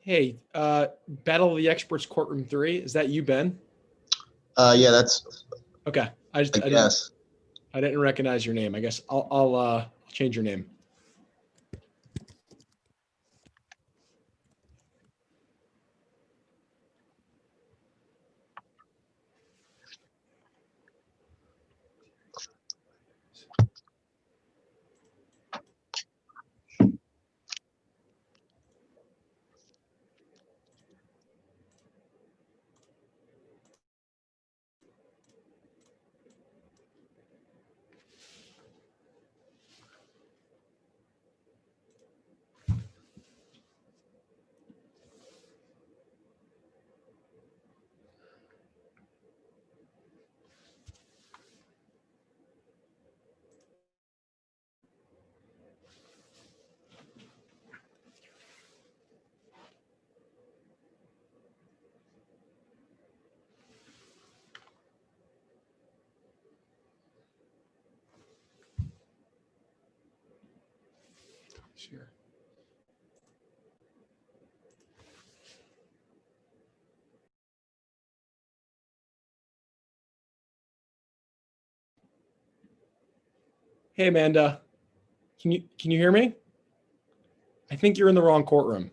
Hey, Battle of the Experts Courtroom 3. Is that you, Ben? Yeah, that's, Okay. I guess. I didn't recognize your name. I guess I'll change your name. Sure. Hey, Amanda. Can you hear me? I think you're in the wrong courtroom.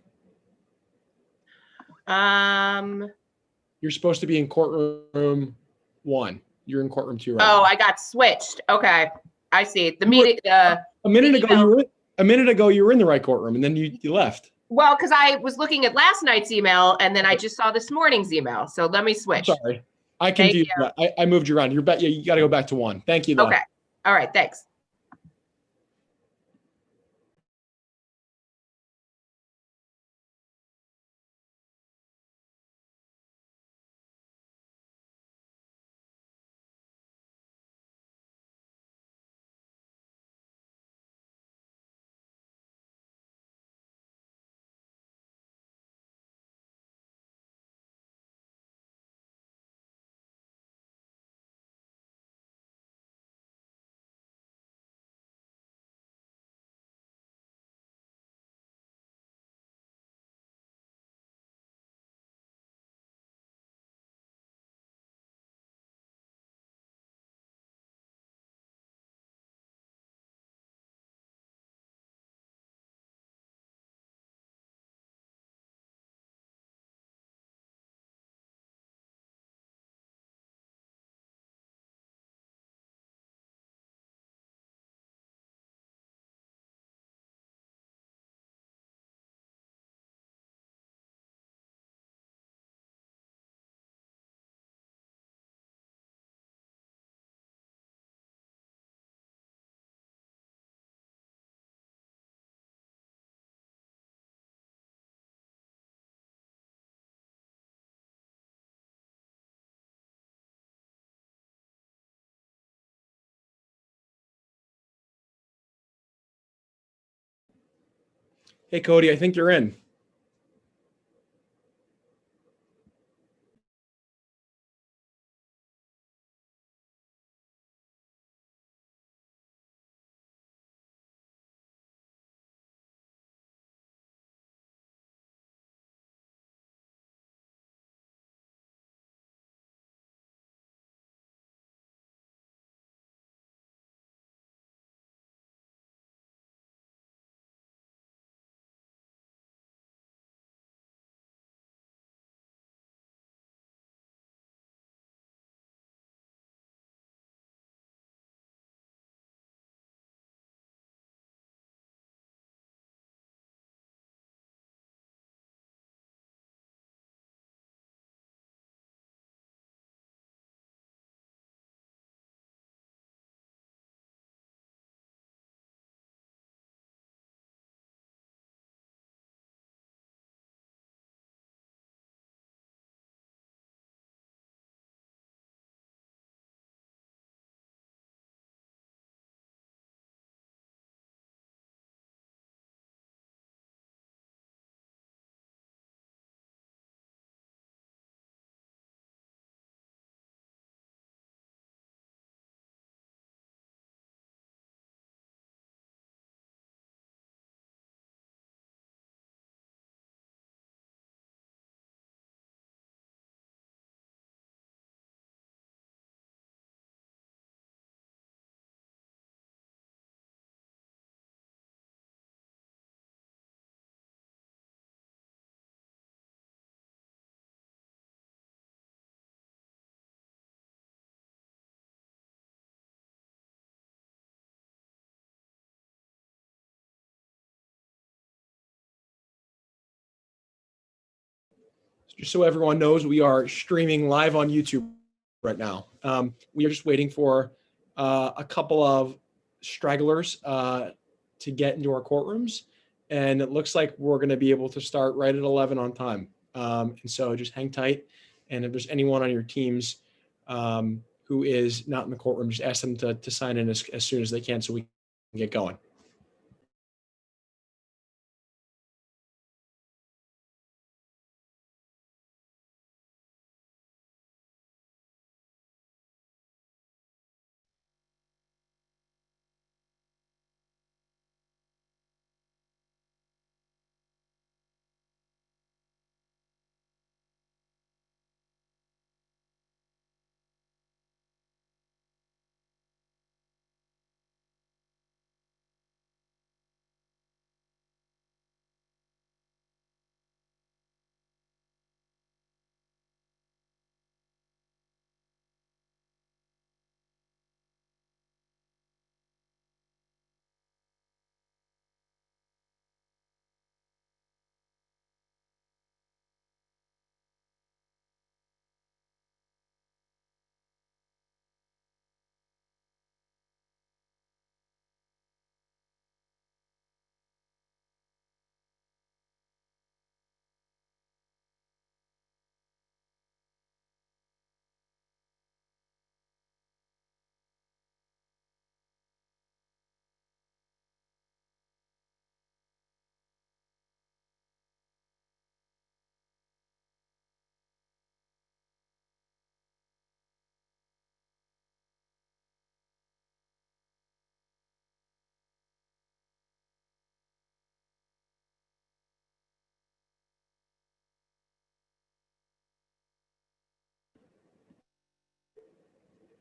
You're supposed to be in courtroom 1. You're in courtroom 2 right now. Oh, I got switched. Okay. I see. The meeting. A minute ago you were in the right courtroom, and then you left. Well, because I was looking at last night's email, and then I just saw this morning's email. So let me switch. Sorry, I confused that. I moved you around. You got to go back to 1. Thank you, though. Okay. All right. Thanks. Hey, Cody. I think you're in. just so everyone knows, we are streaming live on YouTube right now. We are just waiting for a couple of stragglers to get into our courtrooms. And it looks like we're going to be able to start right at 11 on time. And so just hang tight. And if there's anyone on your teams who is not in the courtroom, just ask them to sign in as soon as they can so we can get going.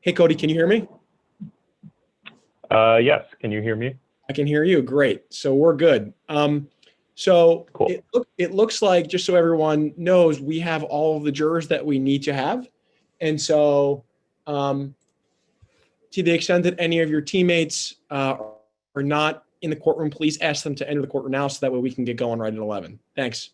Hey, Cody, can you hear me? Yes. Can you hear me? I can hear you. Great. So we're good. So Cool. it looks like, just so everyone knows, we have all of the jurors that we need to have. And so to the extent that any of your teammates are not in the courtroom, please ask them to enter the courtroom now so that way we can get going right at 11. Thanks.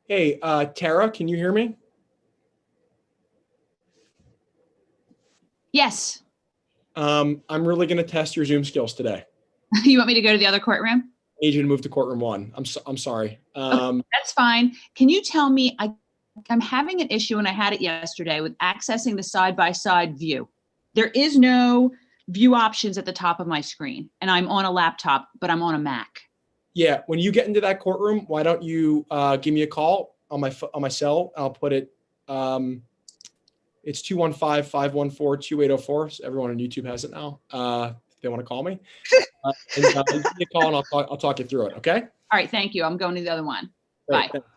Hey, Tara, can you hear me? Yes. I'm really going to test your Zoom skills today. You want me to go to the other courtroom? I need you to move to courtroom 1. I'm sorry. Okay, that's fine. Can you tell me, I'm having an issue, and I had it yesterday, with accessing the side-by-side view. There is no view options at the top of my screen, and I'm on a laptop, but I'm on a Mac. Yeah, when you get into that courtroom, why don't you give me a call on my cell? I'll put it It's 215-514-2804. So everyone on YouTube has it now. If they want to call me. And give me a call and I'll talk you through it. Okay. All right. Thank you. I'm going to the other one. Great, Bye. thanks.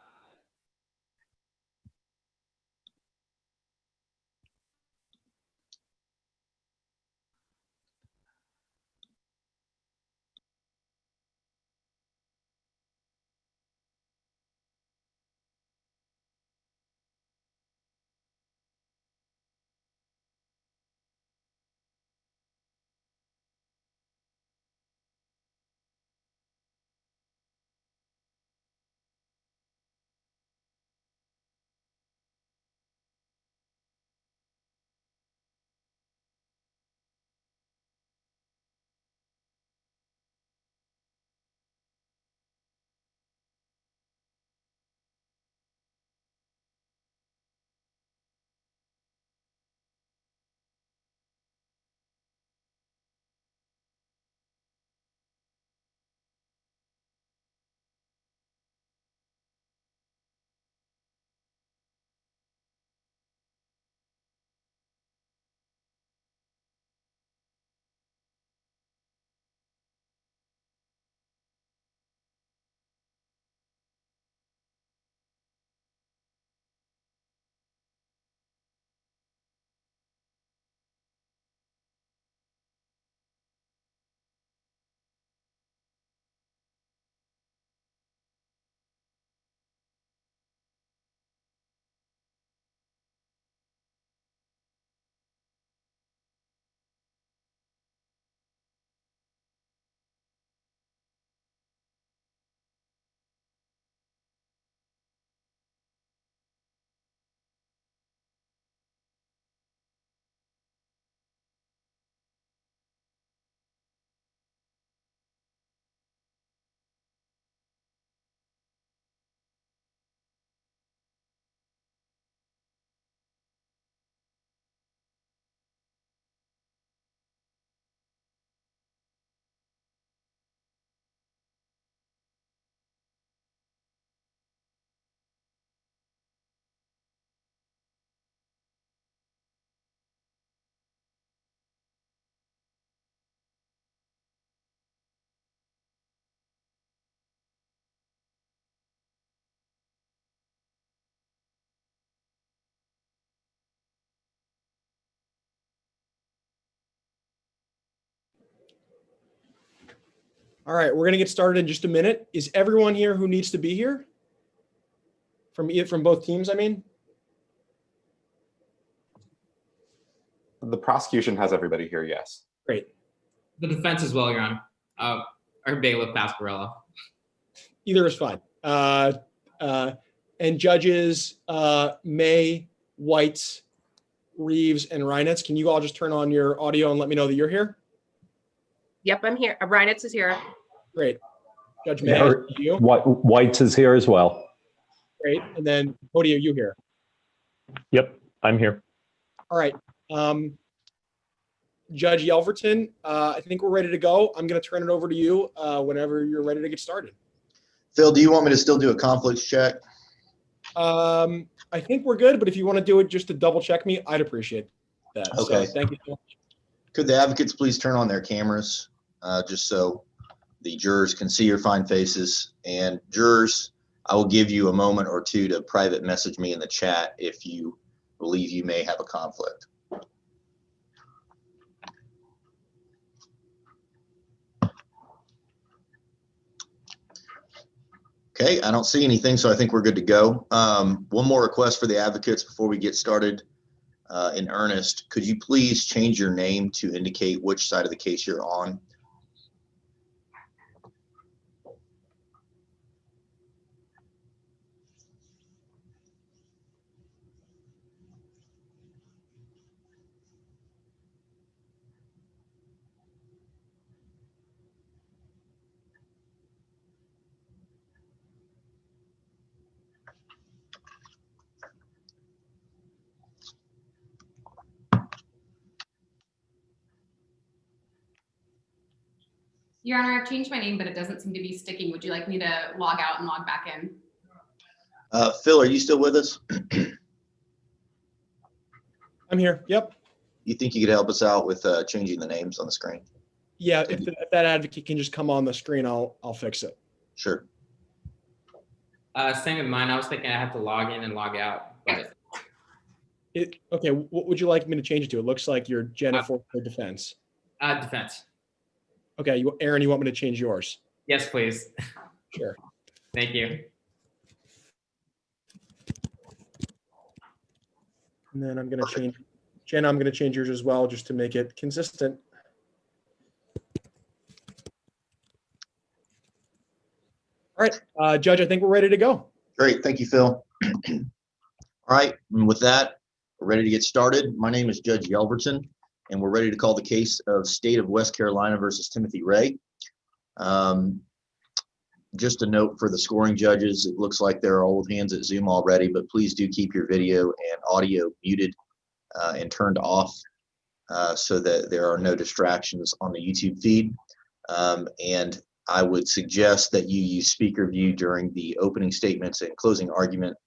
All right, we're going to get started in just a minute. Is everyone here who needs to be here? From both teams, I mean? The prosecution has everybody here, yes. Great. The defense as well, Your Honor. Our bailiff, Pasquarello. Either is fine. And judges May, White, Reeves, and Reinitz, can you all just turn on your audio and let me know that you're here? Yep, I'm here. Reinitz is here. Great. Judge May, are you? White is here as well. Great. And then Cody, are you here? Yep, I'm here. All right. Judge Yelverton, I think we're ready to go. I'm going to turn it over to you whenever you're ready to get started. Phil, do you want me to still do a conflicts check? I think we're good, but if you want to do it just to double check me, I'd appreciate that. Okay. So thank you so much. Could the advocates please turn on their cameras just so the jurors can see your fine faces? And jurors, I will give you a moment or two to private message me in the chat if you believe you may have a conflict. Okay, I don't see anything, so I think we're good to go. One more request for the advocates before we get started in earnest. Could you please change your name to indicate which side of the case you're on? Your Honor, I've changed my name, but it doesn't seem to be sticking. Would you like me to log out and log back in? Phil, are you still with us? I'm here. Yep. You think you could help us out with changing the names on the screen? Yeah, if that advocate can just come on the screen, I'll fix it. Sure. Same with mine. I was thinking I have to log in and log out, but Okay, what would you like me to change it to? It looks like you're Jennifer for defense. defense. Okay, Aaron, you want me to change yours? Yes, please. Sure. Thank you. And then I'm going to change, Jenna, I'm going to change yours as well, just to make it consistent. All right, Judge, I think we're ready to go. Great. Thank you, Phil. All right. And with that, we're ready to get started. My name is Judge Yelverton, and we're ready to call the case of State of West Carolina versus Timothy Ray. Just a note for the scoring judges, it looks like there are old hands at Zoom already, but please do keep your video and audio muted and turned off so that there are no distractions on the YouTube feed. And I would suggest that you use speaker view during the opening statements and closing argument,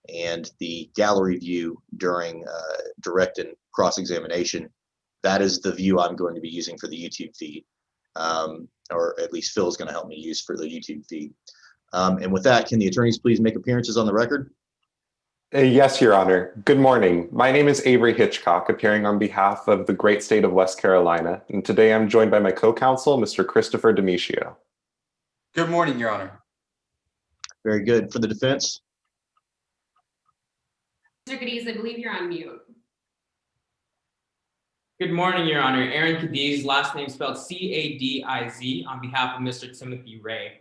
and the gallery view during direct and cross-examination. That is the view I'm going to be using for the YouTube feed, or at least Phil's going to help me use for the YouTube feed. And with that, can the attorneys please make appearances on the record? Yes, Your Honor. Good morning. My name is Avery Hitchcock, appearing on behalf of the great state of West Carolina. And today I'm joined by my co-counsel, Mr. Christopher Demetrio. Good morning, Your Honor. Very good. For the defense? Mr. Cadiz, I believe you're on mute. Good morning, Your Honor. Aaron Cadiz, last name spelled C-A-D-I-Z, on behalf of Mr. Timothy Ray.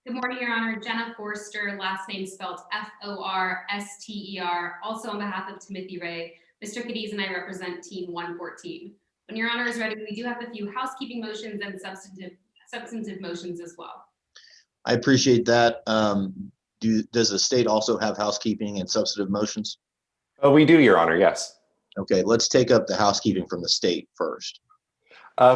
Good morning, Your Honor. Jenna Forster, last name spelled F-O-R-S-T-E-R, also on behalf of Timothy Ray. Mr. Cadiz and I represent Team 114. When Your Honor is ready, we do have a few housekeeping motions and substantive motions as well. I appreciate that. Does the state also have housekeeping and substantive motions? Oh, we do, Your Honor, yes. Okay, let's take up the housekeeping from the state first.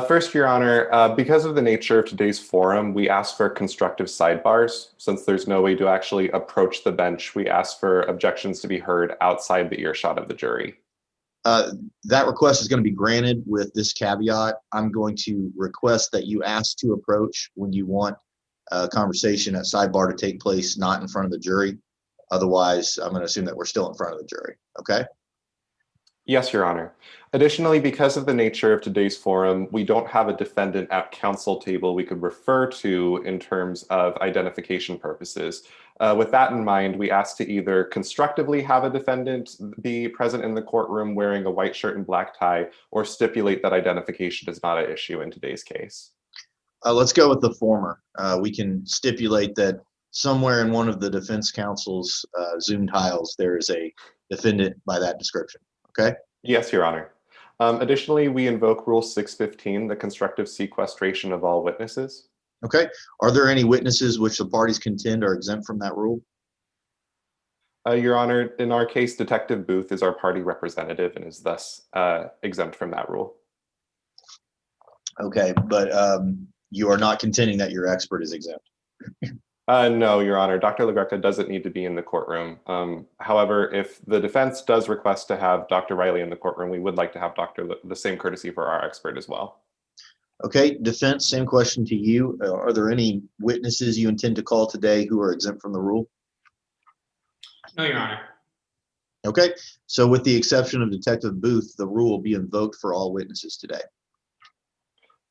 First, Your Honor, because of the nature of today's forum, we ask for constructive sidebars. Since there's no way to actually approach the bench, we ask for objections to be heard outside the earshot of the jury. That request is going to be granted with this caveat. I'm going to request that you ask to approach when you want a conversation at sidebar to take place, not in front of the jury. Otherwise, I'm going to assume that we're still in front of the jury. Okay? Yes, Your Honor. Additionally, because of the nature of today's forum, we don't have a defendant at counsel table we could refer to in terms of identification purposes. With that in mind, we ask to either constructively have a defendant be present in the courtroom wearing a white shirt and black tie, or stipulate that identification is not an issue in today's case. Let's go with the former. We can stipulate that somewhere in one of the defense counsel's Zoom tiles, there is a defendant by that description. Okay? Yes, Your Honor. Additionally, we invoke Rule 615, the constructive sequestration of all witnesses. Okay. Are there any witnesses which the parties contend are exempt from that rule? Your Honor, in our case, Detective Booth is our party representative and is thus exempt from that rule. Okay, but you are not contending that your expert is exempt. No, Your Honor. Dr. LaGreca doesn't need to be in the courtroom. However, if the defense does request to have Dr. Riley in the courtroom, we would like to have the same courtesy for our expert as well. Okay, defense, same question to you. Are there any witnesses you intend to call today who are exempt from the rule? No, Your Honor. Okay, so with the exception of Detective Booth, the rule will be invoked for all witnesses today.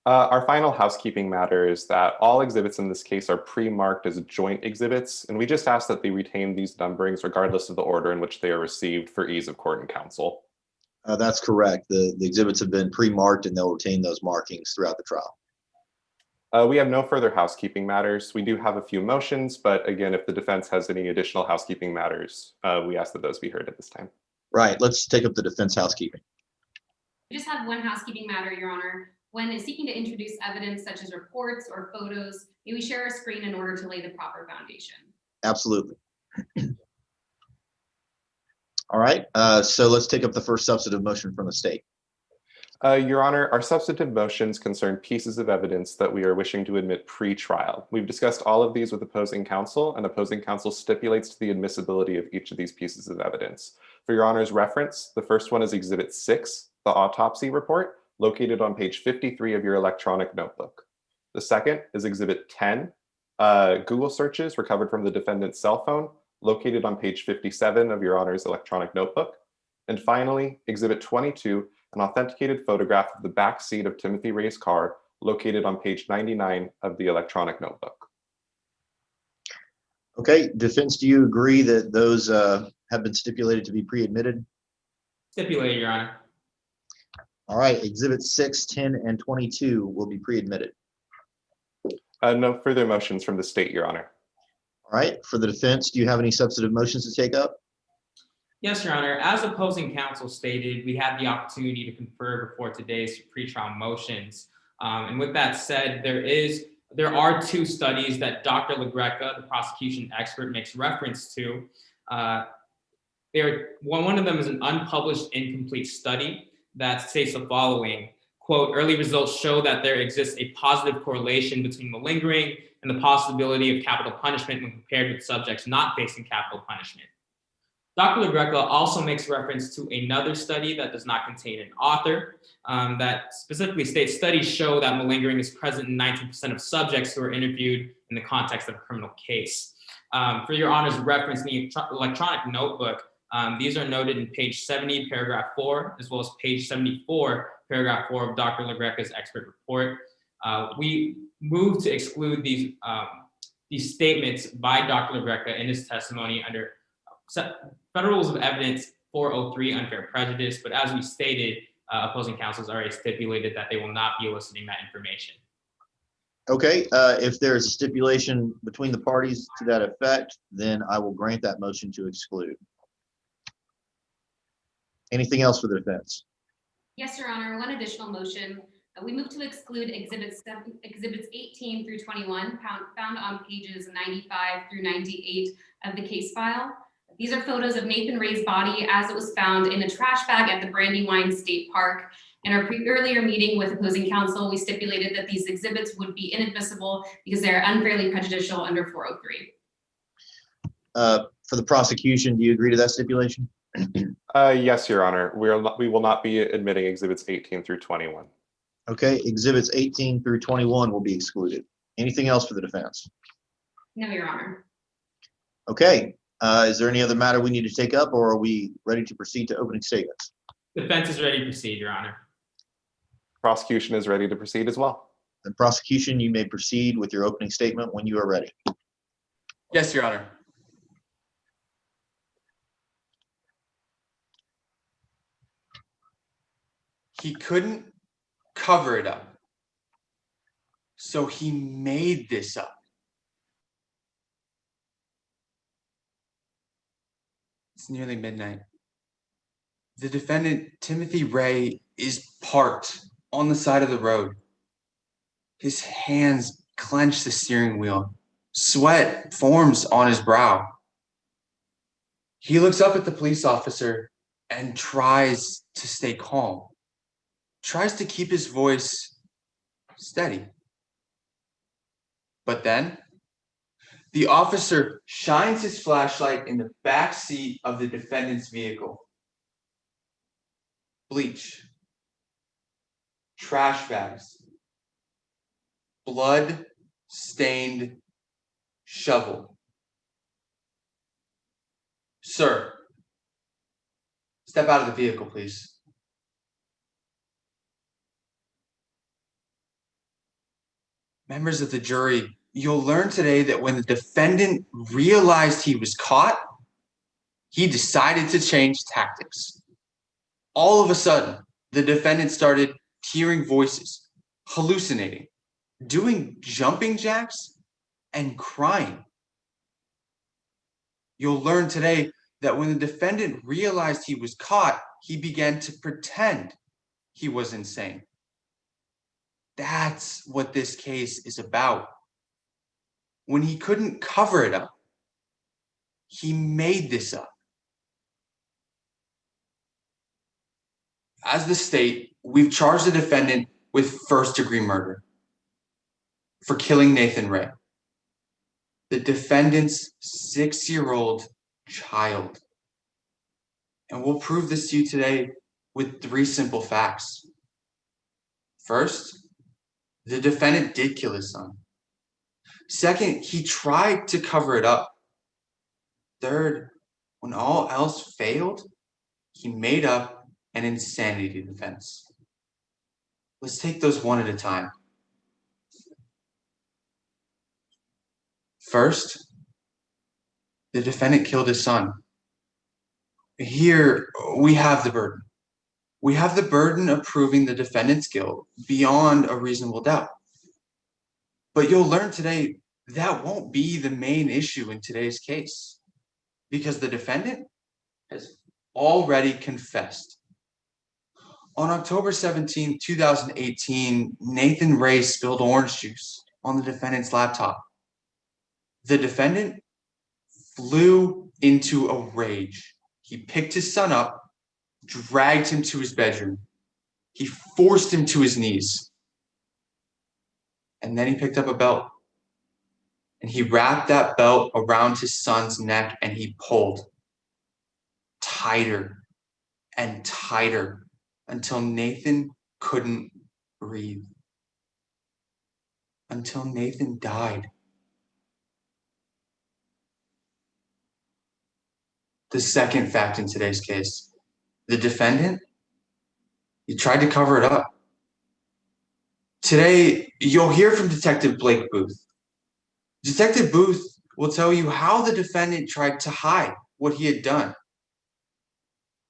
Our final housekeeping matter is that all exhibits in this case are pre-marked as joint exhibits, and we just ask that they retain these numberings regardless of the order in which they are received for ease of court and counsel. That's correct. The exhibits have been pre-marked and they'll retain those markings throughout the trial. We have no further housekeeping matters. We do have a few motions, but again, if the defense has any additional housekeeping matters, we ask that those be heard at this time. Right, let's take up the defense housekeeping. We just have one housekeeping matter, Your Honor. When seeking to introduce evidence such as reports or photos, may we share our screen in order to lay the proper foundation? Absolutely. All right, so let's take up the first substantive motion from the state. Your Honor, our substantive motions concern pieces of evidence that we are wishing to admit pre-trial. We've discussed all of these with opposing counsel, and opposing counsel stipulates to the admissibility of each of these pieces of evidence. For Your Honor's reference, the first one is Exhibit 6, the autopsy report, located on page 53 of your electronic notebook. The second is Exhibit 10, Google searches recovered from the defendant's cell phone, located on page 57 of Your Honor's electronic notebook. And finally, Exhibit 22, an authenticated photograph of the back seat of Timothy Ray's car, located on page 99 of the electronic notebook. Okay, defense, do you agree that those have been stipulated to be pre-admitted? Stipulated, Your Honor. All right, Exhibits 6, 10, and 22 will be pre-admitted. No further motions from the state, Your Honor. All right, for the defense, do you have any substantive motions to take up? Yes, Your Honor. As opposing counsel stated, we had the opportunity to confer before today's pretrial motions. And with that said, there are two studies that Dr. LaGreca, the prosecution expert, makes reference to. One of them is an unpublished incomplete study that states the following, quote, early results show that there exists a positive correlation between malingering and the possibility of capital punishment when compared with subjects not facing capital punishment. Dr. LaGreca also makes reference to another study that does not contain an author that specifically states studies show that malingering is present in 19% of subjects who are interviewed in the context of a criminal case. For Your Honor's reference in the electronic notebook, these are noted in page 70, paragraph 4, as well as page 74, paragraph 4 of Dr. LaGreca's expert report. We moved to exclude these statements by Dr. LaGreca in his testimony under Federal Rules of Evidence 403, unfair prejudice, but as we stated, opposing counsel has already stipulated that they will not be eliciting that information. Okay, if there's a stipulation between the parties to that effect, then I will grant that motion to exclude. Anything else for the defense? Yes, Your Honor. One additional motion. We move to exclude exhibits 18 through 21, found on pages 95 through 98 of the case file. These are photos of Nathan Ray's body as it was found in a trash bag at the Brandywine State Park. In our earlier meeting with opposing counsel, we stipulated that these exhibits would be inadmissible because they are unfairly prejudicial under 403. For the prosecution, do you agree to that stipulation? Yes, Your Honor. We will not be admitting exhibits 18 through 21. Okay, exhibits 18 through 21 will be excluded. Anything else for the defense? No, Your Honor. Okay, is there any other matter we need to take up, or are we ready to proceed to opening statements? Defense is ready to proceed, Your Honor. Prosecution is ready to proceed as well. The prosecution, you may proceed with your opening statement when you are ready. Yes, Your Honor. He couldn't cover it up, so he made this up. It's nearly midnight. The defendant, Timothy Ray, is parked on the side of the road. His hands clench the steering wheel. Sweat forms on his brow. He looks up at the police officer and tries to stay calm. Tries to keep his voice steady. But then, the officer shines his flashlight in the back seat of the defendant's vehicle. Bleach, trash bags, blood-stained shovel. Sir, step out of the vehicle, please. Members of the jury, you'll learn today that when the defendant realized he was caught, he decided to change tactics. All of a sudden, the defendant started hearing voices, hallucinating, doing jumping jacks, and crying. You'll learn today that when the defendant realized he was caught, he began to pretend he was insane. That's what this case is about. When he couldn't cover it up, he made this up. as the state, we've charged the defendant with first-degree murder for killing Nathan Ray, the defendant's 6-year-old child. And we'll prove this to you today with 3 simple facts. First, the defendant did kill his son. Second, he tried to cover it up. Third, when all else failed, he made up an insanity defense. Let's take those one at a time. First, the defendant killed his son. Here, we have the burden. We have the burden of proving the defendant's guilt beyond a reasonable doubt. But you'll learn today that won't be the main issue in today's case, because the defendant has already confessed. On October 17, 2018, Nathan Ray spilled orange juice on the defendant's laptop. The defendant flew into a rage. He picked his son up, dragged him to his bedroom. He forced him to his knees. And then he picked up a belt. And he wrapped that belt around his son's neck and he pulled tighter and tighter until Nathan couldn't breathe. Until Nathan died. The second fact in today's case, the defendant, he tried to cover it up. Today, you'll hear from Detective Blake Booth. Detective Booth will tell you how the defendant tried to hide what he had done.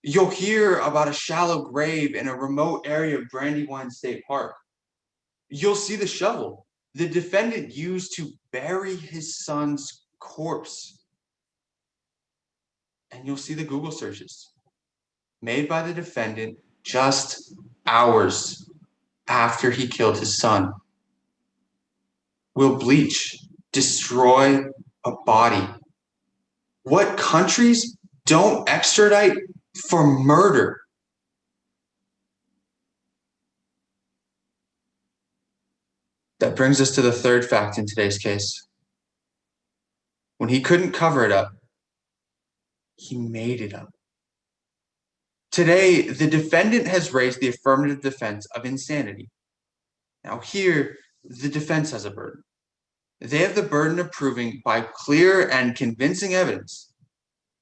You'll hear about a shallow grave in a remote area of Brandywine State Park. You'll see the shovel the defendant used to bury his son's corpse. And you'll see the Google searches made by the defendant just hours after he killed his son. Will bleach destroy a body? What countries don't extradite for murder? That brings us to the third fact in today's case. When he couldn't cover it up, he made it up. Today, the defendant has raised the affirmative defense of insanity. Now here, the defense has a burden. They have the burden of proving by clear and convincing evidence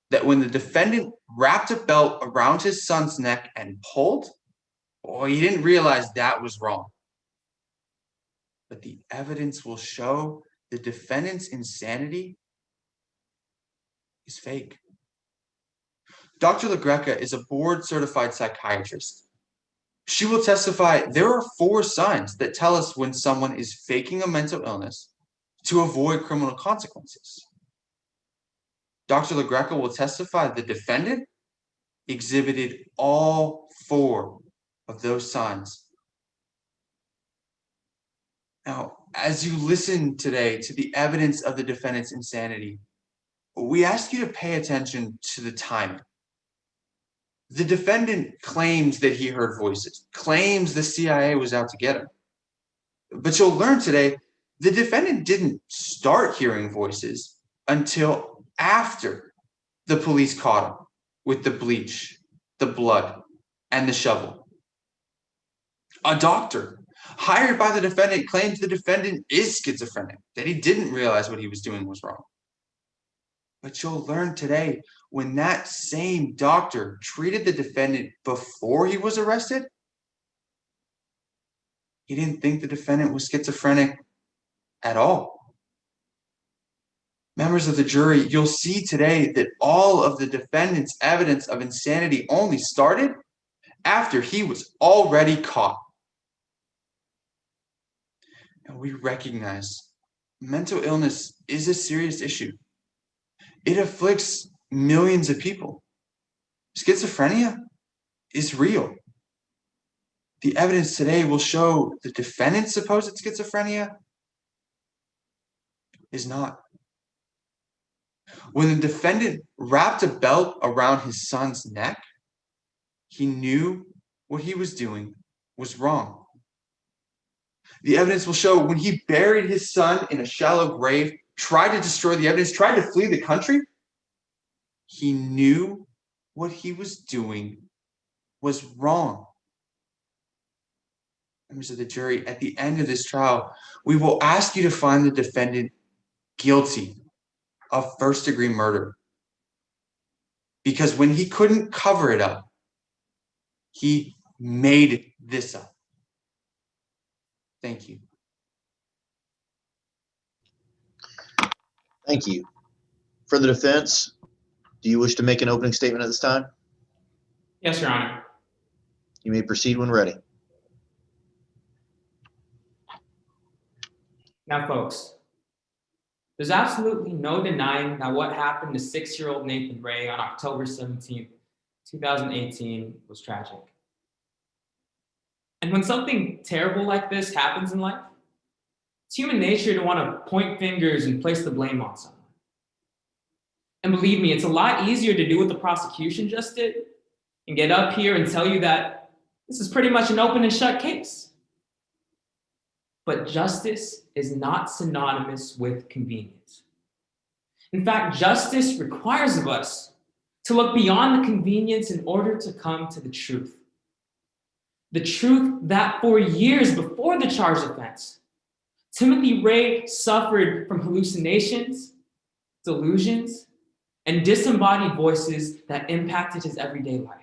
that when the defendant wrapped a belt around his son's neck and pulled, he didn't realize that was wrong. But the evidence will show the defendant's insanity is fake. Dr. LaGreca is a board-certified psychiatrist. She will testify there are 4 signs that tell us when someone is faking a mental illness to avoid criminal consequences. Dr. LaGreca will testify the defendant exhibited all 4 of those signs. Now, as you listen today to the evidence of the defendant's insanity, we ask you to pay attention to the timing. The defendant claims that he heard voices, claims the CIA was out to get him. But you'll learn today, the defendant didn't start hearing voices until after the police caught him with the bleach, the blood, and the shovel. A doctor hired by the defendant claims the defendant is schizophrenic, that he didn't realize what he was doing was wrong. But you'll learn today, when that same doctor treated the defendant before he was arrested, he didn't think the defendant was schizophrenic at all. Members of the jury, you'll see today that all of the defendant's evidence of insanity only started after he was already caught. And we recognize mental illness is a serious issue. It afflicts millions of people. Schizophrenia is real. The evidence today will show the defendant's supposed schizophrenia is not. When the defendant wrapped a belt around his son's neck, he knew what he was doing was wrong. The evidence will show when he buried his son in a shallow grave, tried to destroy the evidence, tried to flee the country, he knew what he was doing was wrong. Members of the jury, at the end of this trial, we will ask you to find the defendant guilty of first-degree murder. Because when he couldn't cover it up, he made this up. Thank you. Thank you. For the defense, do you wish to make an opening statement at this time? Yes, Your Honor. You may proceed when ready. Now, folks, there's absolutely no denying that what happened to 6-year-old Nathan Ray on October 17th, 2018 was tragic. And when something terrible like this happens in life, it's human nature to want to point fingers and place the blame on someone. And believe me, it's a lot easier to do what the prosecution just did and get up here and tell you that this is pretty much an open and shut case. But justice is not synonymous with convenience. In fact, justice requires of us to look beyond the convenience in order to come to the truth. The truth that for years before the charged offense, Timothy Ray suffered from hallucinations, delusions, and disembodied voices that impacted his everyday life.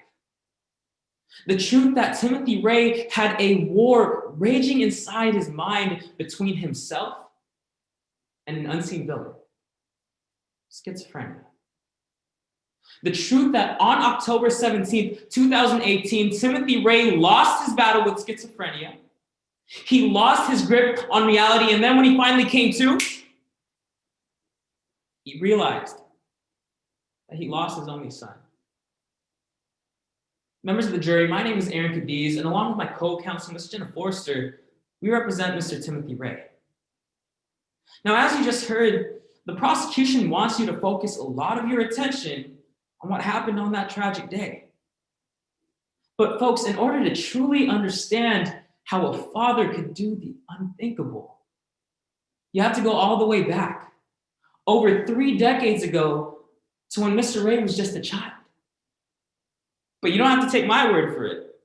The truth that Timothy Ray had a war raging inside his mind between himself and an unseen villain, schizophrenia. The truth that on October 17th, 2018, Timothy Ray lost his battle with schizophrenia. He lost his grip on reality, and then when he finally came to, he realized that he lost his only son. Members of the jury, my name is Aaron Cadiz, and along with my co-counsel, Ms. Jenna Forrester, we represent Mr. Timothy Ray. Now, as you just heard, the prosecution wants you to focus a lot of your attention on what happened on that tragic day. But folks, in order to truly understand how a father could do the unthinkable, you have to go all the way back, over 3 decades ago, to when Mr. Ray was just a child. But you don't have to take my word for it.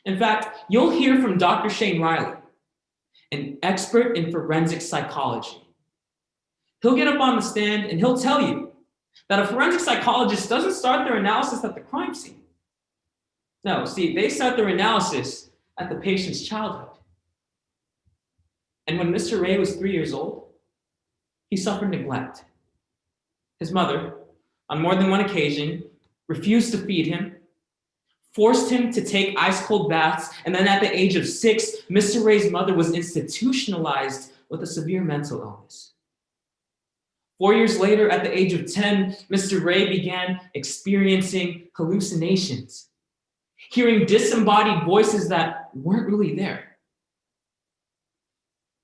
In fact, you'll hear from Dr. Shane Riley, an expert in forensic psychology. He'll get up on the stand and he'll tell you that a forensic psychologist doesn't start their analysis at the crime scene. No, see, they start their analysis at the patient's childhood. And when Mr. Ray was 3 years old, he suffered neglect. His mother, on more than one occasion, refused to feed him, forced him to take ice-cold baths, and then at the age of 6, Mr. Ray's mother was institutionalized with a severe mental illness. 4 years later, at the age of 10, Mr. Ray began experiencing hallucinations, hearing disembodied voices that weren't really there.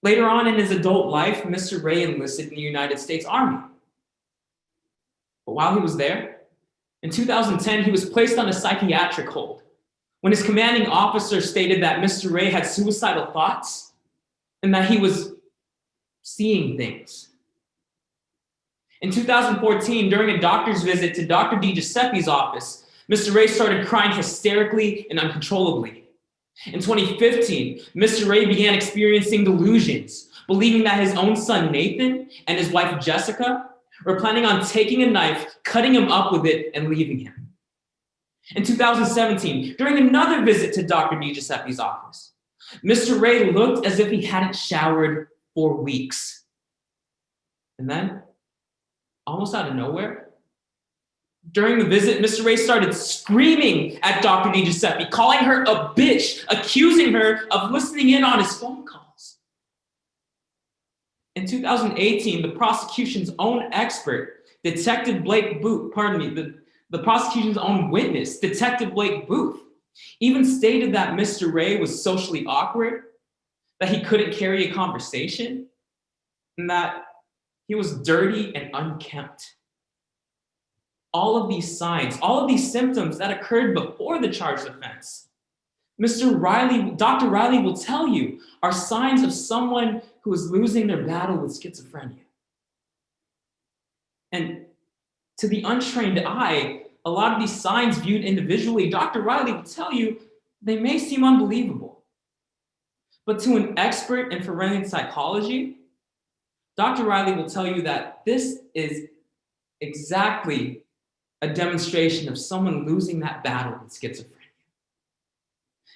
Later on in his adult life, Mr. Ray enlisted in the United States Army. But while he was there, in 2010, he was placed on a psychiatric hold when his commanding officer stated that Mr. Ray had suicidal thoughts and that he was seeing things. In 2014, during a doctor's visit to Dr. DiGiuseppe's office, Mr. Ray started crying hysterically and uncontrollably. In 2015, Mr. Ray began experiencing delusions, believing that his own son, Nathan, and his wife, Jessica, were planning on taking a knife, cutting him up with it, and leaving him. In 2017, during another visit to Dr. DiGiuseppe's office, Mr. Ray looked as if he hadn't showered for weeks. And then, almost out of nowhere, during the visit, Mr. Ray started screaming at Dr. DiGiuseppe, calling her a bitch, accusing her of listening in on his phone calls. In 2018, the prosecution's own expert, Detective Blake Booth, the prosecution's own witness, Detective Blake Booth, even stated that Mr. Ray was socially awkward, that he couldn't carry a conversation, and that he was dirty and unkempt. All of these signs, all of these symptoms that occurred before the charged offense Dr. Riley will tell you are signs of someone who is losing their battle with schizophrenia. And to the untrained eye, a lot of these signs viewed individually, Dr. Riley will tell you they may seem unbelievable. But to an expert in forensic psychology, Dr. Riley will tell you that this is exactly a demonstration of someone losing that battle with schizophrenia.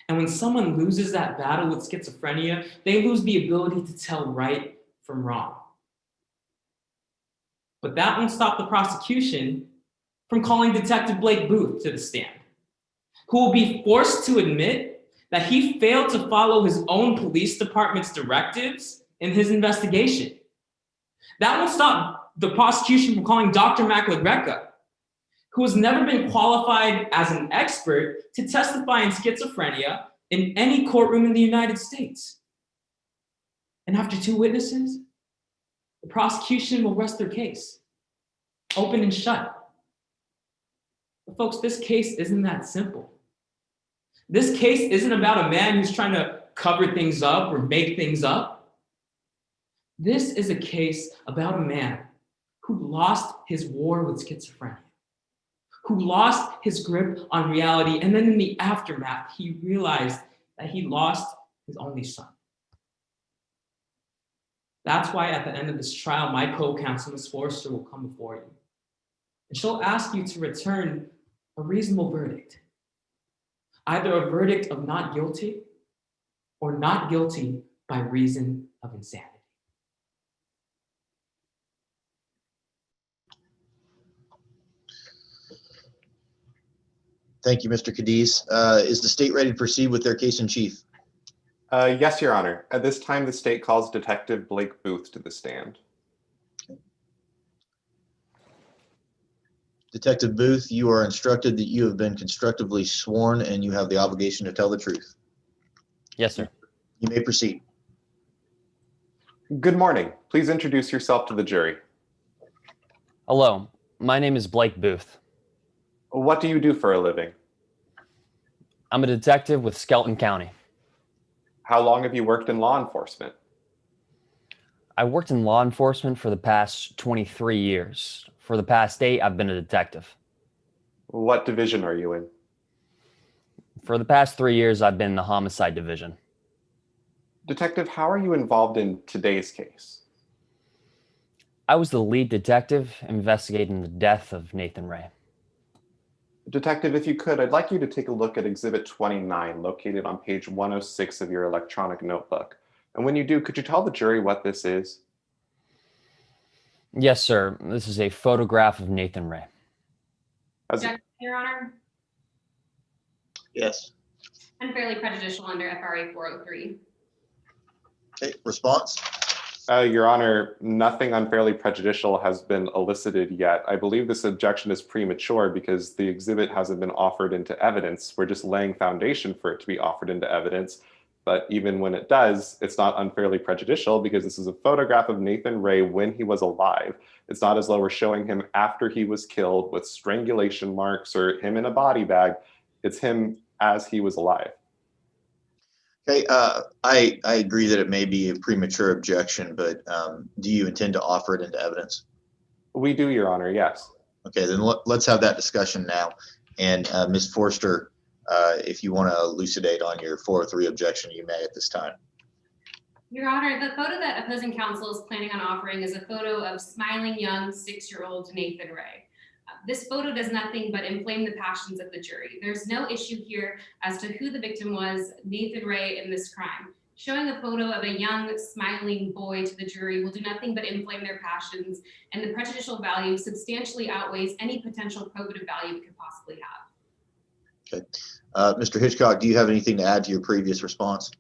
And when someone loses that battle with schizophrenia, they lose the ability to tell right from wrong. But that won't stop the prosecution from calling Detective Blake Booth to the stand, who will be forced to admit that he failed to follow his own police department's directives in his investigation. That won't stop the prosecution from calling Dr. McLaGreca, who has never been qualified as an expert to testify in schizophrenia in any courtroom in the United States. And after 2 witnesses, the prosecution will rest their case, open and shut. But folks, this case isn't that simple. This case isn't about a man who's trying to cover things up or make things up. This is a case about a man who lost his war with schizophrenia, who lost his grip on reality, and then in the aftermath, he realized that he lost his only son. That's why at the end of this trial, my co-counsel, Ms. Forrester, will come before you. And she'll ask you to return a reasonable verdict. Either a verdict of not guilty or not guilty by reason of insanity. Thank you, Mr. Cadiz. Is the state ready to proceed with their case in chief? Yes, Your Honor. At this time, the state calls Detective Blake Booth to the stand. Detective Booth, you are instructed that you have been constructively sworn and you have the obligation to tell the truth. Yes, sir. You may proceed. Good morning. Please introduce yourself to the jury. Hello, my name is Blake Booth. What do you do for a living? I'm a detective with Skelton County. How long have you worked in law enforcement? I worked in law enforcement for the past 23 years. For the past 8, I've been a detective. What division are you in? For the past 3 years, I've been in the homicide division. Detective, how are you involved in today's case? I was the lead detective investigating the death of Nathan Ray. Detective, if you could, I'd like you to take a look at Exhibit 29, located on page 106 of your electronic notebook. And when you do, could you tell the jury what this is? Yes, sir. This is a photograph of Nathan Ray. Objection, Your Honor. Yes. Unfairly prejudicial under FRA 403. Okay, response? Your Honor, nothing unfairly prejudicial has been elicited yet. I believe this objection is premature because the exhibit hasn't been offered into evidence. We're just laying foundation for it to be offered into evidence. But even when it does, it's not unfairly prejudicial because this is a photograph of Nathan Ray when he was alive. It's not as though we're showing him after he was killed with strangulation marks or him in a body bag. It's him as he was alive. Okay, I agree that it may be a premature objection, but do you intend to offer it into evidence? We do, Your Honor, yes. Okay, then let's have that discussion now. And Ms. Forster, if you want to elucidate on your 403 objection, you may at this time. Your Honor, the photo that opposing counsel is planning on offering is a photo of smiling young 6-year-old Nathan Ray. This photo does nothing but inflame the passions of the jury. There's no issue here as to who the victim was, Nathan Ray, in this crime. Showing a photo of a young, smiling boy to the jury will do nothing but inflame their passions, and the prejudicial value substantially outweighs any potential probative value it could possibly have. Okay. Mr. Hitchcock, do you have anything to add to your previous response?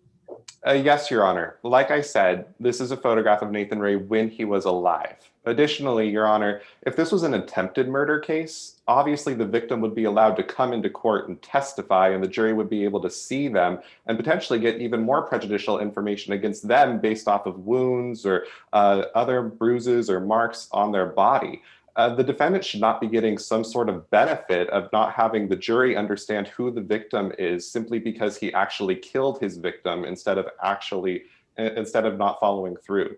Yes, Your Honor. Like I said, this is a photograph of Nathan Ray when he was alive. Additionally, Your Honor, if this was an attempted murder case, obviously the victim would be allowed to come into court and testify, and the jury would be able to see them and potentially get even more prejudicial information against them based off of wounds or other bruises or marks on their body. The defendant should not be getting some sort of benefit of not having the jury understand who the victim is simply because he actually killed his victim instead of not following through.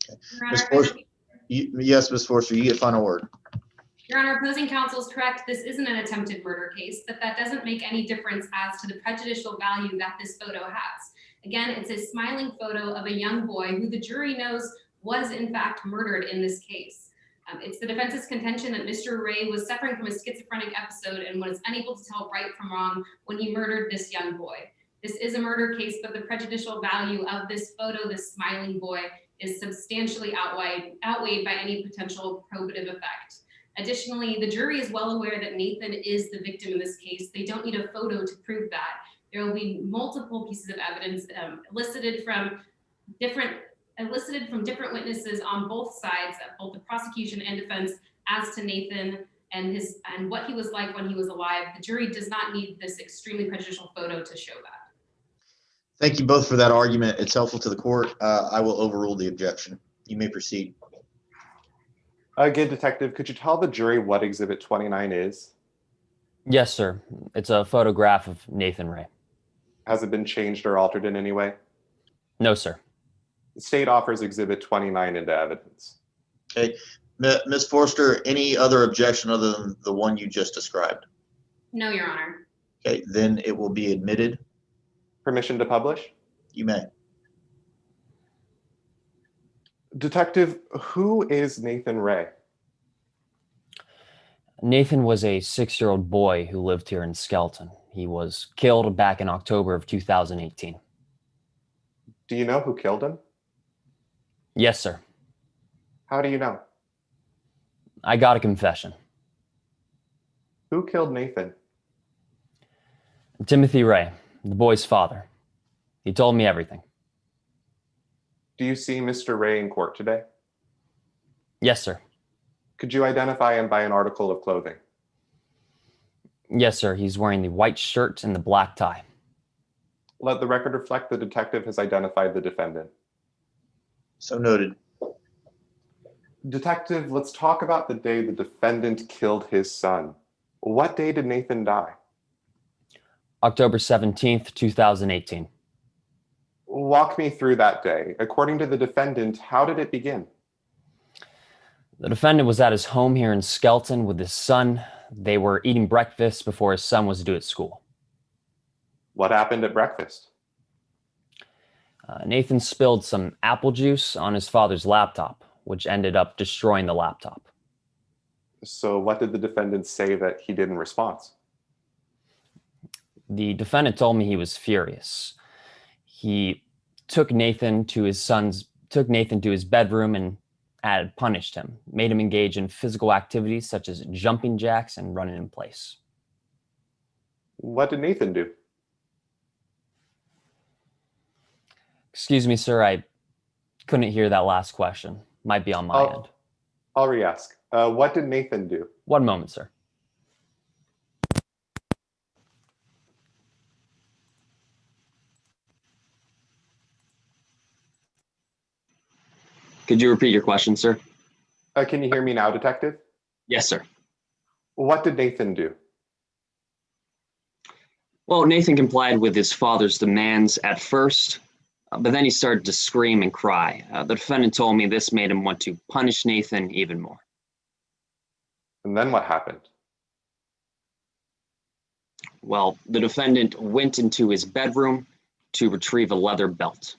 Your Ms. Honor, Forster, yes, Ms. Forster, you get final word. Your Honor, opposing counsel is correct. This isn't an attempted murder case, but that doesn't make any difference as to the prejudicial value that this photo has. Again, it's a smiling photo of a young boy who the jury knows was in fact murdered in this case. It's the defense's contention that Mr. Ray was suffering from a schizophrenic episode and was unable to tell right from wrong when he murdered this young boy. This is a murder case, but the prejudicial value of this photo, this smiling boy, is substantially outweighed by any potential probative effect. Additionally, the jury is well aware that Nathan is the victim in this case. They don't need a photo to prove that. There will be multiple pieces of evidence elicited from different witnesses on both sides, both the prosecution and defense, as to Nathan and what he was like when he was alive. The jury does not need this extremely prejudicial photo to show that. Thank you both for that argument. It's helpful to the court. I will overrule the objection. You may proceed. Again, Detective, could you tell the jury what Exhibit 29 is? Yes, sir. It's a photograph of Nathan Ray. Has it been changed or altered in any way? No, sir. The state offers Exhibit 29 into evidence. Okay. Ms. Forster, any other objection other than the one you just described? No, Your Honor. Okay, then it will be admitted. Permission to publish? You may. Detective, who is Nathan Ray? Nathan was a 6-year-old boy who lived here in Skelton. He was killed back in October of 2018. Do you know who killed him? Yes, sir. How do you know? I got a confession. Who killed Nathan? Timothy Ray, the boy's father. He told me everything. Do you see Mr. Ray in court today? Yes, sir. Could you identify him by an article of clothing? Yes, sir. He's wearing the white shirt and the black tie. Let the record reflect the detective has identified the defendant. So noted. Detective, let's talk about the day the defendant killed his son. What day did Nathan die? October 17th, 2018. Walk me through that day. According to the defendant, how did it begin? The defendant was at his home here in Skelton with his son. They were eating breakfast before his son was due at school. What happened at breakfast? Nathan spilled some apple juice on his father's laptop, which ended up destroying the laptop. So what did the defendant say that he did in response? The defendant told me he was furious. He took Nathan to his bedroom and had punished him, made him engage in physical activities such as jumping jacks and running in place. What did Nathan do? Excuse me, sir, I couldn't hear that last question. Might be on my end. I'll re-ask. What did Nathan do? One moment, sir. Could you repeat your question, sir? Can you hear me now, Detective? Yes, sir. What did Nathan do? Well, Nathan complied with his father's demands at first, but then he started to scream and cry. The defendant told me this made him want to punish Nathan even more. And then what happened? Well, the defendant went into his bedroom to retrieve a leather belt.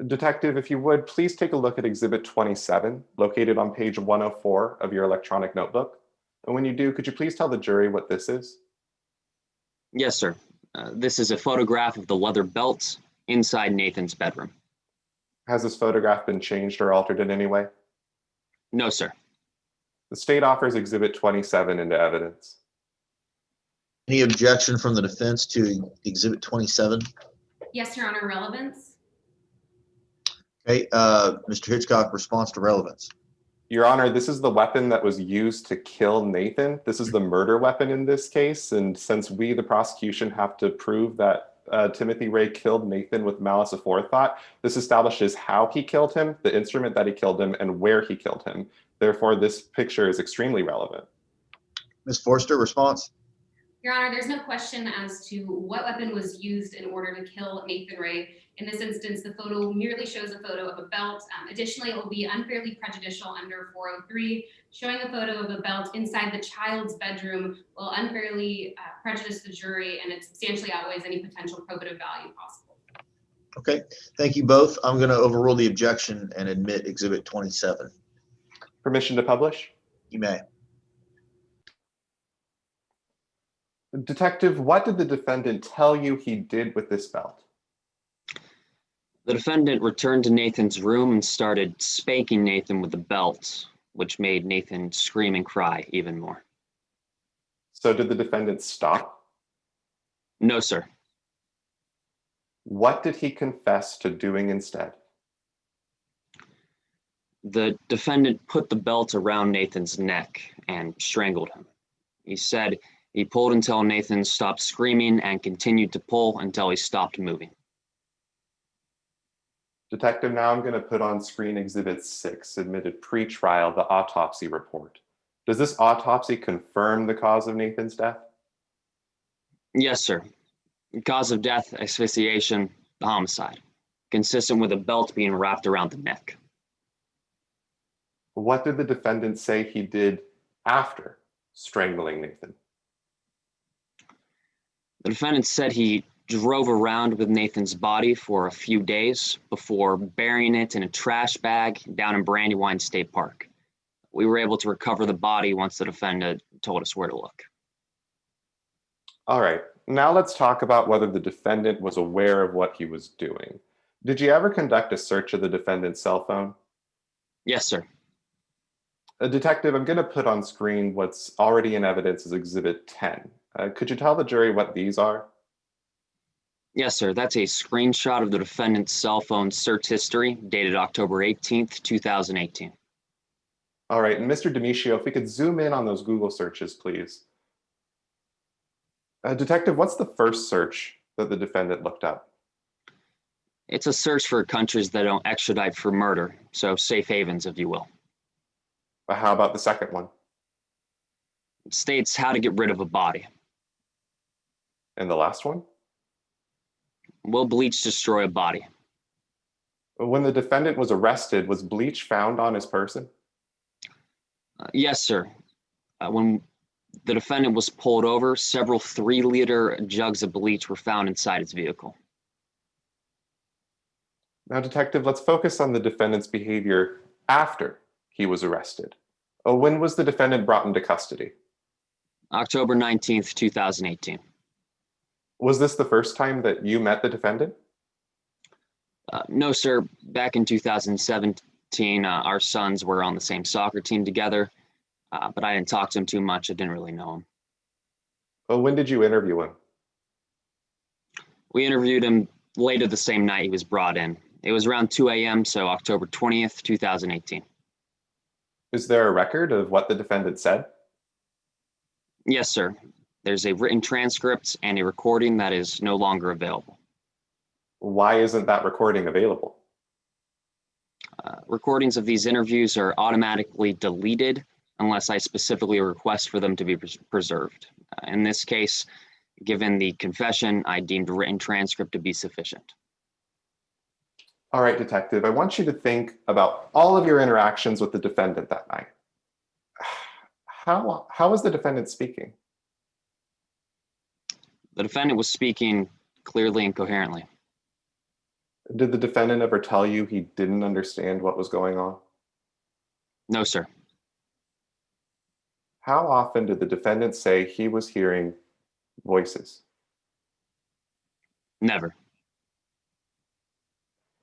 Detective, if you would, please take a look at Exhibit 27, located on page 104 of your electronic notebook. And when you do, could you please tell the jury what this is? Yes, sir. This is a photograph of the leather belt inside Nathan's bedroom. Has this photograph been changed or altered in any way? No, sir. The state offers Exhibit 27 into evidence. Any objection from the defense to Exhibit 27? Yes, Your Honor, relevance. Okay, Mr. Hitchcock, response to relevance. Your Honor, this is the weapon that was used to kill Nathan. This is the murder weapon in this case. And since we, the prosecution, have to prove that Timothy Ray killed Nathan with malice aforethought. This establishes how he killed him, the instrument that he killed him, and where he killed him. Therefore, this picture is extremely relevant. Ms. Forster, response? Your Honor, there's no question as to what weapon was used in order to kill Nathan Ray. In this instance, the photo merely shows a photo of a belt. Additionally, it will be unfairly prejudicial under 403. Showing a photo of a belt inside the child's bedroom will unfairly prejudice the jury, and it substantially outweighs any potential probative value possible. Okay, thank you both. I'm going to overrule the objection and admit Exhibit 27. Permission to publish? You may. Detective, what did the defendant tell you he did with this belt? The defendant returned to Nathan's room and started spanking Nathan with the belt, which made Nathan scream and cry even more. So did the defendant stop? No, sir. What did he confess to doing instead? The defendant put the belt around Nathan's neck and strangled him. He said he pulled until Nathan stopped screaming and continued to pull until he stopped moving. Detective, now I'm going to put on screen Exhibit 6, submitted pre-trial, the autopsy report. Does this autopsy confirm the cause of Nathan's death? Yes, sir. Cause of death, asphyxiation, homicide, consistent with a belt being wrapped around the neck. What did the defendant say he did after strangling Nathan? The defendant said he drove around with Nathan's body for a few days before burying it in a trash bag down in Brandywine State Park. We were able to recover the body once the defendant told us where to look. All right, now let's talk about whether the defendant was aware of what he was doing. Did you ever conduct a search of the defendant's cell phone? Yes, sir. Detective, I'm going to put on screen what's already in evidence as Exhibit 10. Could you tell the jury what these are? Yes, sir. That's a screenshot of the defendant's cell phone search history dated October 18th, 2018. All right, and Mr. Demetrio, if we could zoom in on those Google searches, please. Detective, what's the first search that the defendant looked up? It's a search for countries that don't extradite for murder, so safe havens, if you will. How about the second one? It states how to get rid of a body. And the last one? Will bleach destroy a body? When the defendant was arrested, was bleach found on his person? Yes, sir. When the defendant was pulled over, several 3-liter jugs of bleach were found inside his vehicle. Now, Detective, let's focus on the defendant's behavior after he was arrested. When was the defendant brought into custody? October 19th, 2018. Was this the first time that you met the defendant? No, sir. Back in 2017, our sons were on the same soccer team together, but I didn't talk to him too much. I didn't really know him. When did you interview him? We interviewed him later the same night he was brought in. It was around 2 a.m., so October 20th, 2018. Is there a record of what the defendant said? Yes, sir. There's a written transcript and a recording that is no longer available. Why isn't that recording available? Recordings of these interviews are automatically deleted unless I specifically request for them to be preserved. In this case, given the confession, I deemed a written transcript to be sufficient. All right, Detective, I want you to think about all of your interactions with the defendant that night. How was the defendant speaking? The defendant was speaking clearly and coherently. Did the defendant ever tell you he didn't understand what was going on? No, sir. How often did the defendant say he was hearing voices? Never.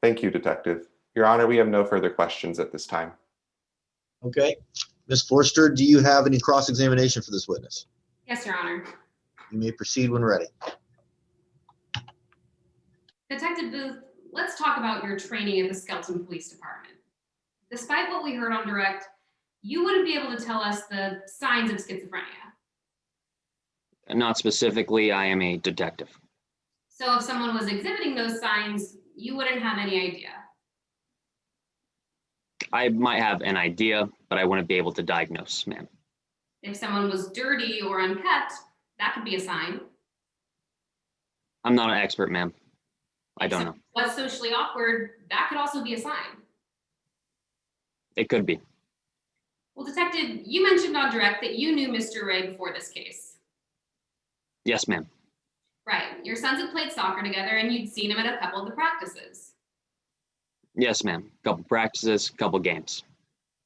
Thank you, Detective. Your Honor, we have no further questions at this time. Okay. Ms. Forster, do you have any cross-examination for this witness? Yes, Your Honor. You may proceed when ready. Detective Booth, let's talk about your training at the Skelton Police Department. Despite what we heard on direct, you wouldn't be able to tell us the signs of schizophrenia. Not specifically, I am a detective. So if someone was exhibiting those signs, you wouldn't have any idea. I might have an idea, but I wouldn't be able to diagnose, ma'am. If someone was dirty or unkept, that could be a sign. I'm not an expert, ma'am. I If don't know. someone was socially awkward, that could also be a sign. It could be. Well, Detective, you mentioned on direct that you knew Mr. Ray before this case. Yes, ma'am. Right. Your sons had played soccer together and you'd seen him at a couple of the practices. Yes, ma'am. Couple practices, couple games.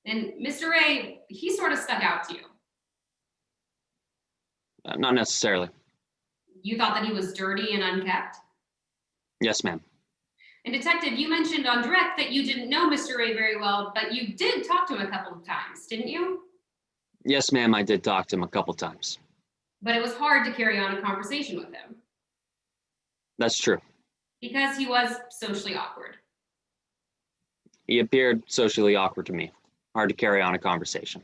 And Mr. Ray, he sort of stuck out to you. Not necessarily. You thought that he was dirty and unkept? Yes, ma'am. And Detective, you mentioned on direct that you didn't know Mr. Ray very well, but you did talk to him a couple of times, didn't you? Yes, ma'am. I did talk to him a couple times. But it was hard to carry on a conversation with him That's true. because he was socially awkward. He appeared socially awkward to me. Hard to carry on a conversation.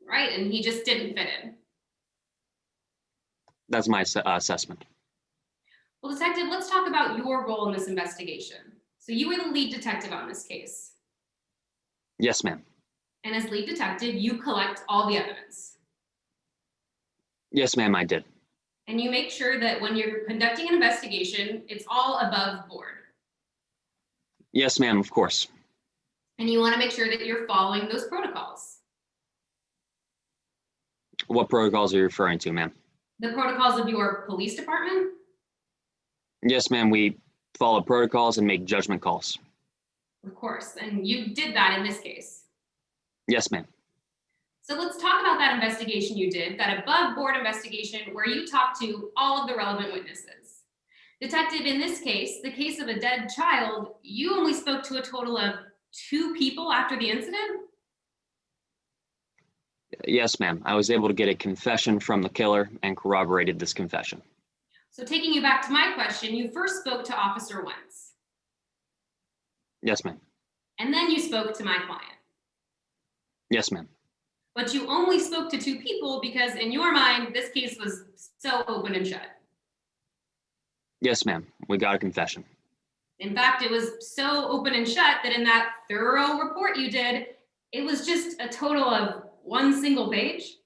Right, and he just didn't fit in. That's my assessment. Well, Detective, let's talk about your role in this investigation. So you were the lead detective on this case. Yes, ma'am. And as lead detective, you collect all the evidence. Yes, ma'am, I did. And you make sure that when you're conducting an investigation, it's all above board. Yes, ma'am, of course. And you want to make sure that you're following those protocols. What protocols are you referring to, ma'am? The protocols of your police department? Yes, ma'am, we follow protocols and make judgment calls. Of course, and you did that in this case. Yes, ma'am. So let's talk about that investigation you did, that above board investigation where you talked to all of the relevant witnesses. Detective, in this case, the case of a dead child, you only spoke to a total of 2 people after the incident? Yes, ma'am. I was able to get a confession from the killer and corroborated this confession. So taking you back to my question, you first spoke to Officer Wentz, Yes, ma'am. and then you spoke to my client. Yes, ma'am. But you only spoke to 2 people because in your mind, this case was so open and shut. Yes, ma'am. We got a confession. In fact, it was so open and shut that in that thorough report you did, it was just a total of 1 single page.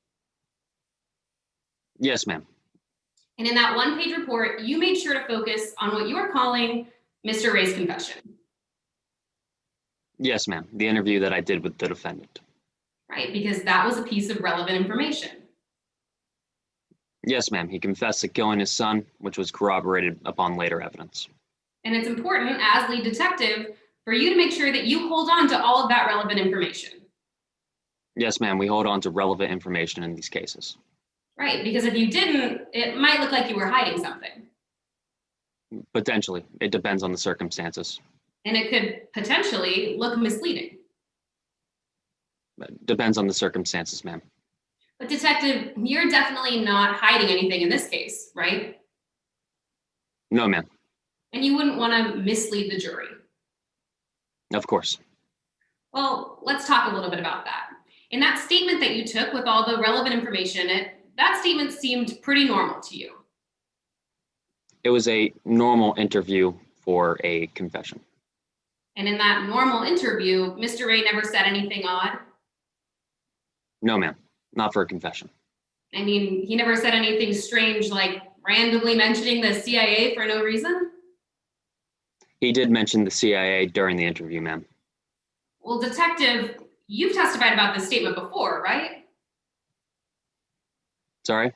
Yes, ma'am. And in that 1-page report, you made sure to focus on what you were calling Mr. Ray's confession. Yes, ma'am. The interview that I did with the defendant. Right, because that was a piece of relevant information. Yes, ma'am. He confessed to killing his son, which was corroborated upon later evidence. And it's important, as lead detective, for you to make sure that you hold on to all of that relevant information. Yes, ma'am. We hold on to relevant information in these cases. Right, because if you didn't, it might look like you were hiding something. Potentially. It depends on the circumstances. And it could potentially look misleading. It depends on the circumstances, ma'am. But detective, you're definitely not hiding anything in this case, right? No, ma'am. And you wouldn't want to mislead the jury. Of course. Well, let's talk a little bit about that. In that statement that you took with all the relevant information, that statement seemed pretty normal to you. It was a normal interview for a confession. And in that normal interview, Mr. Ray never said anything odd. No, ma'am. Not for a confession. I mean, he never said anything strange like randomly mentioning the CIA for no reason. He did mention the CIA during the interview, ma'am. Well, detective, you've testified about this statement before, right? Sorry?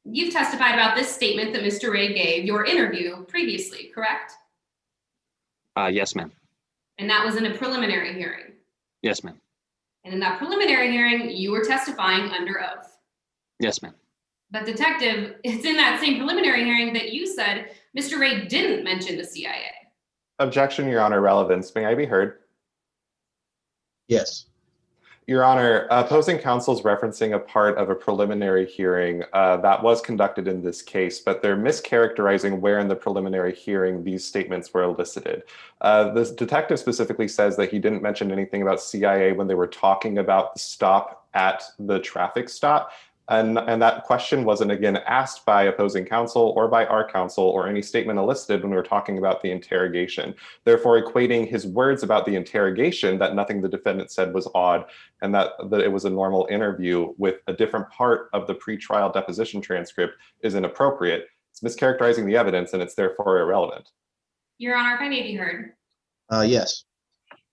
You've testified about this statement that Mr. Ray gave your interview previously, correct? Yes, ma'am. And that was in a preliminary hearing. Yes, ma'am. And in that preliminary hearing, you were testifying under oath. Yes, ma'am. But detective, it's in that same preliminary hearing that you said Mr. Ray didn't mention the CIA. Objection, Your Honor, relevance. May I be heard? Yes. Your Honor, opposing counsel's referencing a part of a preliminary hearing that was conducted in this case, but they're mischaracterizing where in the preliminary hearing these statements were elicited. The detective specifically says that he didn't mention anything about CIA when they were talking about the stop at the traffic stop. And that question wasn't again asked by opposing counsel or by our counsel or any statement elicited when we were talking about the interrogation. Therefore, equating his words about the interrogation, that nothing the defendant said was odd and that it was a normal interview, with a different part of the pretrial deposition transcript is inappropriate. It's mischaracterizing the evidence and it's therefore irrelevant. Your Honor, if I may be heard. Yes.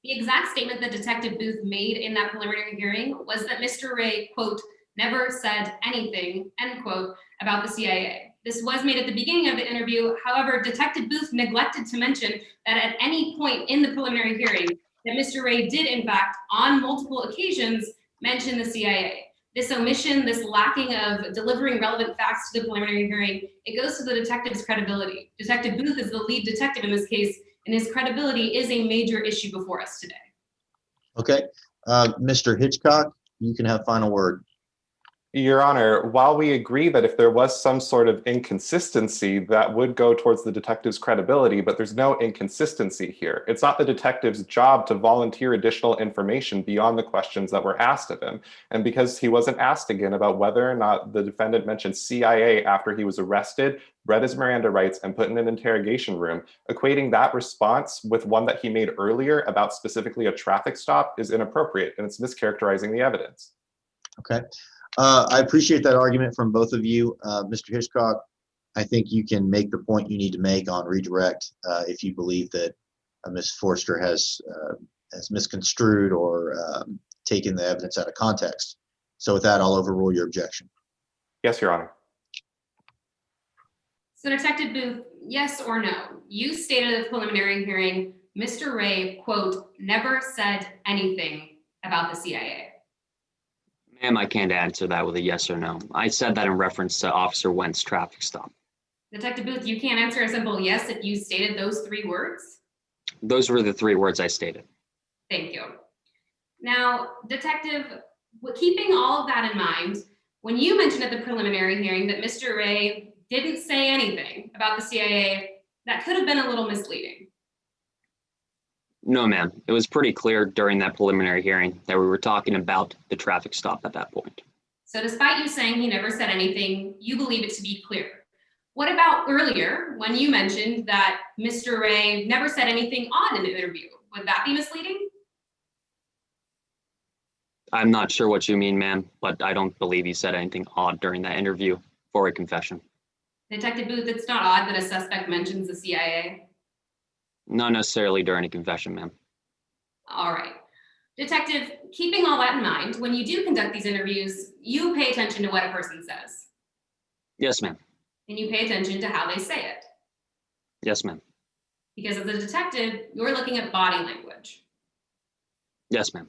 The exact statement that Detective Booth made in that preliminary hearing was that Mr. Ray, quote, never said anything, end quote, about the CIA. This was made at the beginning of the interview. However, Detective Booth neglected to mention that at any point in the preliminary hearing that Mr. Ray did, in fact, on multiple occasions, mention the CIA. This omission, this lacking of delivering relevant facts to the preliminary hearing, it goes to the detective's credibility. Detective Booth is the lead detective in this case, and his credibility is a major issue before us today. Okay. Mr. Hitchcock, you can have final word. Your Honor, while we agree that if there was some sort of inconsistency, that would go towards the detective's credibility, but there's no inconsistency here. It's not the detective's job to volunteer additional information beyond the questions that were asked of him. And because he wasn't asked again about whether or not the defendant mentioned CIA after he was arrested, read his Miranda rights, and put in an interrogation room, equating that response with one that he made earlier about specifically a traffic stop is inappropriate, and it's mischaracterizing the evidence. Okay. I appreciate that argument from both of you. Mr. Hitchcock, I think you can make the point you need to make on redirect if you believe that Ms. Forster has misconstrued or taken the evidence out of context. So with that, I'll overrule your objection. Yes, Your Honor. So Detective Booth, yes or no? You stated at the preliminary hearing, Mr. Ray, quote, never said anything about the CIA. Ma'am, I can't answer that with a yes or no. I said that in reference to Officer Went's traffic stop. Detective Booth, you can't answer a simple yes if you stated those 3 words? Those were the 3 words I stated. Thank you. Now, Detective, keeping all of that in mind, when you mentioned at the preliminary hearing that Mr. Ray didn't say anything about the CIA, that could have been a little misleading. No, ma'am. It was pretty clear during that preliminary hearing that we were talking about the traffic stop at that point. So despite you saying he never said anything, you believe it to be clear. What about earlier when you mentioned that Mr. Ray never said anything odd in the interview? Would that be misleading? I'm not sure what you mean, ma'am, but I don't believe he said anything odd during that interview for a confession. Detective Booth, it's not odd that a suspect mentions the CIA. Not necessarily during a confession, ma'am. All right. Detective, keeping all that in mind, when you do conduct these interviews, you pay attention to what a person says. Yes, ma'am. And you pay attention to how they say it. Yes, ma'am. Because as a detective, you're looking at body language. Yes, ma'am.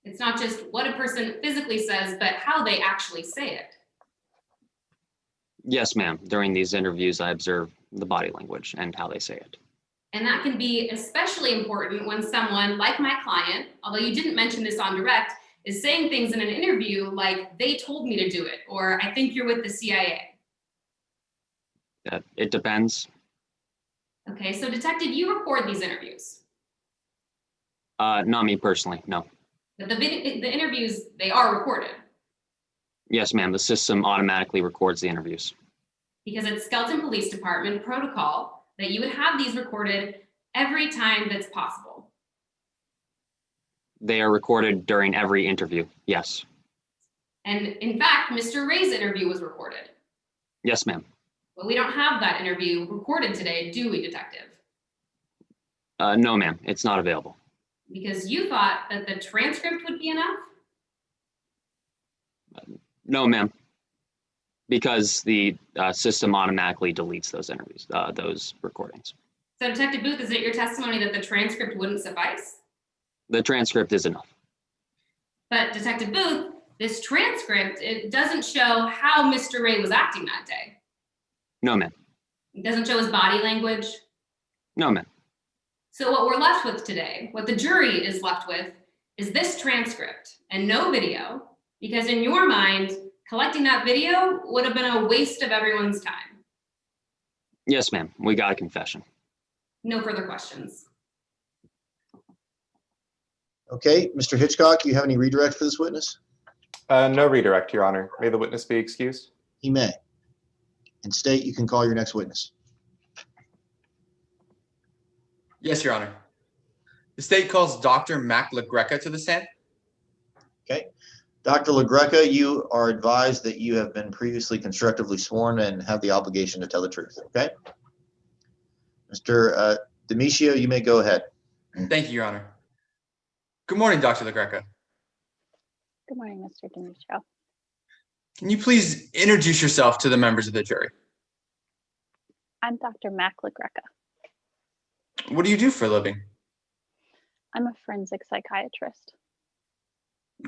It's not just what a person physically says, but how they actually say it. Yes, ma'am. During these interviews, I observe the body language and how they say it. And that can be especially important when someone like my client, although you didn't mention this on direct, is saying things in an interview like, they told me to do it, or I think you're with the CIA. It depends. Okay, so detective, you record these interviews. Not me personally, no. But the interviews, they are recorded. Yes, ma'am. The system automatically records the interviews. Because it's Skeleton Police Department protocol that you would have these recorded every time that's possible. They are recorded during every interview, yes. And in fact, Mr. Ray's interview was recorded. Yes, ma'am. But we don't have that interview recorded today, do we, detective? No, ma'am. It's not available. Because you thought that the transcript would be enough? No, ma'am. Because the system automatically deletes those interviews, those recordings. So Detective Booth, is it your testimony that the transcript wouldn't suffice? The transcript is enough. But Detective Booth, this transcript, it doesn't show how Mr. Ray was acting that day. No, ma'am. It doesn't show his body language. No, ma'am. So what we're left with today, what the jury is left with, is this transcript and no video, because in your mind, collecting that video would have been a waste of everyone's time. Yes, ma'am. We got a confession. No further questions. Okay, Mr. Hitchcock, do you have any redirect for this witness? No redirect, Your Honor. May the witness be excused? He may. And State, you can call your next witness. Yes, Your Honor. The state calls Dr. Mac LaGreca to the stand. Okay. Dr. LaGreca, you are advised that you have been previously constructively sworn and have the obligation to tell the truth. Okay. Mr. Demetrio, you may go ahead. Thank you, Your Honor. Good morning, Dr. LaGreca. Good morning, Mr. Demetrio. Can you please introduce yourself to the members of the jury? I'm Dr. Mac LaGreca. What do you do for a living? I'm a forensic psychiatrist.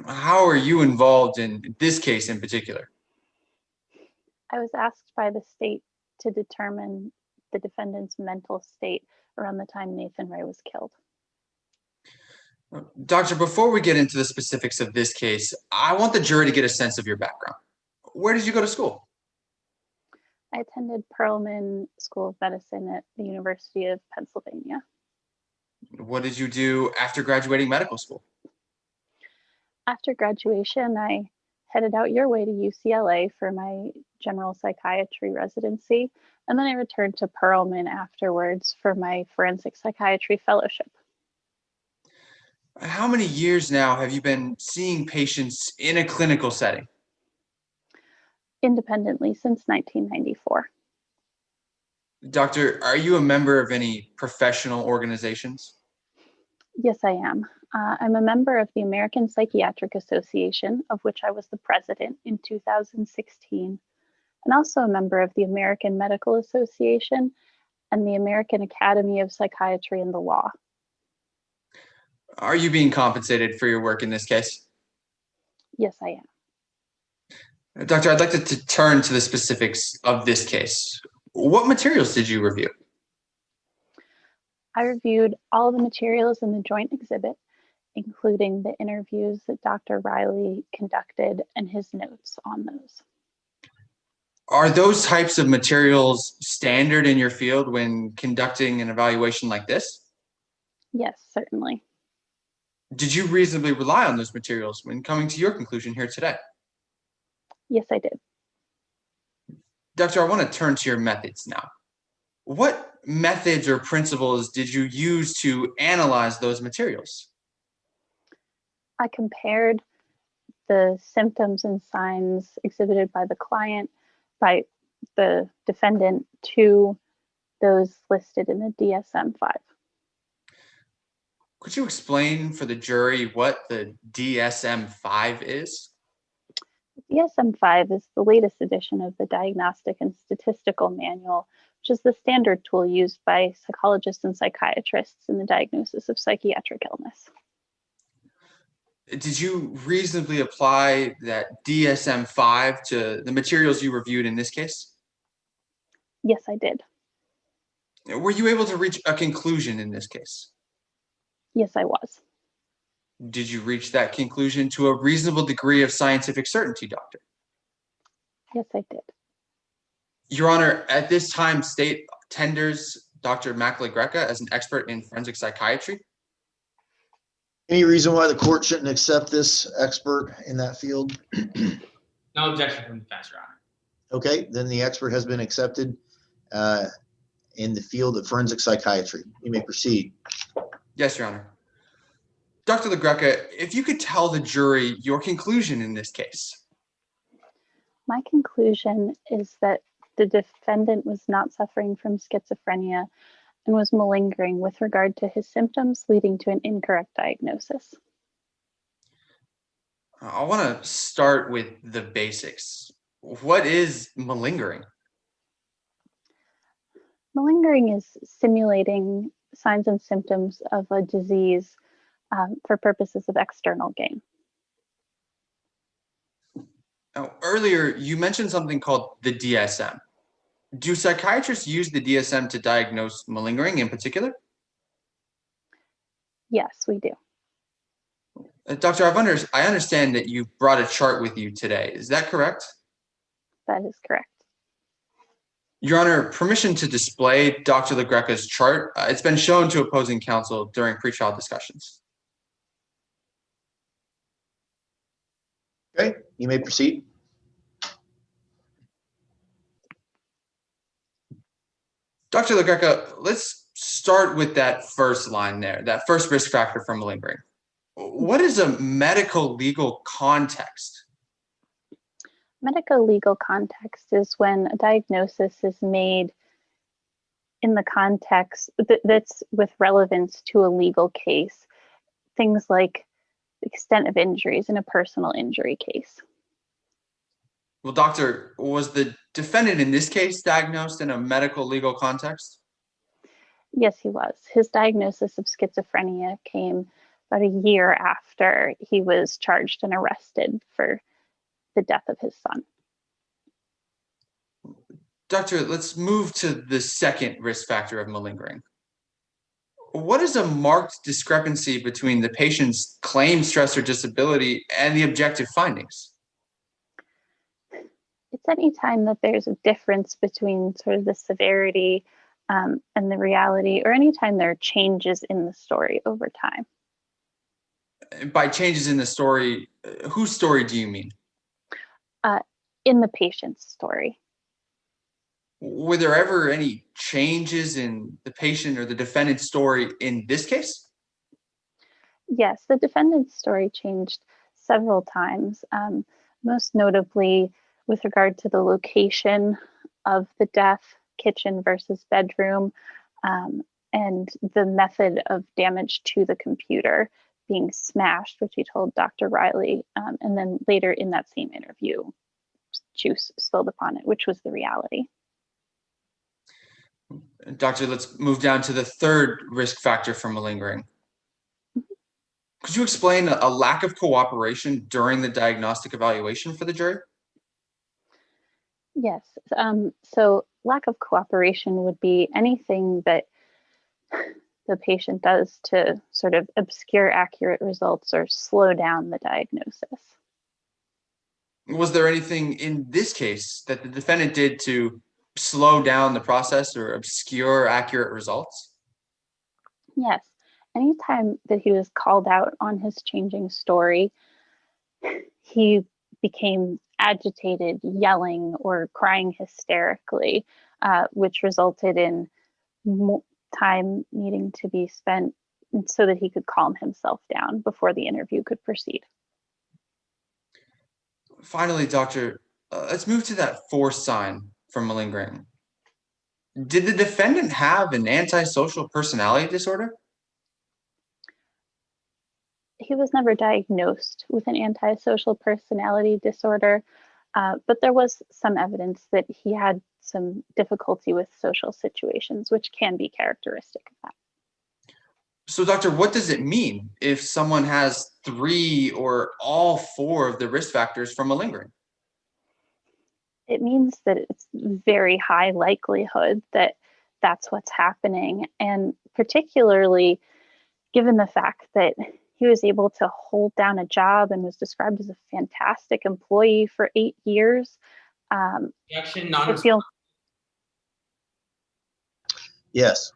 How are you involved in this case in particular? I was asked by the state to determine the defendant's mental state around the time Nathan Ray was killed. Doctor, before we get into the specifics of this case, I want the jury to get a sense of your background. Where did you go to school? I attended Perelman School of Medicine at the University of Pennsylvania. What did you do after graduating medical school? After graduation, I headed out your way to UCLA for my general psychiatry residency, and then I returned to Perelman afterwards for my forensic psychiatry fellowship. How many years now have you been seeing patients in a clinical setting? Independently since 1994. Doctor, are you a member of any professional organizations? Yes, I am. I'm a member of the American Psychiatric Association, of which I was the president in 2016, and also a member of the American Medical Association and the American Academy of Psychiatry and the Law. Are you being compensated for your work in this case? Yes, I am. Doctor, I'd like to turn to the specifics of this case. What materials did you review? I reviewed all the materials in the joint exhibit, including the interviews that Dr. Riley conducted and his notes on those. Are those types of materials standard in your field when conducting an evaluation like this? Yes, certainly. Did you reasonably rely on those materials when coming to your conclusion here today? Yes, I did. Doctor, I want to turn to your methods now. What methods or principles did you use to analyze those materials? I compared the symptoms and signs exhibited by the client, by the defendant, to those listed in the DSM-5. Could you explain for the jury what the DSM-5 is? DSM-5 is the latest edition of the Diagnostic and Statistical Manual, which is the standard tool used by psychologists and psychiatrists in the diagnosis of psychiatric illness. Did you reasonably apply that DSM-5 to the materials you reviewed in this case? Yes, I did. Were you able to reach a conclusion in this case? Yes, I was. Did you reach that conclusion to a reasonable degree of scientific certainty, Doctor? Yes, I did. Your Honor, at this time, state tenders Dr. Mac LaGreca as an expert in forensic psychiatry. Any reason why the court shouldn't accept this expert in that field? No objection from the defense, Your Honor. Okay, then the expert has been accepted in the field of forensic psychiatry. You may proceed. Yes, Your Honor. Dr. LaGreca, if you could tell the jury your conclusion in this case. My conclusion is that the defendant was not suffering from schizophrenia and was malingering with regard to his symptoms, leading to an incorrect diagnosis. I want to start with the basics. What is malingering? Malingering is simulating signs and symptoms of a disease for purposes of external gain. Now, earlier, you mentioned something called the DSM. Do psychiatrists use the DSM to diagnose malingering in particular? Yes, we do. Doctor, I understand that you brought a chart with you today. Is that correct? That is correct. Your Honor, permission to display Dr. LaGreca's chart. It's been shown to opposing counsel during pretrial discussions. Okay, you may proceed. Dr. LaGreca, let's start with that first line there, that first risk factor for malingering. What is a medical legal context? Medical legal context is when a diagnosis is made in the context that's with relevance to a legal case. Things like extent of injuries in a personal injury case. Well, doctor, was the defendant in this case diagnosed in a medical legal context? Yes, he was. His diagnosis of schizophrenia came about a year after he was charged and arrested for the death of his son. Doctor, let's move to the second risk factor of malingering. What is a marked discrepancy between the patient's claimed stress or disability and the objective findings? It's any time that there's a difference between sort of the severity and the reality, or anytime there are changes in the story over time. By changes in the story, whose story do you mean? In the patient's story. Were there ever any changes in the patient or the defendant's story in this case? Yes, the defendant's story changed several times, most notably with regard to the location of the death, kitchen versus bedroom, and the method of damage to the computer being smashed, which he told Dr. Riley, and then later in that same interview, juice spilled upon it, which was the reality. Doctor, let's move down to the third risk factor for malingering. Could you explain a lack of cooperation during the diagnostic evaluation for the jury? Yes. So lack of cooperation would be anything that the patient does to sort of obscure accurate results or slow down the diagnosis. Was there anything in this case that the defendant did to slow down the process or obscure accurate results? Yes. Anytime that he was called out on his changing story, he became agitated, yelling or crying hysterically, which resulted in time needing to be spent so that he could calm himself down before the interview could proceed. Finally, doctor, let's move to that fourth sign for malingering. Did the defendant have an antisocial personality disorder? He was never diagnosed with an antisocial personality disorder, but there was some evidence that he had some difficulty with social situations, which can be characteristic of that. So, doctor, what does it mean if someone has 3 or all 4 of the risk factors for malingering? It means that it's very high likelihood that that's what's happening. And particularly given the fact that he was able to hold down a job and was described as a fantastic employee for 8 years. Objection, I feel. Yes.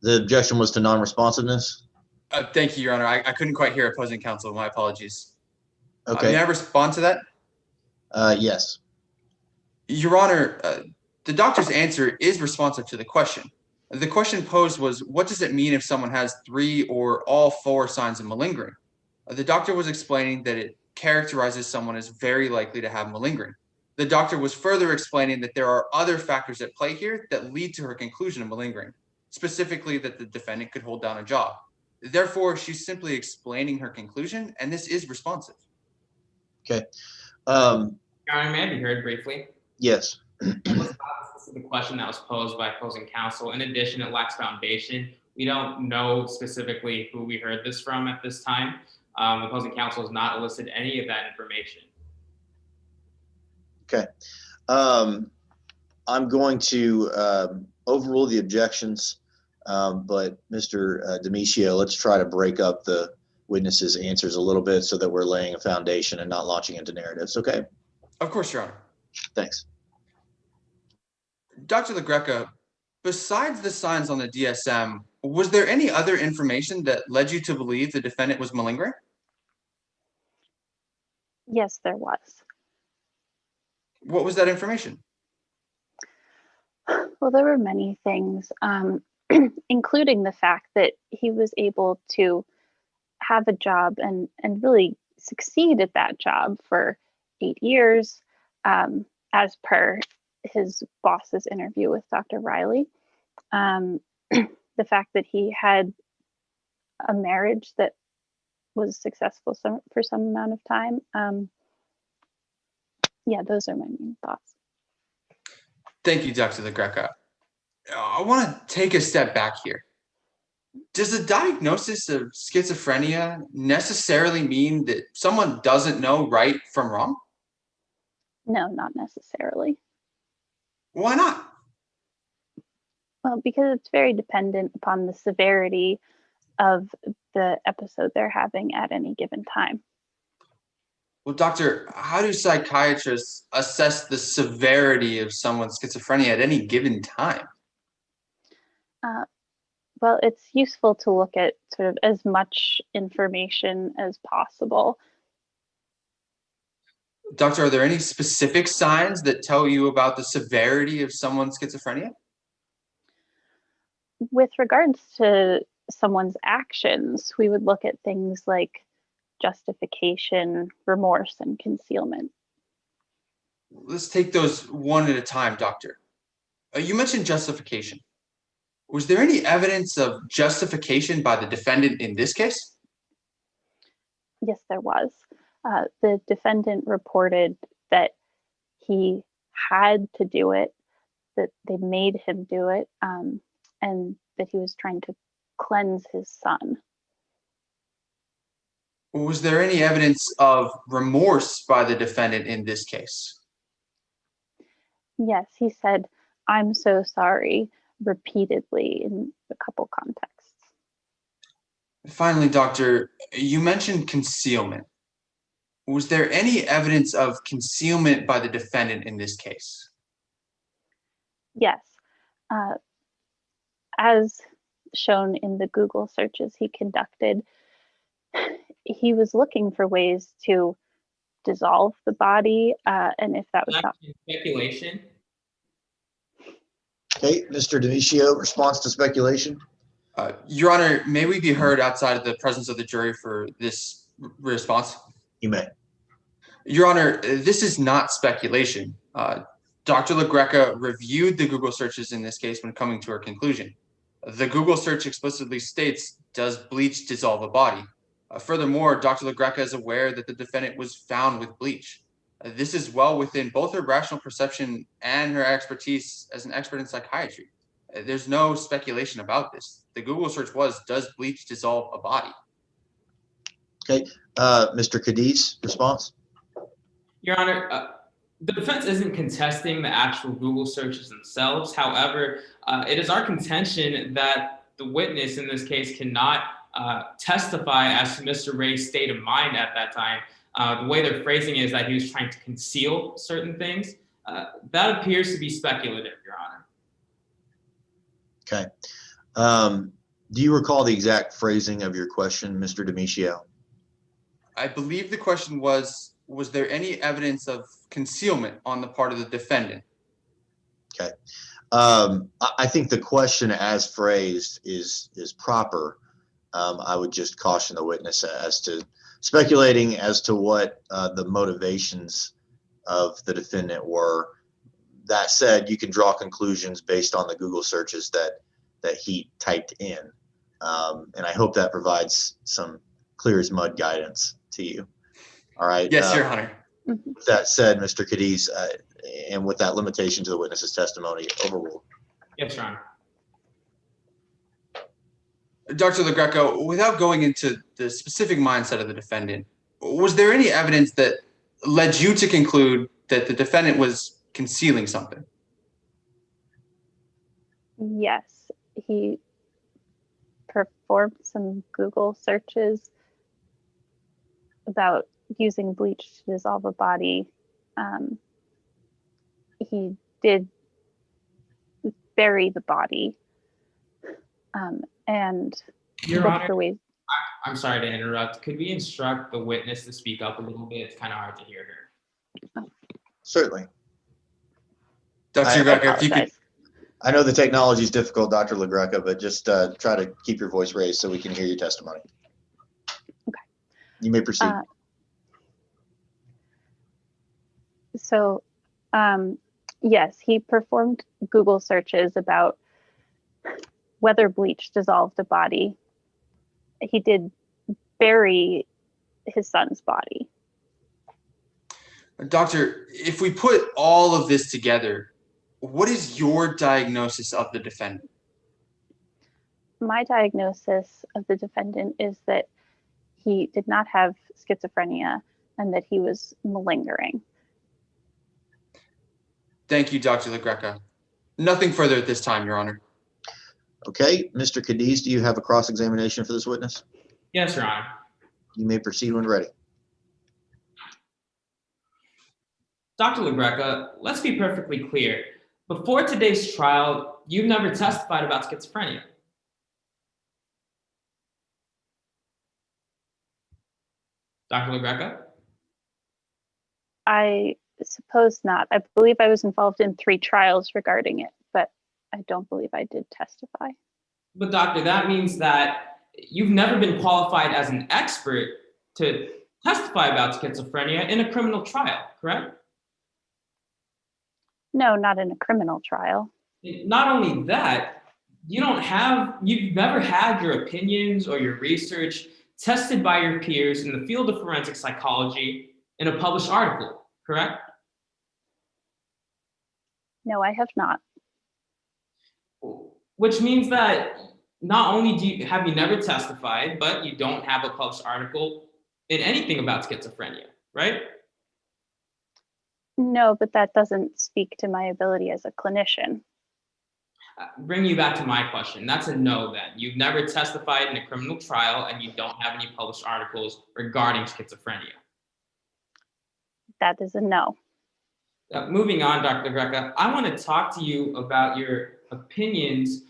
The objection was to non-responsiveness? Thank you, Your Honor. I couldn't quite hear opposing counsel. My apologies. Okay. May I respond to that? Yes. Your Honor, the doctor's answer is responsive to the question. The question posed was, what does it mean if someone has 3 or all 4 signs of malingering? The doctor was explaining that it characterizes someone as very likely to have malingering. The doctor was further explaining that there are other factors at play here that lead to her conclusion of malingering, specifically that the defendant could hold down a job. Therefore, she's simply explaining her conclusion, and this is responsive. Okay. Your Honor, may I be heard briefly? Yes. This is the question that was posed by opposing counsel. In addition, it lacks foundation. We don't know specifically who we heard this from at this time. Opposing counsel has not elicited any of that information. Okay. I'm going to overrule the objections, but Mr. Demetrio, let's try to break up the witnesses' answers a little bit so that we're laying a foundation and not launching into narratives. Okay? Of course, Your Honor. Thanks. Dr. LaGreca, besides the signs on the DSM, was there any other information that led you to believe the defendant was malingering? Yes, there was. What was that information? Well, there were many things, including the fact that he was able to have a job and really succeed at that job for 8 years, as per his boss's interview with Dr. Riley. The fact that he had a marriage that was successful for some amount of time. Yeah, those are my main thoughts. Thank you, Dr. LaGreca. I want to take a step back here. Does a diagnosis of schizophrenia necessarily mean that someone doesn't know right from wrong? No, not necessarily. Why not? Well, because it's very dependent upon the severity of the episode they're having at any given time. Well, doctor, how do psychiatrists assess the severity of someone's schizophrenia at any given time? Well, it's useful to look at sort of as much information as possible. Doctor, are there any specific signs that tell you about the severity of someone's schizophrenia? With regards to someone's actions, we would look at things like justification, remorse, and concealment. Let's take those one at a time, doctor. You mentioned justification. Was there any evidence of justification by the defendant in this case? Yes, there was. The defendant reported that he had to do it, that they made him do it, and that he was trying to cleanse his son. Was there any evidence of remorse by the defendant in this case? Yes, he said, "I'm so sorry," repeatedly in a couple contexts. Finally, doctor, you mentioned concealment. Was there any evidence of concealment by the defendant in this case? Yes. As shown in the Google searches he conducted, he was looking for ways to dissolve the body, and if that was not Speculation. Okay, Mr. Demisio, response to speculation. Your Honor, may we be heard outside of the presence of the jury for this response? You may. Your Honor, this is not speculation. Dr. LaGreca reviewed the Google searches in this case when coming to her conclusion. The Google search explicitly states, "Does bleach dissolve a body?" Furthermore, Dr. LaGreca is aware that the defendant was found with bleach. This is well within both her rational perception and her expertise as an expert in psychiatry. There's no speculation about this. The Google search was, "Does bleach dissolve a body?" Okay, Mr. Cadiz, response. Your Honor, the defense isn't contesting the actual Google searches themselves. However, it is our contention that the witness in this case cannot testify as to Mr. Ray's state of mind at that time. The way they're phrasing it is that he was trying to conceal certain things. That appears to be speculative, Your Honor. Okay. Do you recall the exact phrasing of your question, Mr. Demisio? I believe the question was there any evidence of concealment on the part of the defendant? Okay. I think the question as phrased is proper. I would just caution the witness as to speculating as to what the motivations of the defendant were. That said, you can draw conclusions based on the Google searches that he typed in. And I hope that provides some clear as mud guidance to you. All right. Yes, Your Honor. With that said, Mr. Cadiz, and with that limitation to the witness's testimony, overruled. Yes, Your Honor. Dr. LaGreca, without going into the specific mindset of the defendant, was there any evidence that led you to conclude that the defendant was concealing something? Yes, he performed some Google searches about using bleach to dissolve a body. He did bury the body, and Your looked Honor, for ways. I'm sorry to interrupt. Could we instruct the witness to speak up a little bit? It's kind of hard to hear her. Certainly. Dr. Greco, if you could, apologize. I know the technology is difficult, Dr. LaGreca, but just try to keep your voice raised so we can hear your testimony. Okay. You may proceed. So, yes, he performed Google searches about whether bleach dissolved a body. He did bury his son's body. Doctor, if we put all of this together, what is your diagnosis of the defendant? My diagnosis of the defendant is that he did not have schizophrenia and that he was malingering. Thank you, Dr. LaGreca. Nothing further at this time, Your Honor. Okay, Mr. Cadiz, do you have a cross-examination for this witness? Yes, Your Honor. You may proceed when ready. Dr. LaGreca, let's be perfectly clear. Before today's trial, you've never testified about schizophrenia. Dr. LaGreca? I suppose not. I believe I was involved in 3 trials regarding it, but I don't believe I did testify. But doctor, that means that you've never been qualified as an expert to testify about schizophrenia in a criminal trial, correct? No, not in a criminal trial. Not only that, you've never had your opinions or your research tested by your peers in the field of forensic psychology in a published article, correct? No, I have not. Which means that not only have you never testified, but you don't have a published article in anything about schizophrenia, right? No, but that doesn't speak to my ability as a clinician. Bring you back to my question. That's a no then. You've never testified in a criminal trial and you don't have any published articles regarding schizophrenia. That is a no. Moving on, Dr. Greca, I want to talk to you about your opinions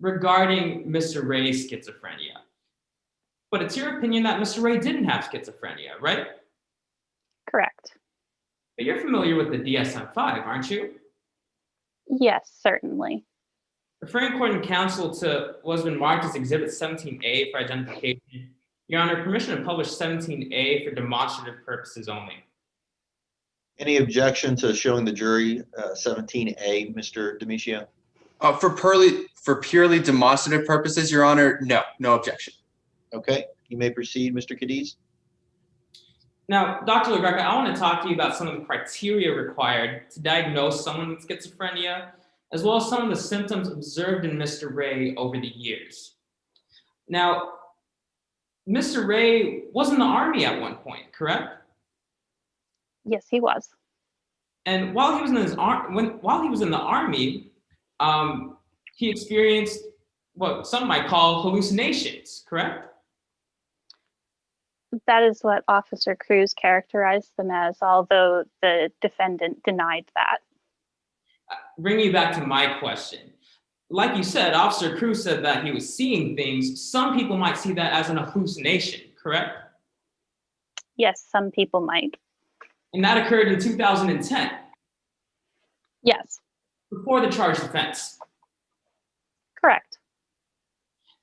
regarding Mr. Ray's schizophrenia. But it's your opinion that Mr. Ray didn't have schizophrenia, right? Correct. But you're familiar with the DSM-5, aren't you? Yes, certainly. Referring court and counsel to what has been marked as Exhibit 17A for identification, Your Honor, permission to publish 17A for demonstrative purposes only. Any objection to showing the jury 17A, Mr. Demetrio? For purely demonstrative purposes, Your Honor, no objection. Okay, you may proceed, Mr. Cadiz. Now, Dr. LaGreca, I want to talk to you about some of the criteria required to diagnose someone with schizophrenia, as well as some of the symptoms observed in Mr. Ray over the years. Now, Mr. Ray was in the Army at one point, correct? Yes, he was. And while he was in the Army, he experienced what some might call hallucinations, correct? That is what Officer Cruz characterized them as, although the defendant denied that. Bringing you back to my question. Like you said, Officer Cruz said that he was seeing things. Some people might see that as an hallucination, correct? Yes, some people might. And that occurred in 2010. Yes. Before the charged offense. Correct.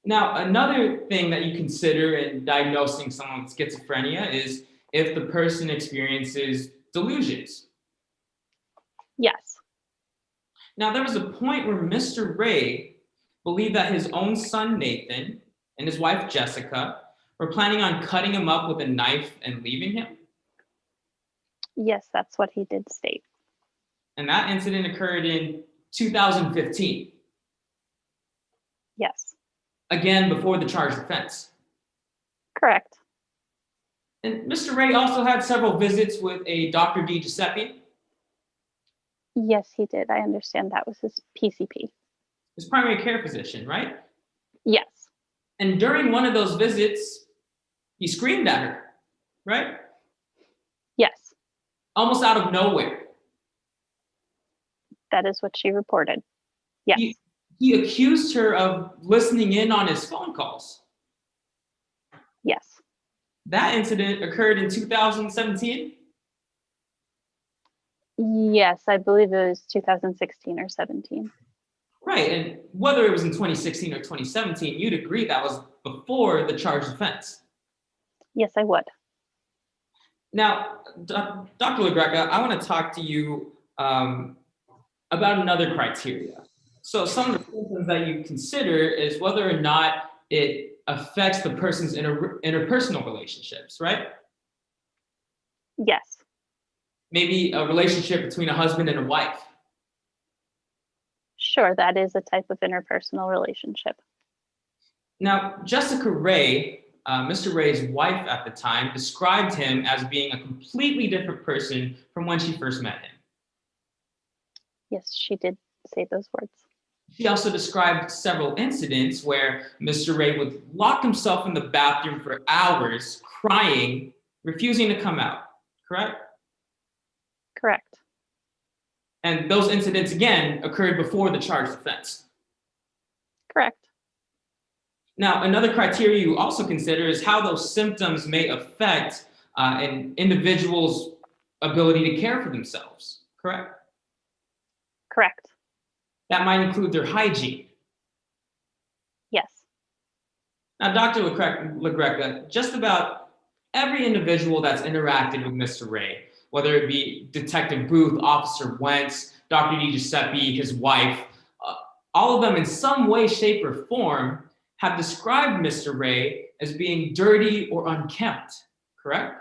Now, another thing that you consider in diagnosing someone with schizophrenia is if the person experiences delusions. Yes. Now, there was a point where Mr. Ray believed that his own son, Nathan, and his wife, Jessica, were planning on cutting him up with a knife and leaving him. Yes, that's what he did state. And that incident occurred in 2015. Yes. Again, before the charged offense. Correct. And Mr. Ray also had several visits with a Dr. D. Giuseppe. Yes, he did. I understand that was his PCP. His primary care physician, right? Yes. And during one of those visits, he screamed at her, right? Yes. Almost out of nowhere. That is what she reported. Yes. He accused her of listening in on his phone calls. That incident occurred in 2017? Yes, I believe it was 2016 or 17. Right, and whether it was in 2016 or 2017, you'd agree that was before the charged offense. Yes, I would. Now, Dr. LaGreca, I want to talk to you about another criteria. So some of the symptoms that you consider is whether or not it affects the person's interpersonal relationships, right? Yes. Maybe a relationship between a husband and a wife. Sure, that is a type of interpersonal relationship. Now, Jessica Ray, Mr. Ray's wife at the time, described him as being a completely different person from when she first met him. Yes, she did say those words. She also described several incidents where Mr. Ray would lock himself in the bathroom for hours, crying, refusing to come out, correct? Correct. And those incidents, again, occurred before the charged offense. Correct. Now, another criteria you also consider is how those symptoms may affect an individual's ability to care for themselves, correct? Correct. That might include their hygiene. Yes. Now, Dr. LaGreca, just about every individual that's interacted with Mr. Ray, whether it be Detective Booth, Officer Wentz, Dr. DiGiuseppe, his wife, all of them in some way, shape, or form have described Mr. Ray as being dirty or unkempt, correct?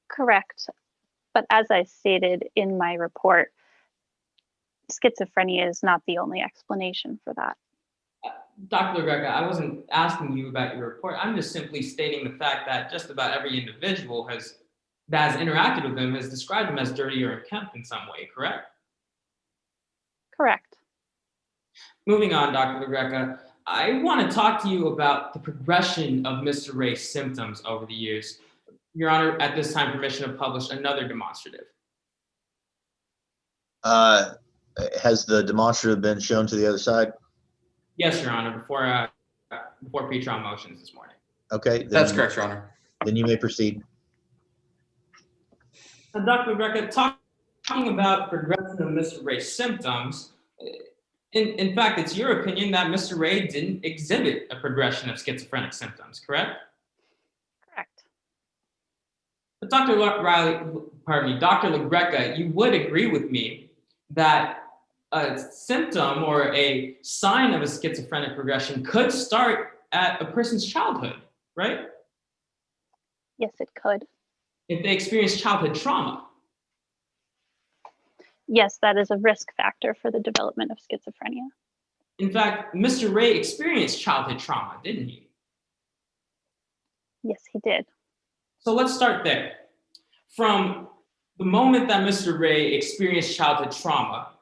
Correct. But as I stated in my report, schizophrenia is not the only explanation for that. Dr. LaGreca, I wasn't asking you about your report. I'm just simply stating the fact that just about every individual that has interacted with him has described him as dirty or unkempt in some way, correct? Correct. Moving on, Dr. LaGreca, I want to talk to you about the progression of Mr. Ray's symptoms over the years. Your Honor, at this time, permission to publish another demonstrative. Has the demonstrative been shown to the other side? Yes, Your Honor, before pre-trial motions this morning. Okay. That's correct, Your Honor. Then you may proceed. Now, Dr. LaGreca, talking about progression of Mr. Ray's symptoms, in fact, it's your opinion that Mr. Ray didn't exhibit a progression of schizophrenic symptoms, correct? Correct. But Dr. LaGreca, you would agree with me that a symptom or a sign of a schizophrenic progression could start at a person's childhood, right? Yes, it could. If they experience childhood trauma. Yes, that is a risk factor for the development of schizophrenia. In fact, Mr. Ray experienced childhood trauma, didn't he? Yes, he did. So let's start there. From the moment that Mr. Ray experienced childhood trauma,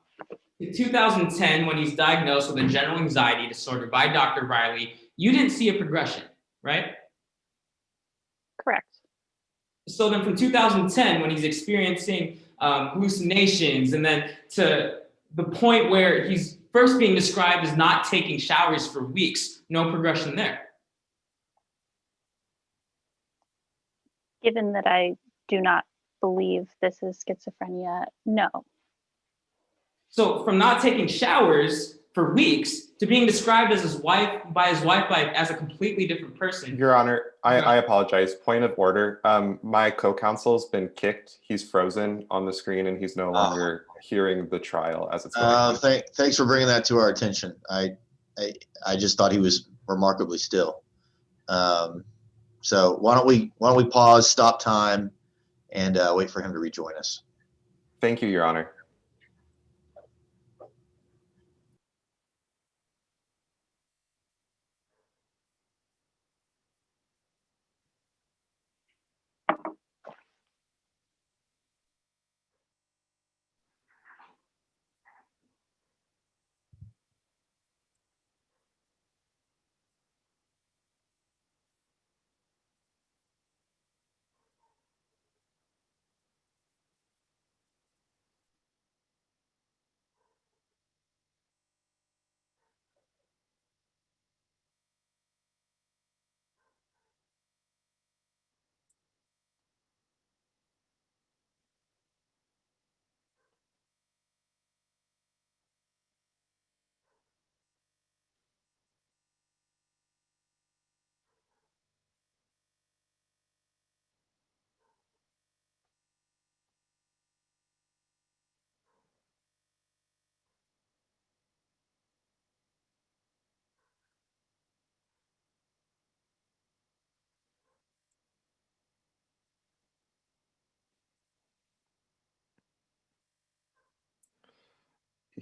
in 2010, when he's diagnosed with a general anxiety disorder by Dr. Riley, you didn't see a progression, right? Correct. So then from 2010, when he's experiencing hallucinations, and then to the point where he's first being described as not taking showers for weeks, no progression there. Given that I do not believe this is schizophrenia, no. So from not taking showers for weeks to being described as his wife as a completely different person. Your Honor, I apologize. Point of order. My co-counsel's been kicked. He's frozen on the screen and he's no longer hearing the trial as it's going on. Thanks for bringing that to our attention. I just thought he was remarkably still. So why don't we pause, stop time, and wait for him to rejoin us. Thank you, Your Honor.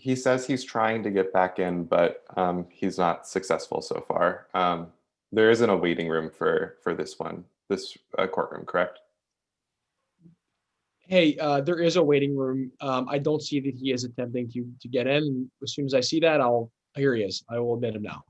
He says he's trying to get back in, but he's not successful so far. There isn't a waiting room for this courtroom, correct? Hey, there is a waiting room. I don't see that he is attempting to get in. As soon as I see that, here he is. I will admit him now.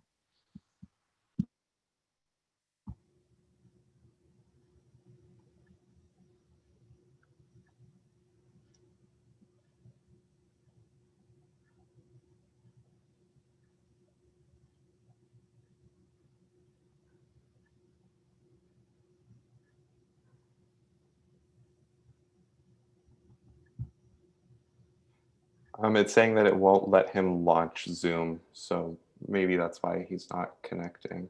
It's saying that it won't let him launch Zoom, so maybe that's why he's not connecting.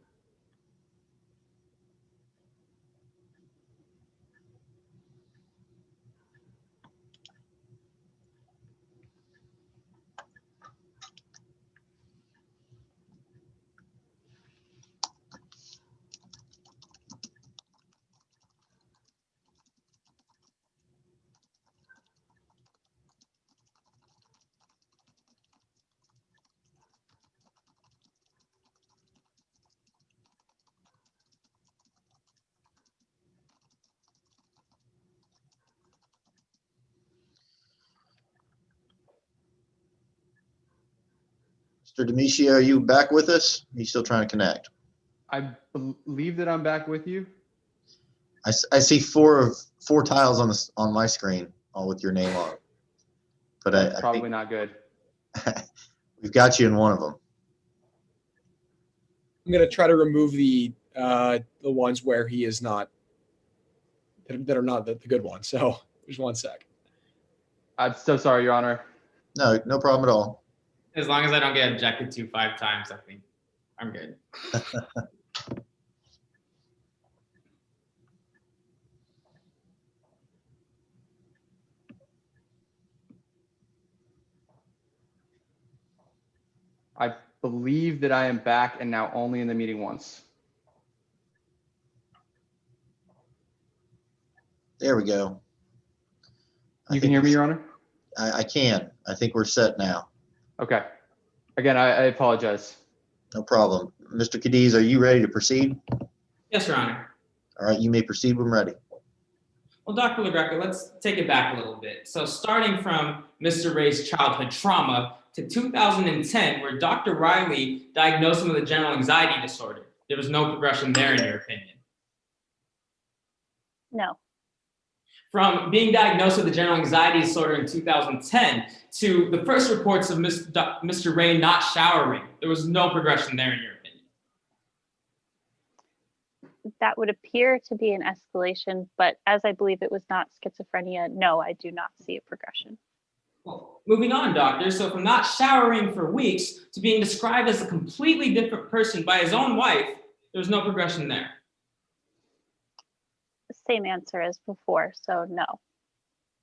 Mr. Demisio, are you back with us? Are you still trying to connect? I believe that I'm back with you. I see four tiles on my screen, all with your name on. But That's I probably think not good. we've got you in one of them. I'm gonna try to remove the ones where he is not that are not the good ones. So just one sec. I'm so sorry, Your Honor. No, no problem at all. As long as I don't get objected to 5 times, I think I'm good. I believe that I am back and now only in the meeting once. There we go. You can hear me, Your Honor? I can. I think we're set now. Okay. Again, I apologize. No problem. Mr. Cadiz, are you ready to proceed? Yes, Your Honor. All right, you may proceed when ready. Well, Dr. LaGreca, let's take it back a little bit. So starting from Mr. Ray's childhood trauma to 2010, where Dr. Riley diagnosed him with a general anxiety disorder, there was no progression there in your opinion. No. From being diagnosed with a general anxiety disorder in 2010 to the first reports of Mr. Ray not showering, there was no progression there in your opinion. That would appear to be an escalation, but as I believe it was not schizophrenia, no, I do not see a progression. Well, moving on, doctor. So from not showering for weeks to being described as a completely different person by his own wife, there was no progression there. Same answer as before, so no.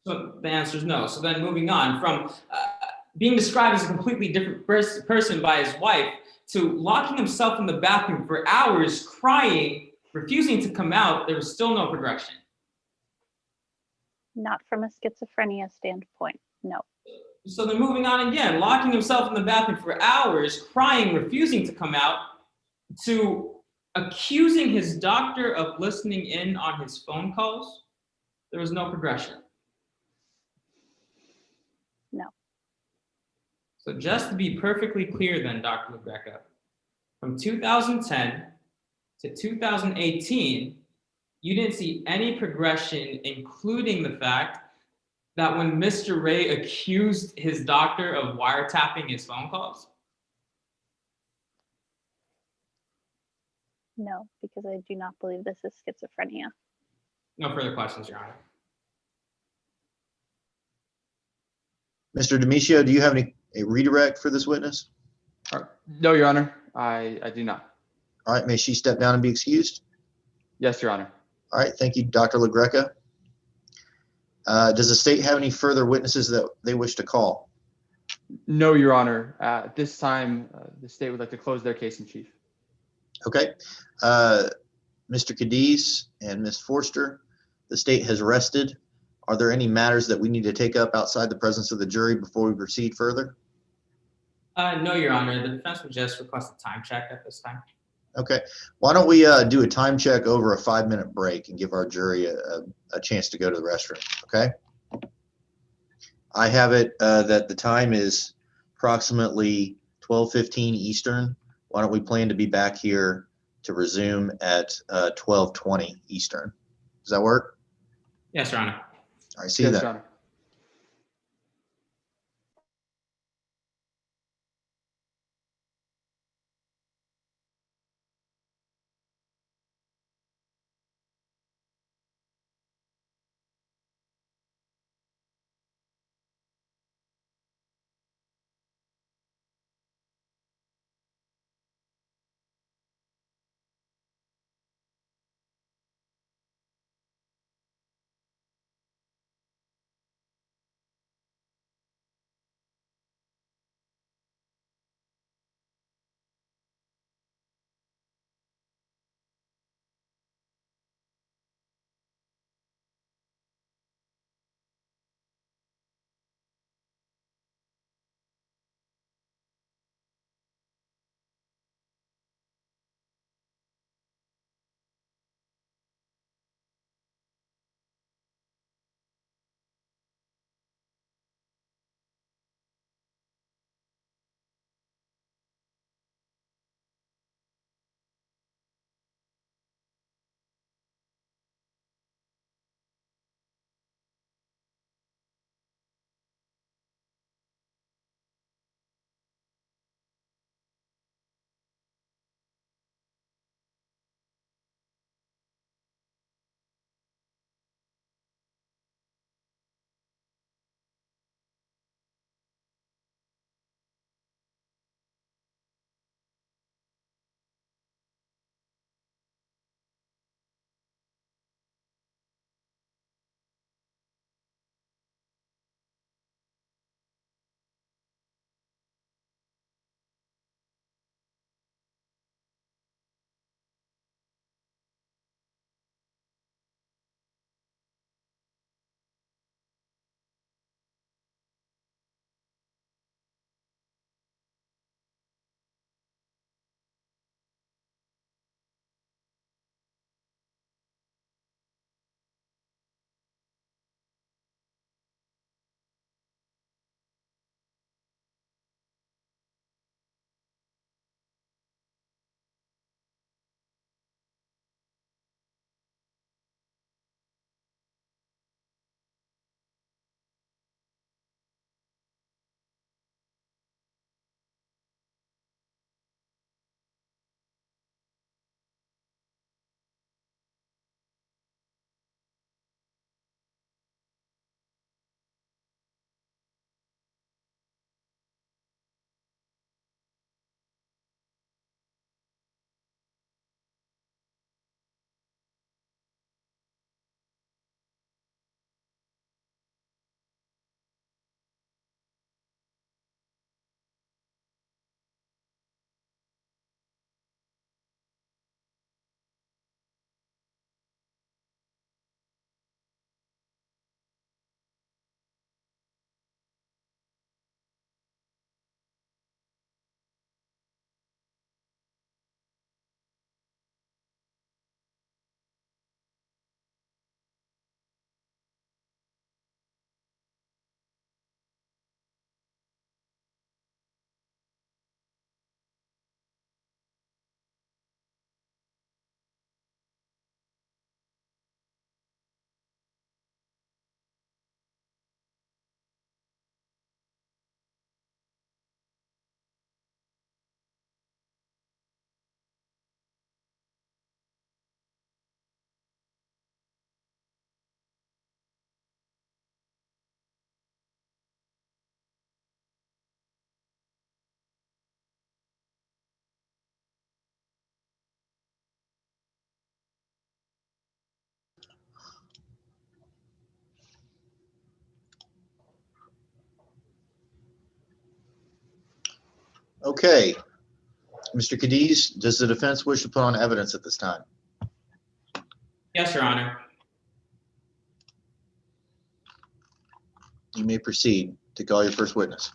So the answer is no. So then moving on from being described as a completely different person by his wife to locking himself in the bathroom for hours, crying, refusing to come out, there was still no progression. Not from a schizophrenia standpoint, no. So then moving on again, locking himself in the bathroom for hours, crying, refusing to come out, to accusing his doctor of listening in on his phone calls, there was no progression. No. So just to be perfectly clear then, Dr. LaGreca, from 2010 to 2018, you didn't see any progression, including the fact that when Mr. Ray accused his doctor of wiretapping his phone calls? No, because I do not believe this is schizophrenia. No further questions, Your Honor. Mr. Demisio, do you have a redirect for this witness? No, Your Honor, I do not. All right, may she step down and be excused? Yes, Your Honor. All right, thank you, Dr. LaGreca. Does the state have any further witnesses that they wish to call? No, Your Honor. At this time, the state would like to close their case in chief. Okay. Mr. Cadiz and Ms. Forster, the state has rested. Are there any matters that we need to take up outside the presence of the jury before we proceed further? No, Your Honor. The defense would just request a time check at this time. Okay. Why don't we do a time check over a 5-minute break and give our jury a chance to go to the restroom, okay? I have it that the time is approximately 12:15 Eastern. Why don't we plan to be back here to resume at 12:20 Eastern? Does that work? Yes, Your Honor. All right, see you Yes, then. Your Honor. Okay. Mr. Cadiz, does the defense wish to put on evidence at this time? Yes, Your Honor. You may proceed to call your first witness.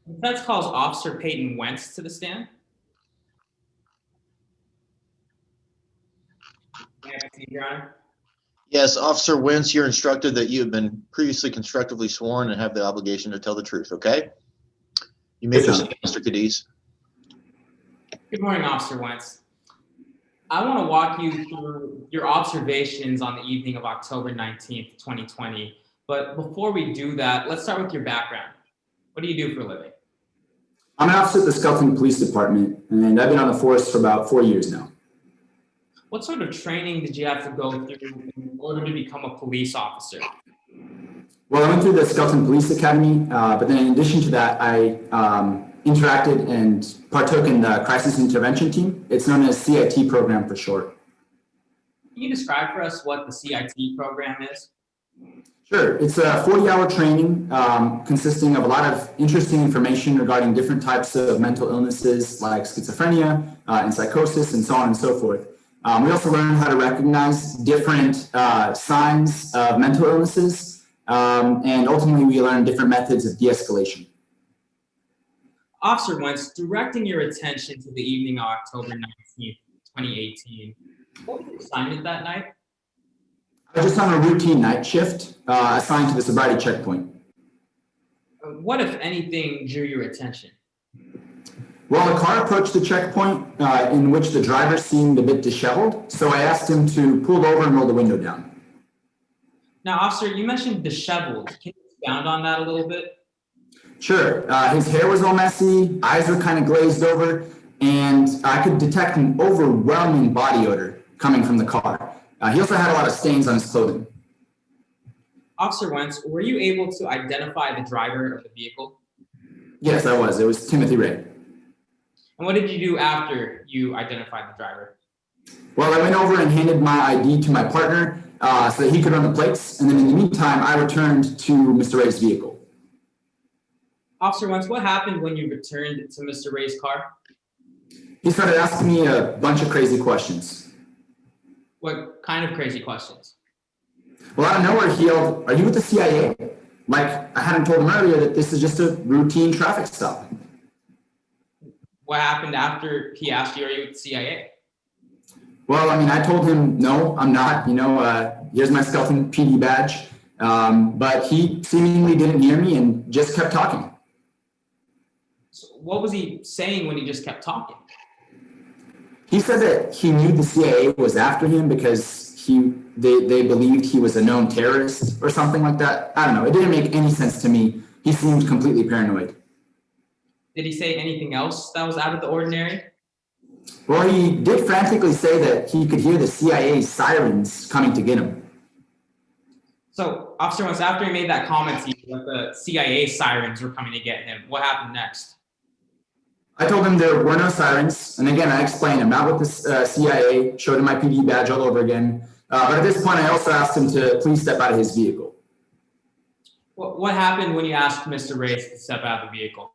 The defense calls Officer Peyton Wentz to the stand. May I proceed, Your Honor? Yes, Officer Wentz, you're instructed that you have been previously constructively sworn and have the obligation to tell the truth, okay? You may proceed, Mr. Cadiz. Good morning, Officer Wentz. I want to walk you through your observations on the evening of October 19th, 2020. But before we do that, let's start with your background. What do you do for a living? I'm an officer at the Skelton Police Department, and I've been on the force for about 4 years now. What sort of training did you have to go through in order to become a police officer? Well, I went through the Skelton Police Academy, but then in addition to that, I interacted and partook in the Crisis Intervention Team. It's known as CIT program for short. Can you describe for us what the CIT program is? Sure. It's a 40-hour training consisting of a lot of interesting information regarding different types of mental illnesses like schizophrenia and psychosis and so on and so forth. We also learn how to recognize different signs of mental illnesses, and ultimately we learn different methods of de-escalation. Officer Wentz, directing your attention to the evening of October 19th, 2018, what was your assignment that night? I was just on a routine night shift assigned to the sobriety checkpoint. What, if anything, drew your attention? Well, a car approached the checkpoint in which the driver seemed a bit disheveled, so I asked him to pull over and roll the window down. Now, officer, you mentioned disheveled. Can you expound on that a little bit? Sure. His hair was all messy, eyes were kind of glazed over, and I could detect an overwhelming body odor coming from the car. He also had a lot of stains on his clothing. Officer Wentz, were you able to identify the driver of the vehicle? Yes, I was. It was Timothy Ray. And what did you do after you identified the driver? Well, I went over and handed my ID to my partner so that he could run the plates. And then in the meantime, I returned to Mr. Ray's vehicle. Officer Wentz, what happened when you returned to Mr. Ray's car? He started asking me a bunch of crazy questions. What kind of crazy questions? Well, out of nowhere, he yelled, "Are you with the CIA?" Like I hadn't told him earlier that this is just a routine traffic stop. What happened after he asked you, are you with the CIA? Well, I mean, I told him, no, I'm not. Here's my Skelton PD badge. But he seemingly didn't hear me and just kept talking. So what was he saying when he just kept talking? He said that he knew the CIA was after him because they believed he was a known terrorist or something like that. I don't know. It didn't make any sense to me. He seemed completely paranoid. Did he say anything else that was out of the ordinary? Well, he did frantically say that he could hear the CIA sirens coming to get him. So, Officer Wentz, after he made that comment to you that the CIA sirens were coming to get him, what happened next? I told him there were no sirens. And again, I explained I'm not with the CIA, showed him my PD badge all over again. But at this point, I also asked him to please step out of his vehicle. What happened when you asked Mr. Race to step out of the vehicle?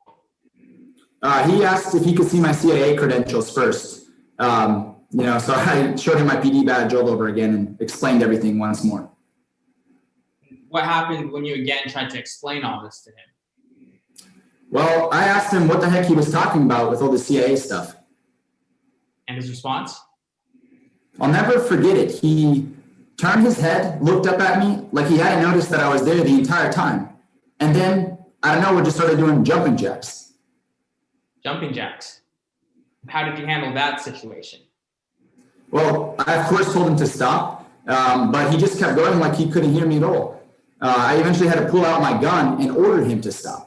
He asked if he could see my CIA credentials first. So I showed him my PD badge all over again and explained everything once more. What happened when you again tried to explain all this to him? Well, I asked him what the heck he was talking about with all the CIA stuff. And his response? I'll never forget it. He turned his head, looked up at me like he hadn't noticed that I was there the entire time. And then, I don't know, we just started doing jumping jacks. Jumping jacks? How did you handle that situation? Well, I of course told him to stop, but he just kept going like he couldn't hear me at all. I eventually had to pull out my gun and order him to stop.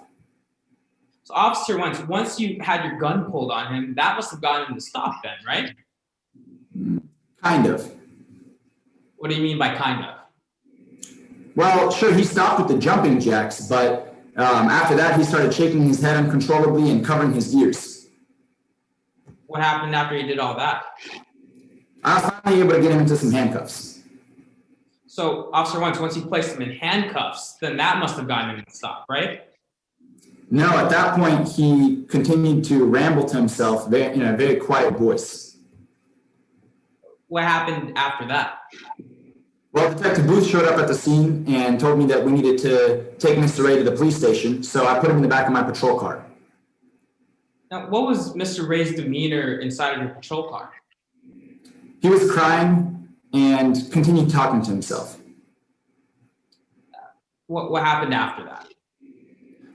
So, Officer Wentz, once you had your gun pulled on him, that must have gotten him to stop then, right? Kind of. What do you mean by kind of? Well, sure, he stopped with the jumping jacks, but after that, he started shaking his head uncontrollably and covering his ears. What happened after he did all that? I was finally able to get him into some handcuffs. So, Officer Wentz, once you placed him in handcuffs, then that must have gotten him to stop, right? No, at that point, he continued to ramble to himself in a very quiet voice. What happened after that? Well, Detective Booth showed up at the scene and told me that we needed to take Mr. Ray to the police station, so I put him in the back of my patrol car. Now, what was Mr. Ray's demeanor inside of your patrol car? He was crying and continued talking to himself. What happened after that?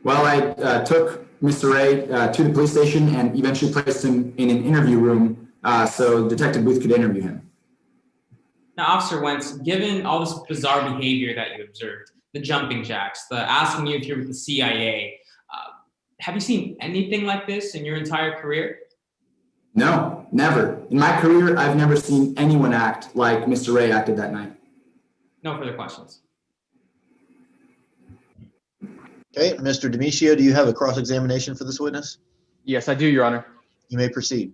Well, I took Mr. Ray to the police station and eventually placed him in an interview room so Detective Booth could interview him. Now, Officer Wentz, given all this bizarre behavior that you observed, the jumping jacks, the asking you if you're with the CIA, have you seen anything like this in your entire career? No, never. In my career, I've never seen anyone act like Mr. Ray acted that night. No further questions. Okay, Mr. Demisio, do you have a cross-examination for this witness? Yes, I do, Your Honor. You may proceed.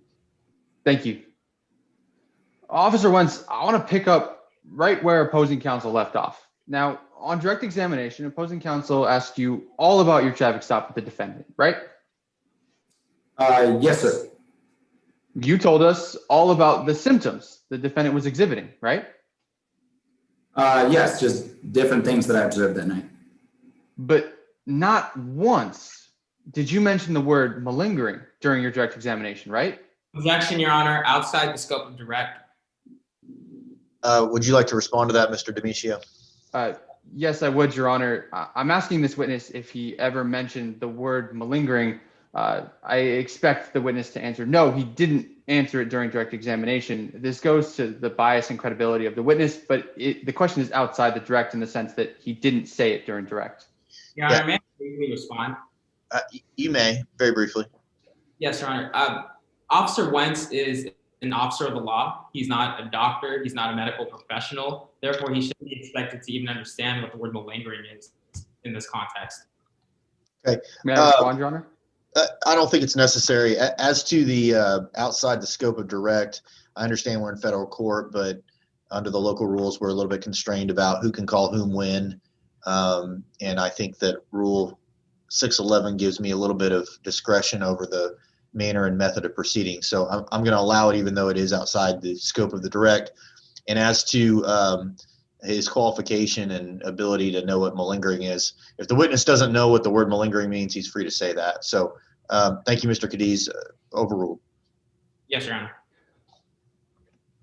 Thank you. Officer Wentz, I want to pick up right where opposing counsel left off. Now, on direct examination, opposing counsel asked you all about your traffic stop with the defendant, right? Yes, sir. You told us all about the symptoms the defendant was exhibiting, right? Yes, just different things that I observed that night. But not once did you mention the word malingering during your direct examination, right? Objection, Your Honor, outside the scope of direct. Would you like to respond to that, Mr. Demisio? Yes, I would, Your Honor. I'm asking this witness if he ever mentioned the word malingering. I expect the witness to answer no, he didn't answer it during direct examination. This goes to the bias and credibility of the witness, but the question is outside the direct in the sense that he didn't say it during direct. Your Honor, may I briefly respond? You may, very briefly. Yes, Your Honor. Officer Wentz is an officer of the law. He's not a doctor. He's not a medical professional. Therefore, he shouldn't be expected to even understand what the word malingering is in this context. Okay. May I respond, Your Honor? I don't think it's necessary. As to the outside the scope of direct, I understand we're in federal court, but under the local rules, we're a little bit constrained about who can call whom when. And I think that Rule 611 gives me a little bit of discretion over the manner and method of proceeding. So I'm going to allow it even though it is outside the scope of the direct. And as to his qualification and ability to know what malingering is, if the witness doesn't know what the word malingering means, he's free to say that. So thank you, Mr. Cadiz. Overruled. Yes, Your Honor.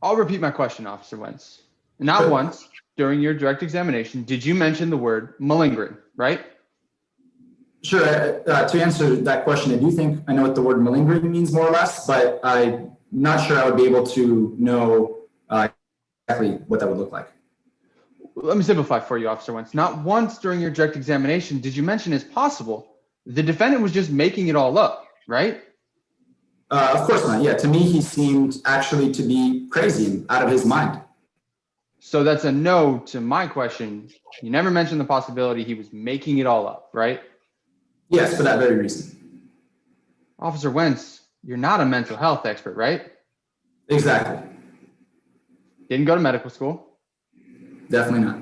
I'll repeat my question, Officer Wentz. Not once during your direct examination did you mention the word malingering, right? Sure. To answer that question, I do think I know what the word malingering means more or less, but I'm not sure I would be able to know exactly what that would look like. Let me simplify for you, Officer Wentz. Not once during your direct examination did you mention as possible the defendant was just making it all up, right? Of course not. Yeah, to me, he seemed actually to be crazy and out of his mind. So that's a no to my question. You never mentioned the possibility he was making it all up, right? Yes, for that very reason. Officer Wentz, you're not a mental health expert, right? Exactly. Didn't go to medical school. Definitely not.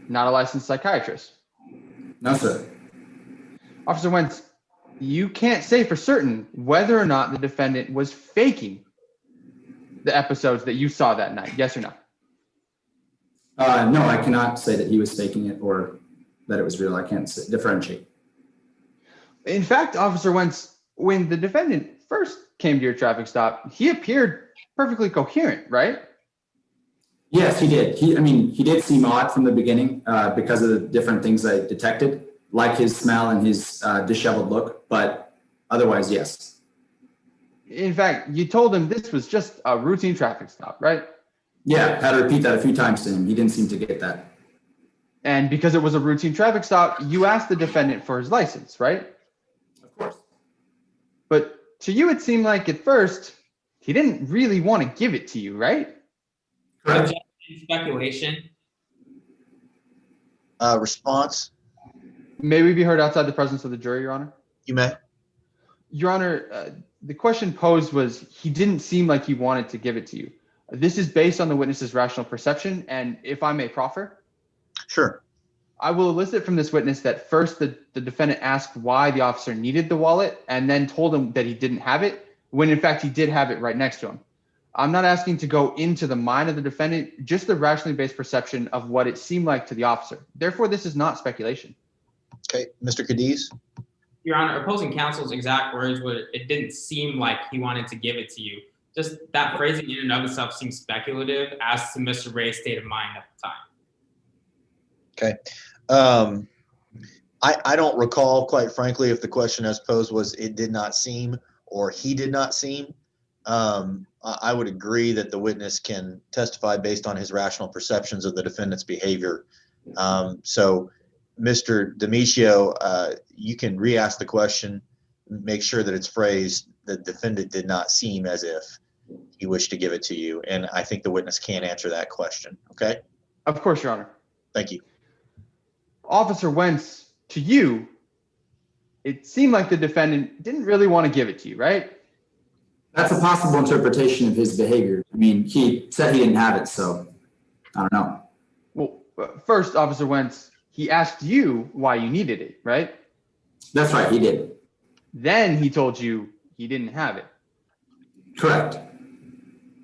Not a licensed psychiatrist. No, sir. Officer Wentz, you can't say for certain whether or not the defendant was faking the episodes that you saw that night. Yes or no? No, I cannot say that he was faking it or that it was real. I can't differentiate. In fact, Officer Wentz, when the defendant first came to your traffic stop, he appeared perfectly coherent, right? Yes, he did. He did seem odd from the beginning because of the different things I detected, like his smell and his disheveled look, but otherwise, yes. In fact, you told him this was just a routine traffic stop, right? Yeah, had to repeat that a few times to him. He didn't seem to get that. And because it was a routine traffic stop, you asked the defendant for his license, right? Of course. But to you, it seemed like at first, he didn't really want to give it to you, right? Correct. Speculation. Response. May we be heard outside the presence of the jury, Your Honor? You may. Your Honor, the question posed was, he didn't seem like he wanted to give it to you. This is based on the witness's rational perception, and if I may proffer. Sure. I will elicit from this witness that first the defendant asked why the officer needed the wallet and then told him that he didn't have it, when in fact he did have it right next to him. I'm not asking to go into the mind of the defendant, just the rationally based perception of what it seemed like to the officer. Therefore, this is not speculation. Okay, Mr. Cadiz. Your Honor, opposing counsel's exact words were, it didn't seem like he wanted to give it to you. Just that phrasing in and of itself seems speculative as to Mr. Ray's state of mind at the time. Okay. I don't recall, quite frankly, if the question as posed was it did not seem or he did not seem. I would agree that the witness can testify based on his rational perceptions of the defendant's behavior. So, Mr. Demisio, you can re-ask the question, make sure that it's phrased, the defendant did not seem as if he wished to give it to you. And I think the witness can answer that question. Okay? Of course, Your Honor. Thank you. Officer Wentz, to you, it seemed like the defendant didn't really want to give it to you, right? That's a possible interpretation of his behavior. I mean, he said he didn't have it, so I don't know. Well, first, Officer Wentz, he asked you why you needed it, right? That's right, he did. Then he told you he didn't have it. Correct.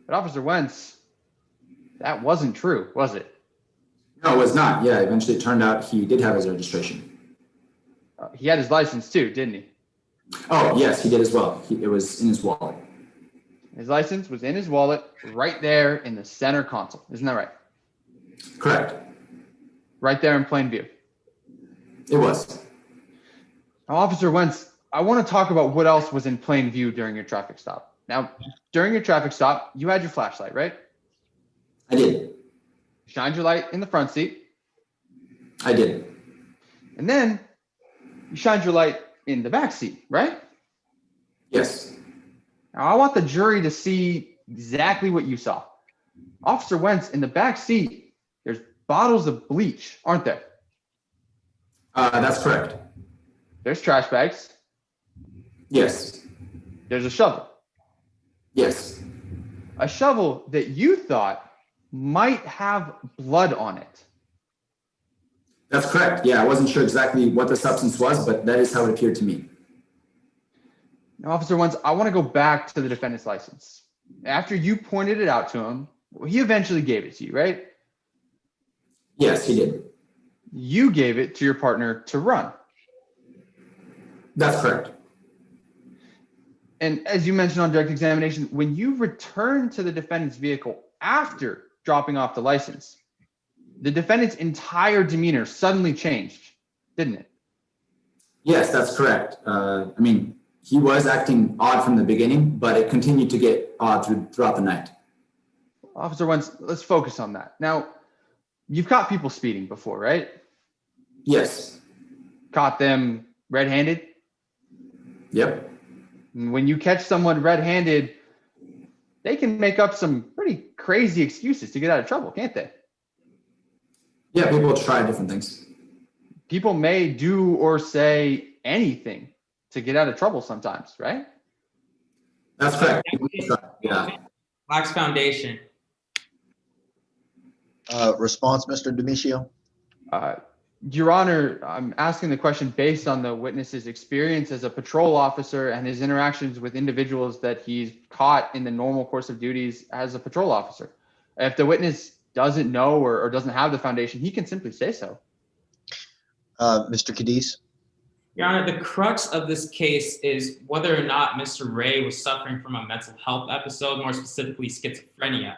But Officer Wentz, that wasn't true, was it? No, it was not. Yeah, eventually it turned out he did have his registration. He had his license too, didn't he? Oh, yes, he did as well. It was in his wallet. His license was in his wallet right there in the center console. Isn't that right? Correct. Right there in plain view. It was. Now, Officer Wentz, I want to talk about what else was in plain view during your traffic stop. Now, during your traffic stop, you had your flashlight, right? I did. Shined your light in the front seat. I did. And then you shined your light in the back seat, right? Yes. Now, I want the jury to see exactly what you saw. Officer Wentz, in the back seat, there's bottles of bleach, aren't there? That's correct. There's trash bags. Yes. There's a shovel. Yes. A shovel that you thought might have blood on it. That's correct. Yeah, I wasn't sure exactly what the substance was, but that is how it appeared to me. Now, Officer Wentz, I want to go back to the defendant's license. After you pointed it out to him, he eventually gave it to you, right? Yes, he did. You gave it to your partner to run. That's correct. And as you mentioned on direct examination, when you returned to the defendant's vehicle after dropping off the license, the defendant's entire demeanor suddenly changed, didn't it? Yes, that's correct. I mean, he was acting odd from the beginning, but it continued to get odd throughout the night. Officer Wentz, let's focus on that. Now, you've caught people speeding before, right? Yes. Caught them red-handed? Yep. When you catch someone red-handed, they can make up some pretty crazy excuses to get out of trouble, can't they? Yeah, people try different things. People may do or say anything to get out of trouble sometimes, right? That's correct. Yeah. Lacks foundation. Response, Mr. Demisio? Your Honor, I'm asking the question based on the witness's experience as a patrol officer and his interactions with individuals that he's caught in the normal course of duties as a patrol officer. If the witness doesn't know or doesn't have the foundation, he can simply say so. Mr. Cadiz? Your Honor, the crux of this case is whether or not Mr. Ray was suffering from a mental health episode, more specifically schizophrenia.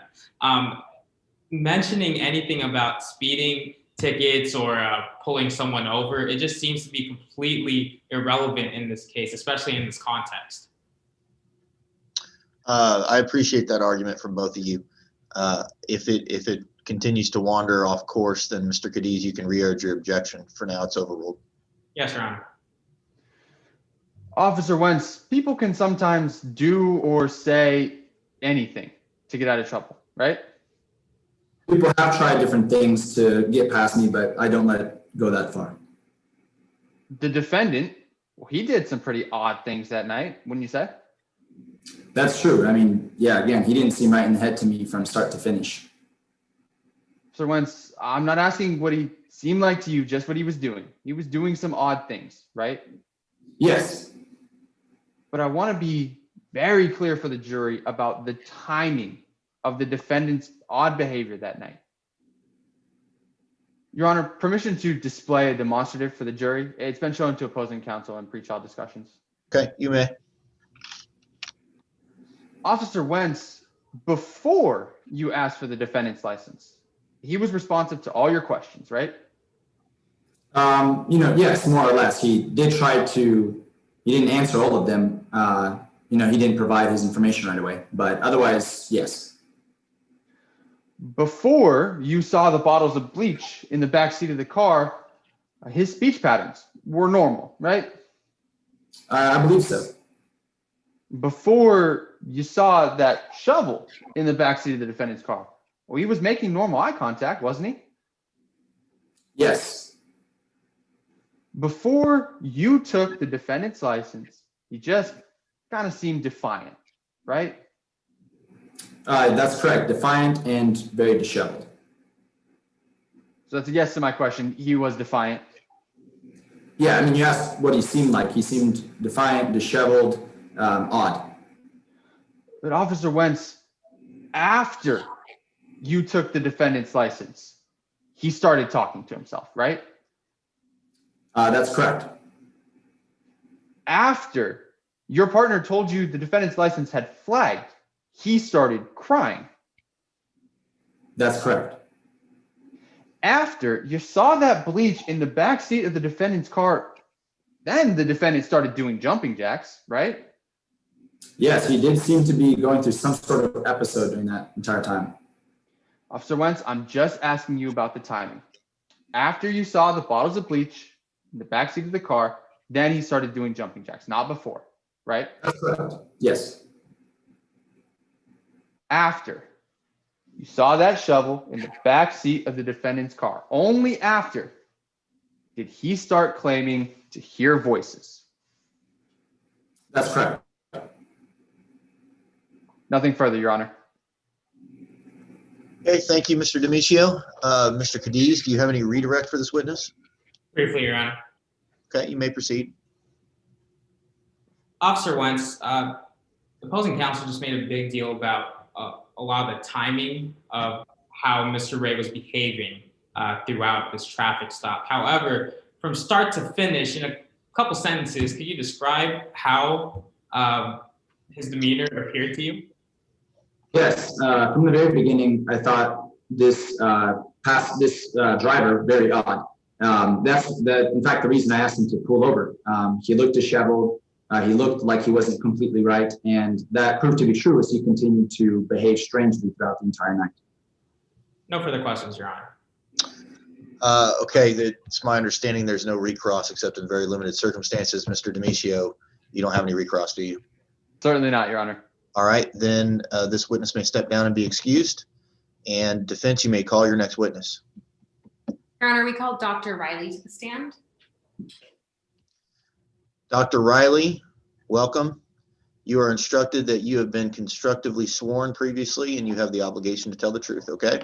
Mentioning anything about speeding tickets or pulling someone over, it just seems to be completely irrelevant in this case, especially in this context. I appreciate that argument from both of you. If it continues to wander off course, then Mr. Cadiz, you can re-urge your objection. For now, it's overruled. Yes, Your Honor. Officer Wentz, people can sometimes do or say anything to get out of trouble, right? People have tried different things to get past me, but I don't let it go that far. The defendant, well, he did some pretty odd things that night, wouldn't you say? That's true. I mean, yeah, again, he didn't seem right in the head to me from start to finish. Officer Wentz, I'm not asking what he seemed like to you, just what he was doing. He was doing some odd things, right? Yes. But I want to be very clear for the jury about the timing of the defendant's odd behavior that night. Your Honor, permission to display a demonstrative for the jury. It's been shown to opposing counsel in pretrial discussions. Okay, you may. Officer Wentz, before you asked for the defendant's license, he was responsive to all your questions, right? Yes, more or less. He didn't answer all of them. He didn't provide his information right away, but otherwise, yes. Before you saw the bottles of bleach in the back seat of the car, his speech patterns were normal, right? I believe so. Before you saw that shovel in the back seat of the defendant's car, well, he was making normal eye contact, wasn't he? Yes. Before you took the defendant's license, he just kind of seemed defiant, right? That's correct. Defiant and very disheveled. So that's a yes to my question. He was defiant. Yeah, you asked what he seemed like. He seemed defiant, disheveled, odd. But Officer Wentz, after you took the defendant's license, he started talking to himself, right? That's correct. After your partner told you the defendant's license had flagged, he started crying. That's correct. After you saw that bleach in the back seat of the defendant's car, then the defendant started doing jumping jacks, right? Yes, he did seem to be going through some sort of episode during that entire time. Officer Wentz, I'm just asking you about the timing. After you saw the bottles of bleach in the back seat of the car, then he started doing jumping jacks, not before, right? That's correct. Yes. After you saw that shovel in the back seat of the defendant's car, only after did he start claiming to hear voices. That's correct. Nothing further, Your Honor. Okay, thank you, Mr. Demetrio. Mr. Cadiz, do you have any redirect for this witness? Briefly, Your Honor. Okay, you may proceed. Officer Wentz, opposing counsel just made a big deal about a lot of the timing of how Mr. Ray was behaving throughout this traffic stop. However, from start to finish, in a couple sentences, could you describe how his demeanor appeared to you? Yes, from the very beginning, I thought this driver very odd. In fact, the reason I asked him to pull over. He looked disheveled. He looked like he wasn't completely right, and that proved to be true as he continued to behave strangely throughout the entire night. No further questions, Your Honor. Okay, it's my understanding there's no recross except in very limited circumstances. Mr. Demetrio, you don't have any recross, do you? Certainly not, Your Honor. All right, then this witness may step down and be excused. And defense, you may call your next witness. Your Honor, we call Dr. Riley to the stand. Dr. Riley, welcome. You are instructed that you have been constructively sworn previously and you have the obligation to tell the truth, okay?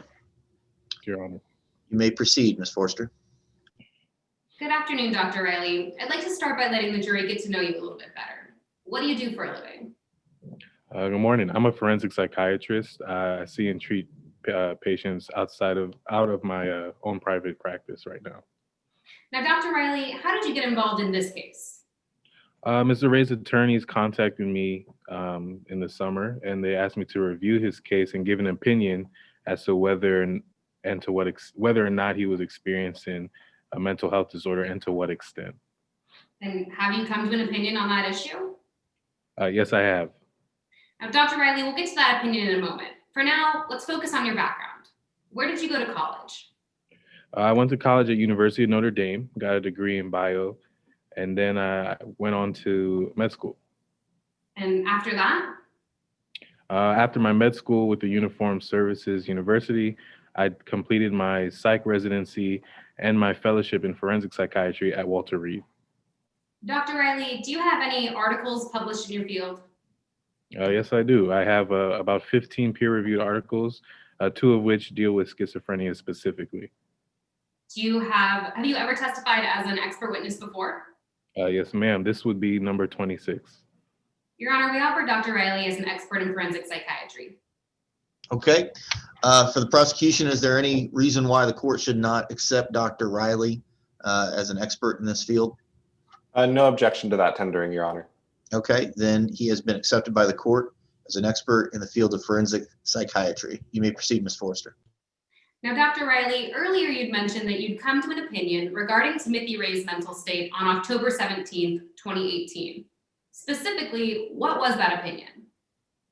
Your Honor. You may proceed, Ms. Forster. Good afternoon, Dr. Riley. I'd like to start by letting the jury get to know you a little bit better. What do you do for a living? Good morning. I'm a forensic psychiatrist. I see and treat patients out of my own private practice right now. Now, Dr. Riley, how did you get involved in this case? Mr. Ray's attorneys contacted me in the summer, and they asked me to review his case and give an opinion as to whether or not he was experiencing a mental health disorder and to what extent. And have you come to an opinion on that issue? Yes, I have. Now, Dr. Riley, we'll get to that opinion in a moment. For now, let's focus on your background. Where did you go to college? I went to college at University of Notre Dame, got a degree in bio, and then I went on to med school. And after that? After my med school with the Uniformed Services University, I completed my psych residency and my fellowship in forensic psychiatry at Walter Reed. Dr. Riley, do you have any articles published in your field? Yes, I do. I have about 15 peer-reviewed articles, 2 of which deal with schizophrenia specifically. Have you ever testified as an expert witness before? Yes, ma'am. This would be number 26. Your Honor, we offer Dr. Riley as an expert in forensic psychiatry. Okay. For the prosecution, is there any reason why the court should not accept Dr. Riley as an expert in this field? No objection to that tendering, Your Honor. Okay, then he has been accepted by the court as an expert in the field of forensic psychiatry. You may proceed, Ms. Forster. Now, Dr. Riley, earlier you'd mentioned that you'd come to an opinion regarding Timothy Ray's mental state on October 17th, 2018. Specifically, what was that opinion?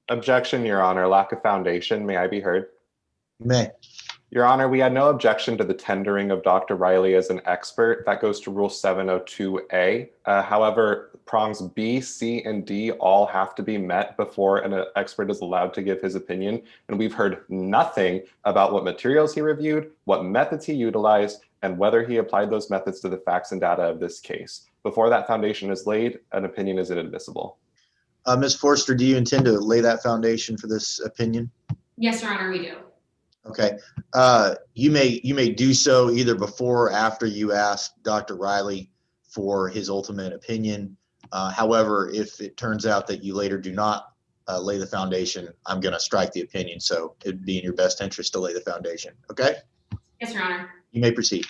Objection, Your Honor. Lack of foundation. May I be heard? You may. Your Honor, we had no objection to the tendering of Dr. Riley as an expert. That goes to Rule 702A. However, prongs B, C, and D all have to be met before an expert is allowed to give his opinion. And we've heard nothing about what materials he reviewed, what methods he utilized, and whether he applied those methods to the facts and data of this case. Before that foundation is laid, an opinion is inadmissible. Ms. Forster, do you intend to lay that foundation for this opinion? Yes, Your Honor, we do. Okay. You may do so either before or after you ask Dr. Riley for his ultimate opinion. However, if it turns out that you later do not lay the foundation, I'm going to strike the opinion. So it'd be in your best interest to lay the foundation. Okay? Yes, Your Honor. You may proceed.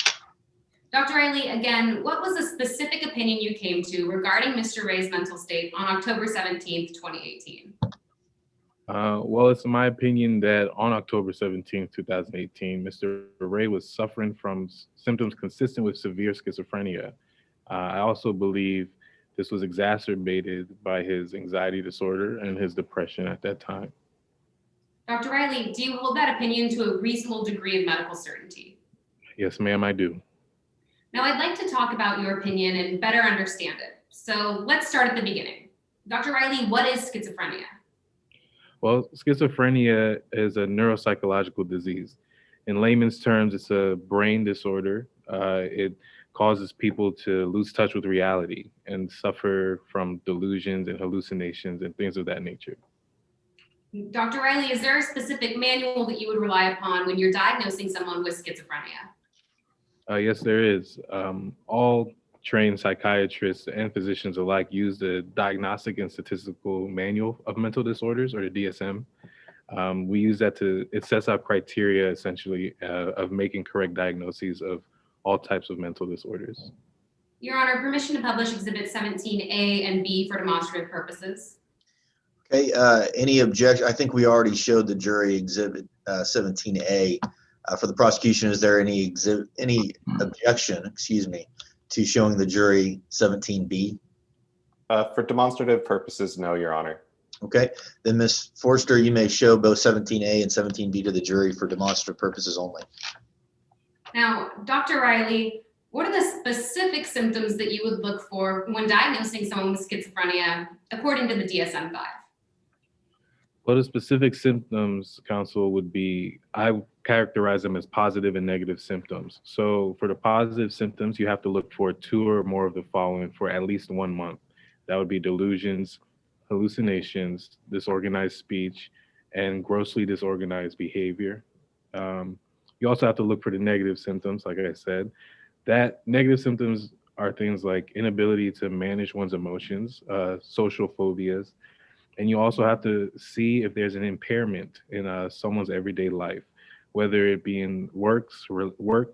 Dr. Riley, again, what was the specific opinion you came to regarding Mr. Ray's mental state on October 17th, 2018? Well, it's my opinion that on October 17th, 2018, Mr. Ray was suffering from symptoms consistent with severe schizophrenia. I also believe this was exacerbated by his anxiety disorder and his depression at that time. Dr. Riley, do you hold that opinion to a reasonable degree of medical certainty? Yes, ma'am, I do. Now, I'd like to talk about your opinion and better understand it. So let's start at the beginning. Dr. Riley, what is schizophrenia? Well, schizophrenia is a neuropsychological disease. In layman's terms, it's a brain disorder. It causes people to lose touch with reality and suffer from delusions and hallucinations and things of that nature. Dr. Riley, is there a specific manual that you would rely upon when you're diagnosing someone with schizophrenia? Yes, there is. All trained psychiatrists and physicians alike use the Diagnostic and Statistical Manual of Mental Disorders, or the DSM. We use that it sets out criteria essentially of making correct diagnoses of all types of mental disorders. Your Honor, permission to publish Exhibit 17A and B for demonstrative purposes. Okay, any objection? I think we already showed the jury Exhibit 17A. For the prosecution, is there any objection, to showing the jury 17B? For demonstrative purposes, no, Your Honor. Okay, then Ms. Forster, you may show both 17A and 17B to the jury for demonstrative purposes only. Now, Dr. Riley, what are the specific symptoms that you would look for when diagnosing someone with schizophrenia according to the DSM-5? Well, the specific symptoms, counsel, would be, I characterize them as positive and negative symptoms. So for the positive symptoms, you have to look for 2 or more of the following for at least 1 month. That would be delusions, hallucinations, disorganized speech, and grossly disorganized behavior. You also have to look for the negative symptoms, like I said. That negative symptoms are things like inability to manage one's emotions, social phobias, and you also have to see if there's an impairment in someone's everyday life, whether it be in work,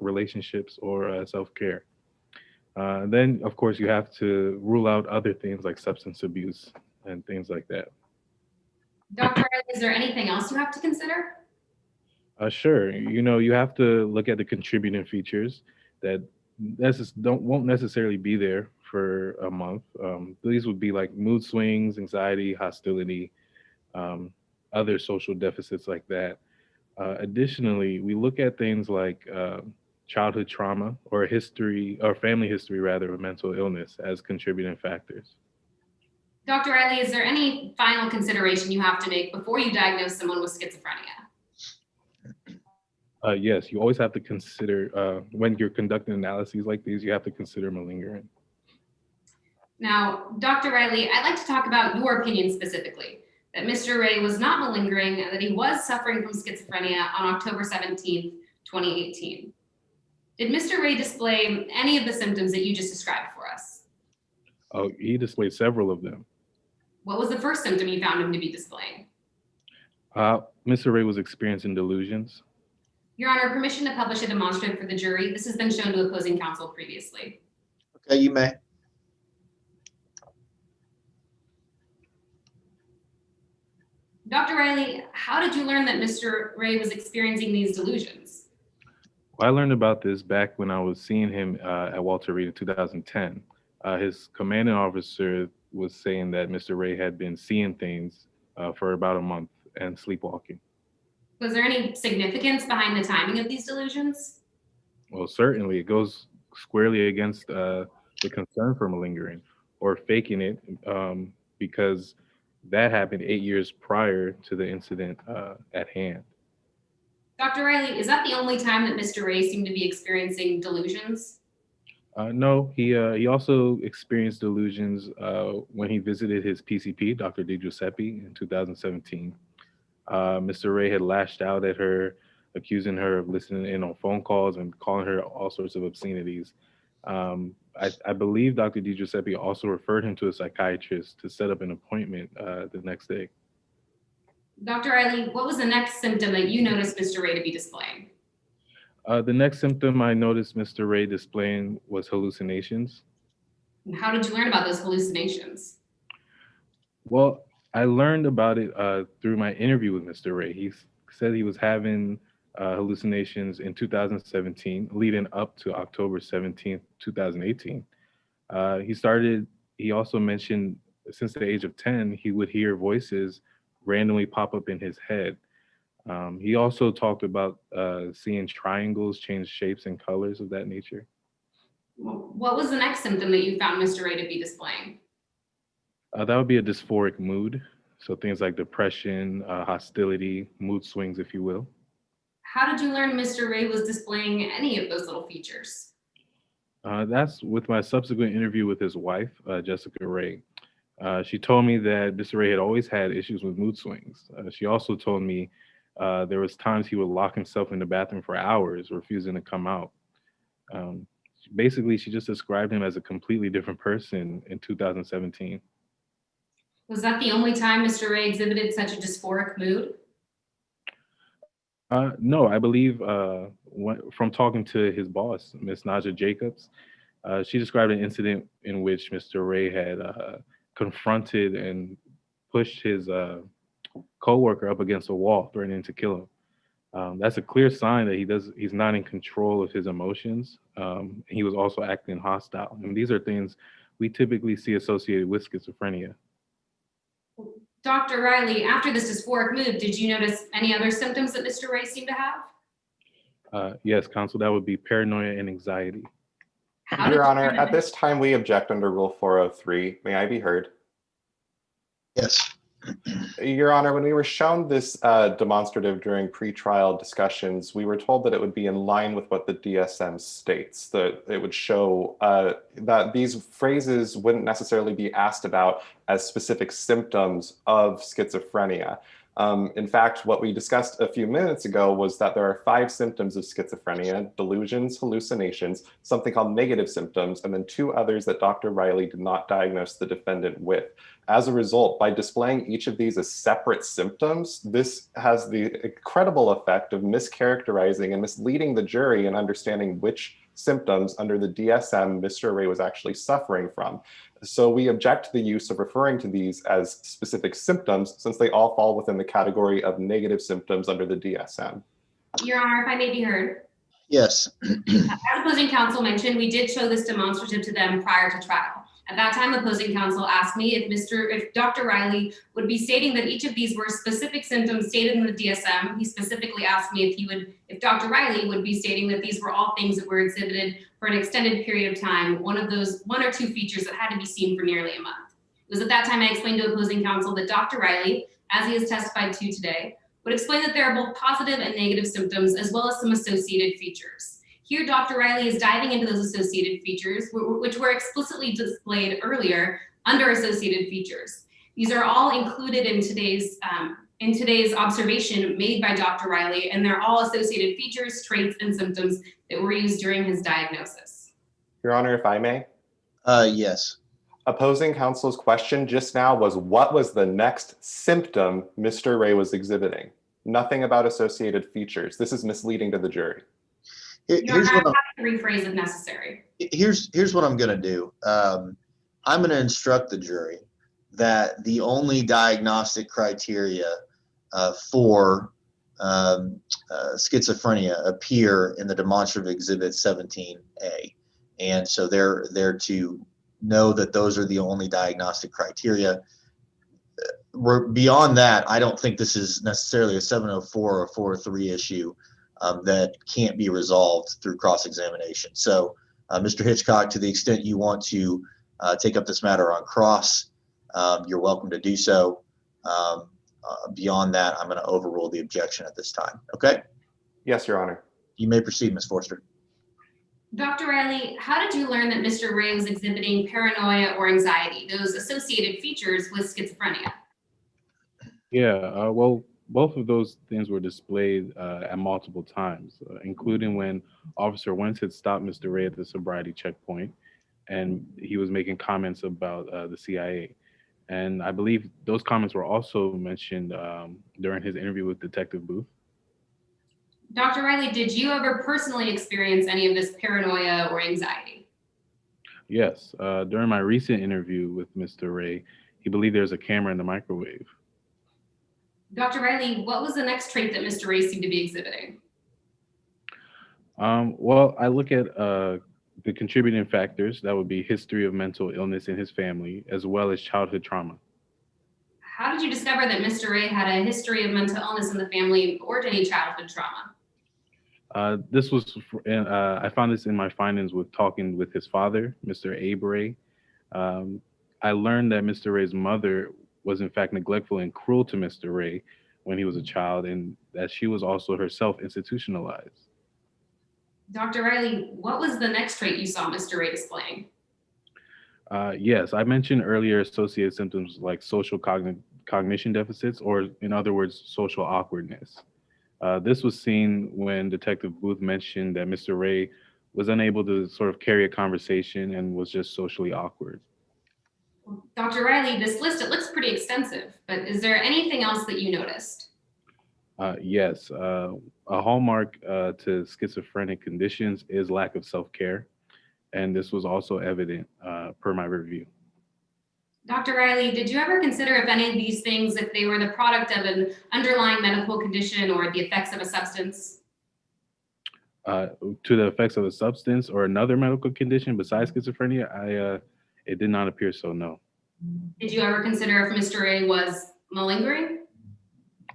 relationships, or self-care. Then, of course, you have to rule out other things like substance abuse and things like that. Dr. Riley, is there anything else you have to consider? Sure. You have to look at the contributing features that won't necessarily be there for a month. These would be like mood swings, anxiety, hostility, other social deficits like that. Additionally, we look at things like childhood trauma or family history rather of mental illness as contributing factors. Dr. Riley, is there any final consideration you have to make before you diagnose someone with schizophrenia? Yes, you always have to consider, when you're conducting analyses like these, you have to consider malingering. Now, Dr. Riley, I'd like to talk about your opinion specifically, that Mr. Ray was not malingering and that he was suffering from schizophrenia on October 17th, 2018. Did Mr. Ray display any of the symptoms that you just described for us? Oh, he displayed several of them. What was the first symptom you found him to be displaying? Mr. Ray was experiencing delusions. Your Honor, permission to publish a demonstrative for the jury. This has been shown to opposing counsel previously. Okay, you may. Dr. Riley, how did you learn that Mr. Ray was experiencing these delusions? Well, I learned about this back when I was seeing him at Walter Reed in 2010. His commanding officer was saying that Mr. Ray had been seeing things for about a month and sleepwalking. Was there any significance behind the timing of these delusions? Well, certainly it goes squarely against the concern for malingering or faking it, because that happened 8 years prior to the incident at hand. Dr. Riley, is that the only time that Mr. Ray seemed to be experiencing delusions? No, he also experienced delusions when he visited his PCP, Dr. Giuseppe, in 2017. Mr. Ray had lashed out at her, accusing her of listening in on phone calls and calling her all sorts of obscenities. I believe Dr. Giuseppe also referred him to a psychiatrist to set up an appointment the next day. Dr. Riley, what was the next symptom that you noticed Mr. Ray to be displaying? The next symptom I noticed Mr. Ray displaying was hallucinations. And how did you learn about those hallucinations? Well, I learned about it through my interview with Mr. Ray. He said he was having hallucinations in 2017, leading up to October 17th, 2018. He also mentioned since the age of 10, he would hear voices randomly pop up in his head. He also talked about seeing triangles change shapes and colors of that nature. What was the next symptom that you found Mr. Ray to be displaying? That would be a dysphoric mood. So things like depression, hostility, mood swings, if you will. How did you learn Mr. Ray was displaying any of those little features? That's with my subsequent interview with his wife, Jessica Ray. She told me that Mr. Ray had always had issues with mood swings. She also told me there was times he would lock himself in the bathroom for hours, refusing to come out. Basically, she just described him as a completely different person in 2017. Was that the only time Mr. Ray exhibited such a dysphoric mood? No, I believe from talking to his boss, Miss Naja Jacobs, she described an incident in which Mr. Ray had confronted and pushed his co-worker up against a wall, threatening to kill him. That's a clear sign that he's not in control of his emotions. He was also acting hostile. And these are things we typically see associated with schizophrenia. Dr. Riley, after this dysphoric mood, did you notice any other symptoms that Mr. Ray seemed to have? Yes, counsel, that would be paranoia and anxiety. Your Honor, at this time we object under Rule 403. May I be heard? Yes. Your Honor, when we were shown this demonstrative during pretrial discussions, we were told that it would be in line with what the DSM states, that it would show that these phrases wouldn't necessarily be asked about as specific symptoms of schizophrenia. In fact, what we discussed a few minutes ago was that there are 5 symptoms of schizophrenia: delusions, hallucinations, something called negative symptoms, and then 2 others that Dr. Riley did not diagnose the defendant with. As a result, by displaying each of these as separate symptoms, this has the incredible effect of mischaracterizing and misleading the jury in understanding which symptoms under the DSM Mr. Ray was actually suffering from. So we object to the use of referring to these as specific symptoms, since they all fall within the category of negative symptoms under the DSM. Your Honor, if I may be heard. Yes. As opposing counsel mentioned, we did show this demonstrative to them prior to trial. At that time, opposing counsel asked me if Dr. Riley would be stating that each of these were specific symptoms stated in the DSM. He specifically asked me if Dr. Riley would be stating that these were all things that were exhibited for an extended period of time, one or two features that had to be seen for nearly a month. It was at that time I explained to opposing counsel that Dr. Riley, as he has testified to today, would explain that there are both positive and negative symptoms, as well as some associated features. Here, Dr. Riley is diving into those associated features, which were explicitly displayed earlier under associated features. These are all included in today's observation made by Dr. Riley, and they're all associated features, traits, and symptoms that were used during his diagnosis. Your Honor, if I may? Yes. Opposing counsel's question just now was, what was the next symptom Mr. Ray was exhibiting? Nothing about associated features. This is misleading to the jury. Here's what rephrase if necessary. Here's what I'm going to do. I'm going to instruct the jury that the only diagnostic criteria for schizophrenia appear in the demonstrative exhibit 17A. And so they're to know that those are the only diagnostic criteria. Beyond that, I don't think this is necessarily a 704 or 403 issue that can't be resolved through cross-examination. So, Mr. Hitchcock, to the extent you want to take up this matter on cross, you're welcome to do so. Beyond that, I'm going to overrule the objection at this time. Okay? Yes, Your Honor. You may proceed, Ms. Forster. Dr. Riley, how did you learn that Mr. Ray was exhibiting paranoia or anxiety, those associated features with schizophrenia? Yeah, well, both of those things were displayed at multiple times, including when Officer Wentz had stopped Mr. Ray at the sobriety checkpoint, and he was making comments about the CIA. And I believe those comments were also mentioned during his interview with Detective Booth. Dr. Riley, did you ever personally experience any of this paranoia or anxiety? Yes, during my recent interview with Mr. Ray, he believed there's a camera in the microwave. Dr. Riley, what was the next trait that Mr. Ray seemed to be exhibiting? Well, I look at the contributing factors. That would be history of mental illness in his family, as well as childhood trauma. How did you discover that Mr. Ray had a history of mental illness in the family or any childhood trauma? This was, I found this in my findings with talking with his father, Mr. Abe Ray. I learned that Mr. Ray's mother was in fact neglectful and cruel to Mr. Ray when he was a child, and that she was also herself institutionalized. Dr. Riley, what was the next trait you saw Mr. Ray displaying? Yes, I mentioned earlier associated symptoms like social cognition deficits, or in other words, social awkwardness. This was seen when Detective Booth mentioned that Mr. Ray was unable to sort of carry a conversation and was just socially awkward. Dr. Riley, this list, it looks pretty extensive, but is there anything else that you noticed? Yes, a hallmark to schizophrenic conditions is lack of self-care, and this was also evident per my review. Dr. Riley, did you ever consider if any of these things, if they were the product of an underlying medical condition or the effects of a substance? To the effects of a substance or another medical condition besides schizophrenia, it did not appear so, no. Did you ever consider if Mr. Ray was malingering?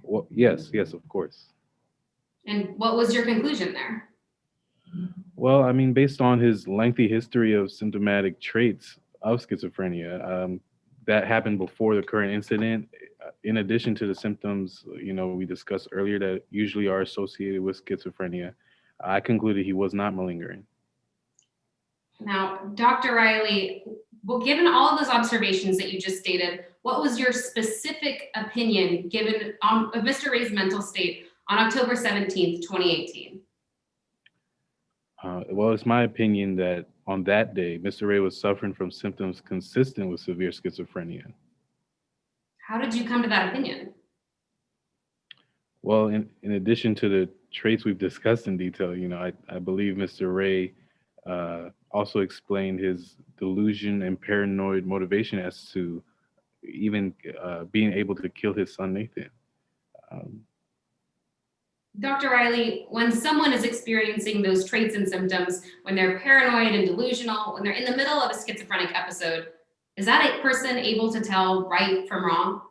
Well, yes, of course. And what was your conclusion there? Well, I mean, based on his lengthy history of symptomatic traits of schizophrenia, that happened before the current incident, in addition to the symptoms, we discussed earlier that usually are associated with schizophrenia, I concluded he was not malingering. Now, Dr. Riley, well, given all of those observations that you just stated, what was your specific opinion given of Mr. Ray's mental state on October 17th, 2018? Well, it's my opinion that on that day, Mr. Ray was suffering from symptoms consistent with severe schizophrenia. How did you come to that opinion? Well, in addition to the traits we've discussed in detail, I believe Mr. Ray also explained his delusion and paranoid motivation as to even being able to kill his son, Nathan. Dr. Riley, when someone is experiencing those traits and symptoms, when they're paranoid and delusional, when they're in the middle of a schizophrenic episode, is that a person able to tell right from wrong?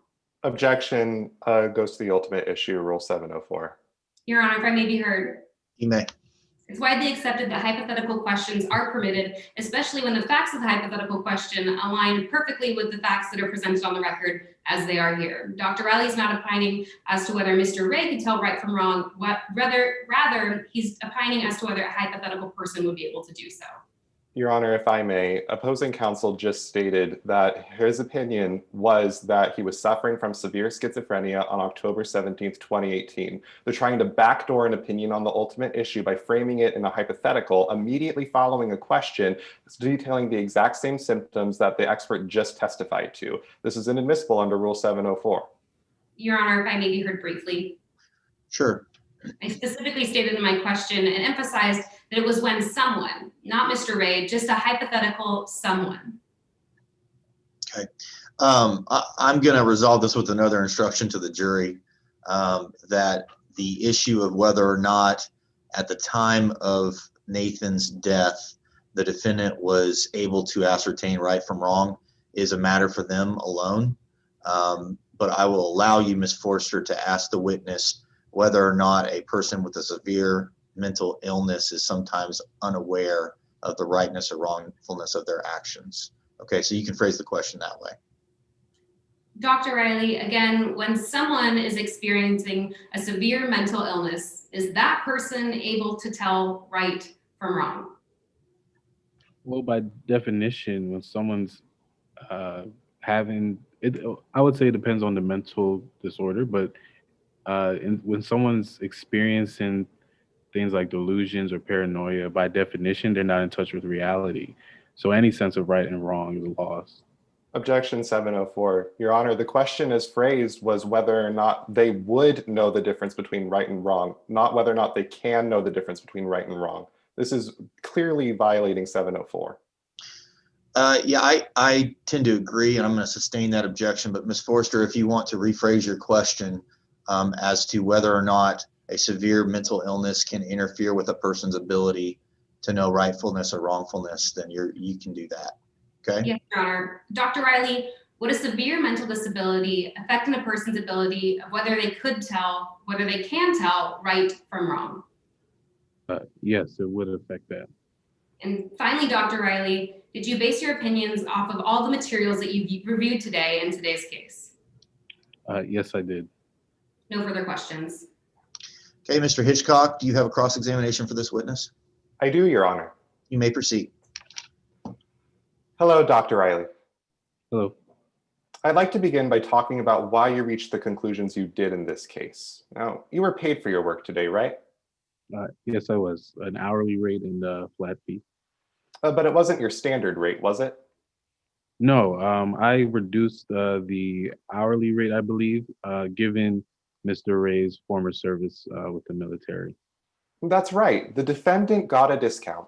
Objection goes to the ultimate issue, Rule 704. Your Honor, if I may be heard. You may. It's widely accepted that hypothetical questions are permitted, especially when the facts of the hypothetical question align perfectly with the facts that are presented on the record as they are here. Dr. Riley is not opining as to whether Mr. Ray could tell right from wrong, rather he's opining as to whether a hypothetical person would be able to do so. Your Honor, if I may, opposing counsel just stated that his opinion was that he was suffering from severe schizophrenia on October 17th, 2018. They're trying to backdoor an opinion on the ultimate issue by framing it in a hypothetical immediately following a question detailing the exact same symptoms that the expert just testified to. This is inadmissible under Rule 704. Your Honor, if I may be heard briefly. Sure. I specifically stated in my question and emphasized that it was when someone, not Mr. Ray, just a hypothetical someone. Okay. I'm going to resolve this with another instruction to the jury, that the issue of whether or not at the time of Nathan's death, the defendant was able to ascertain right from wrong is a matter for them alone. But I will allow you, Ms. Forster, to ask the witness whether or not a person with a severe mental illness is sometimes unaware of the rightness or wrongfulness of their actions. Okay, so you can phrase the question that way. Dr. Riley, again, when someone is experiencing a severe mental illness, is that person able to tell right from wrong? Well, by definition, when someone's having it, I would say it depends on the mental disorder, but when someone's experiencing things like delusions or paranoia, by definition, they're not in touch with reality. So any sense of right and wrong is lost. Objection 704. Your Honor, the question as phrased was whether or not they would know the difference between right and wrong, not whether or not they can know the difference between right and wrong. This is clearly violating 704. Yeah, I tend to agree, and I'm going to sustain that objection. But Ms. Forster, if you want to rephrase your question as to whether or not a severe mental illness can interfere with a person's ability to know rightfulness or wrongfulness, then you can do that. Okay? Yes, Your Honor. Dr. Riley, would a severe mental disability affecting a person's ability of whether they can tell right from wrong? Yes, it would affect that. And finally, Dr. Riley, did you base your opinions off of all the materials that you've reviewed today in today's case? Yes, I did. No further questions. Okay, Mr. Hitchcock, do you have a cross-examination for this witness? I do, Your Honor. You may proceed. Hello, Dr. Riley. Hello. I'd like to begin by talking about why you reached the conclusions you did in this case. Now, you were paid for your work today, right? Yes, I was. An hourly rate and a flat fee. But it wasn't your standard rate, was it? No, I reduced the hourly rate, I believe, given Mr. Ray's former service with the military. That's right. The defendant got a discount.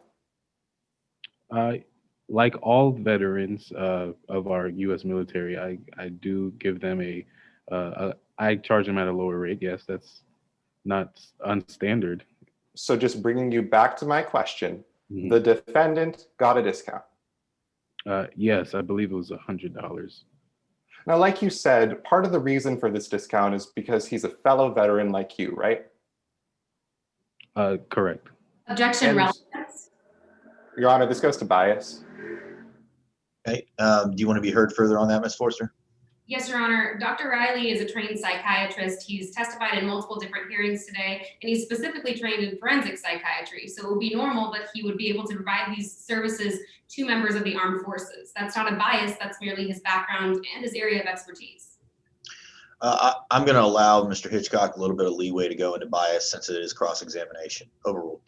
Like all veterans of our U.S. military, I do give them I charge them at a lower rate. Yes, that's not unstandard. So just bringing you back to my question, the defendant got a discount. Yes, I believe it was $100. Now, like you said, part of the reason for this discount is because he's a fellow veteran like you, right? Correct. Objection, relevance. Your Honor, this goes to bias. Okay, do you want to be heard further on that, Ms. Forster? Yes, Your Honor. Dr. Riley is a trained psychiatrist. He's testified in multiple different hearings today, and he's specifically trained in forensic psychiatry. So it would be normal that he would be able to provide these services to members of the armed forces. That's not a bias. That's merely his background and his area of expertise. I'm going to allow Mr. Hitchcock a little bit of leeway to go into bias since it is cross-examination. Overruled.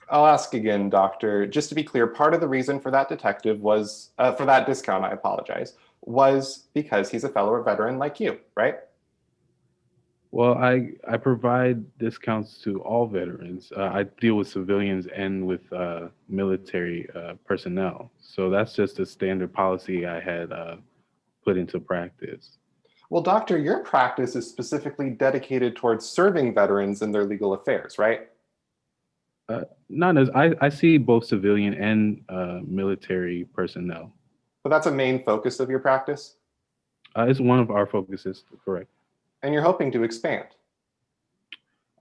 I'll ask again, Doctor. Just to be clear, part of the reason for that detective was, for that discount, I apologize, was because he's a fellow veteran like you, right? Well, I provide discounts to all veterans. I deal with civilians and with military personnel. So that's just a standard policy I had put into practice. Well, Doctor, your practice is specifically dedicated towards serving veterans in their legal affairs, right? Not as I see both civilian and military personnel. But that's a main focus of your practice? It's one of our focuses, correct. And you're hoping to expand?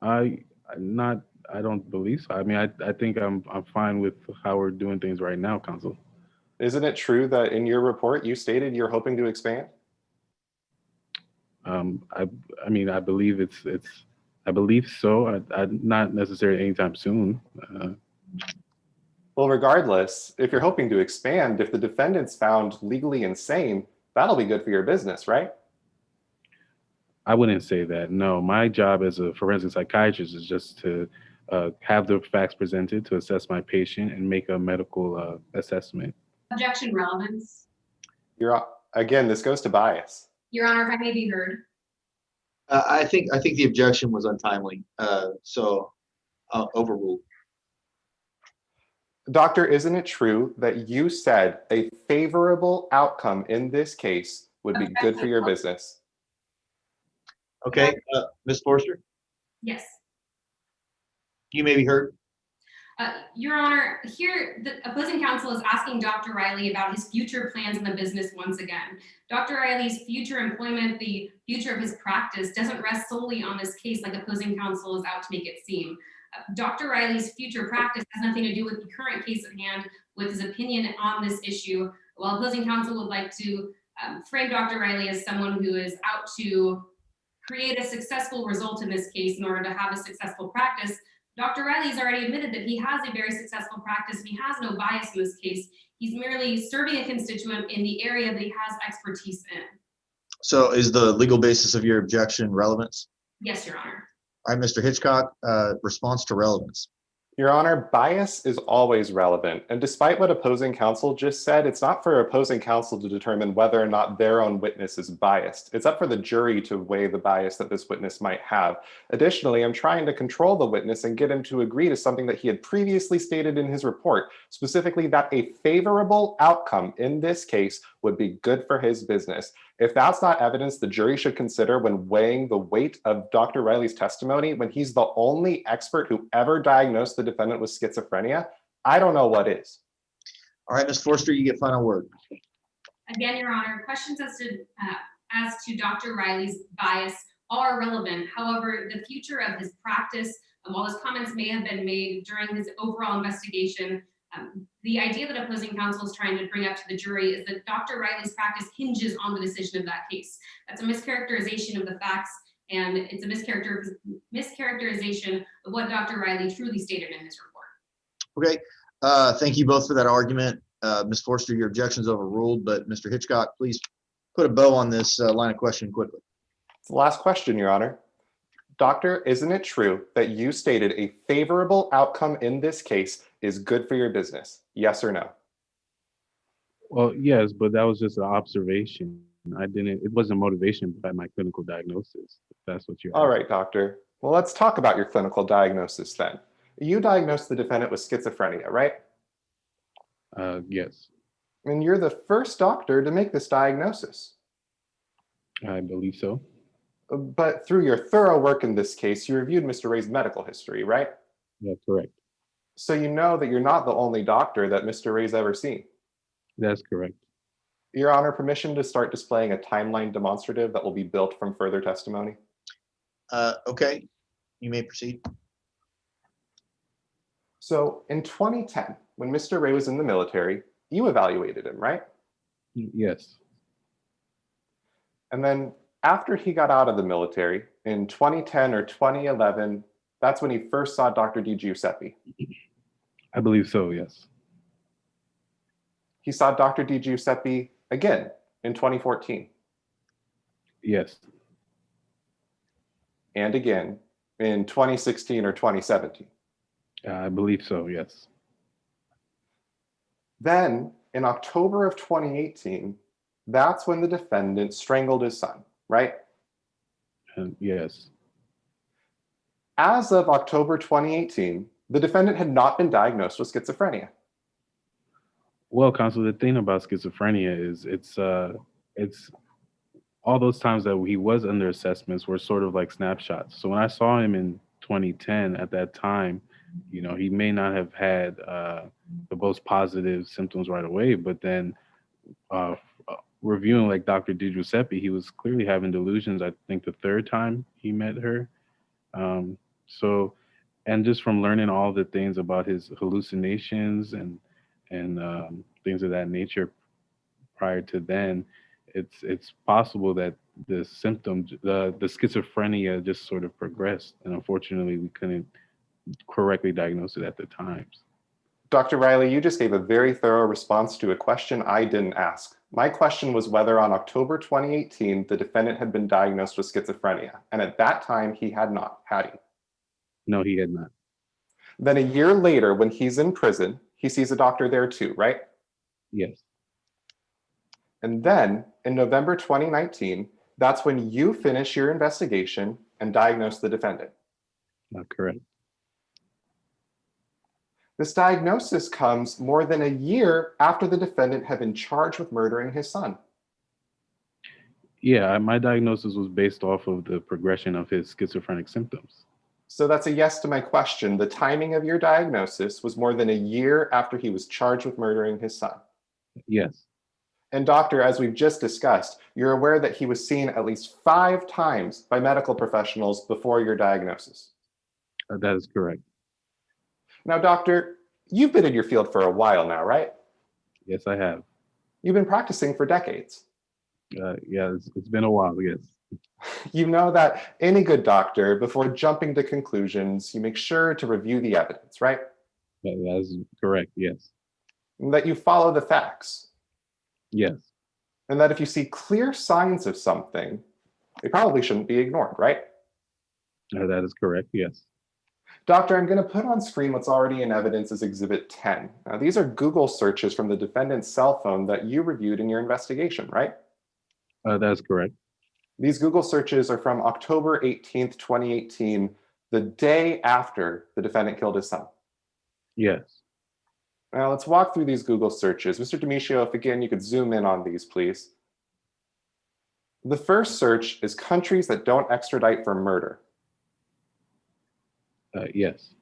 I don't believe so. I mean, I think I'm fine with how we're doing things right now, Counsel. Isn't it true that in your report you stated you're hoping to expand? I mean, I believe I believe so. Not necessarily anytime soon. Well, regardless, if you're hoping to expand, if the defendant's found legally insane, that'll be good for your business, right? I wouldn't say that. No, my job as a forensic psychiatrist is just to have the facts presented, to assess my patient and make a medical assessment. Objection, relevance. Again, this goes to bias. Your Honor, if I may be heard. I think the objection was untimely, so overruled. Doctor, isn't it true that you said a favorable outcome in this case would be good for your business? Okay, Ms. Forster, Yes. you may be heard. Your Honor, here the opposing counsel is asking Dr. Riley about his future plans in the business once again. Dr. Riley's future employment, the future of his practice, doesn't rest solely on this case like opposing counsel is out to make it seem. Dr. Riley's future practice has nothing to do with the current case at hand, with his opinion on this issue. While opposing counsel would like to frame Dr. Riley as someone who is out to create a successful result in this case in order to have a successful practice, Dr. Riley's already admitted that he has a very successful practice and he has no bias in this case. He's merely serving a constituent in the area that he has expertise in. So is the legal basis of your objection relevance? Yes, Your Honor. All right, Mr. Hitchcock, response to relevance. Your Honor, bias is always relevant. And despite what opposing counsel just said, it's not for opposing counsel to determine whether or not their own witness is biased. It's up for the jury to weigh the bias that this witness might have. Additionally, I'm trying to control the witness and get him to agree to something that he had previously stated in his report, specifically that a favorable outcome in this case would be good for his business. If that's not evidence the jury should consider when weighing the weight of Dr. Riley's testimony, when he's the only expert who ever diagnosed the defendant with schizophrenia, I don't know what is. All right, Ms. Forster, you get final word. Again, Your Honor, questions as to Dr. Riley's bias are relevant. However, the future of his practice, while his comments may have been made during his overall investigation, the idea that opposing counsel is trying to bring up to the jury is that Dr. Riley's practice hinges on the decision of that case. That's a mischaracterization of the facts, and it's a mischaracterization of what Dr. Riley truly stated in his report. Okay, thank you both for that argument. Ms. Forster, your objection is overruled, but Mr. Hitchcock, please put a bow on this line of questioning quickly. It's the last question, Your Honor. Doctor, isn't it true that you stated a favorable outcome in this case is good for your business? Yes or no? Well, yes, but that was just an observation. It wasn't motivation by my clinical diagnosis, if that's what you're All right, doctor. Well, let's talk about your clinical diagnosis then. You diagnosed the defendant with schizophrenia, right? Yes. And you're the first doctor to make this diagnosis. I believe so. But through your thorough work in this case, you reviewed Mr. Ray's medical history, right? Yeah, correct. So you know that you're not the only doctor that Mr. Ray's ever seen. That's correct. Your Honor, permission to start displaying a timeline demonstrative that will be built from further testimony. Okay, you may proceed. So in 2010, when Mr. Ray was in the military, you evaluated him, right? Yes. And then after he got out of the military in 2010 or 2011, that's when he first saw Dr. Di Giuseppe. I believe so, yes. He saw Dr. Di Giuseppe again in 2014. Yes. And again in 2016 or 2017. I believe so, yes. Then in October of 2018, that's when the defendant strangled his son, right? Yes. As of October 2018, the defendant had not been diagnosed with schizophrenia. Well, counsel, the thing about schizophrenia is it's all those times that he was under assessments were sort of like snapshots. So when I saw him in 2010, at that time, you know, he may not have had the most positive symptoms right away, but then reviewing like Dr. Di Giuseppe, he was clearly having delusions, I think the third time he met her. And just from learning all the things about his hallucinations and things of that nature prior to then, it's possible that the symptoms, the schizophrenia just sort of progressed. And unfortunately, we couldn't correctly diagnose it at the times. Dr. Riley, you just gave a very thorough response to a question I didn't ask. My question was whether on October 2018, the defendant had been diagnosed with schizophrenia. And at that time, he had not, had he? No, he had not. Then a year later, when he's in prison, he sees a doctor there too, right? Yes. And then in November 2019, That's when you finish your investigation and diagnose the defendant. Correct. This diagnosis comes more than a year after the defendant had been charged with murdering his son. Yeah, my diagnosis was based off of the progression of his schizophrenic symptoms. So that's a yes to my question. The timing of your diagnosis was more than a year after he was charged with murdering his son. Yes. And doctor, as we've just discussed, you're aware that he was seen at least 5 times by medical professionals before your diagnosis. That is correct. Now, doctor, you've been in your field for a while now, right? Yes, I have. You've been practicing for decades. Yeah, it's been a while, yes. You know that any good doctor, before jumping to conclusions, you make sure to review the evidence, right? That is correct, yes. And that you follow the facts. Yes. And that if you see clear signs of something, they probably shouldn't be ignored, right? That is correct, yes. Doctor, I'm going to put on screen what's already in evidence as Exhibit 10. Now, these are Google searches from the defendant's cell phone that you reviewed in your investigation, right? That is correct. These Google searches are from October 18th, 2018, the day after the defendant killed his son. Yes. Now, let's walk through these Google searches. Mr. Demetrio, if again you could zoom in on these, please. The first search is countries that don't extradite for murder. Yes.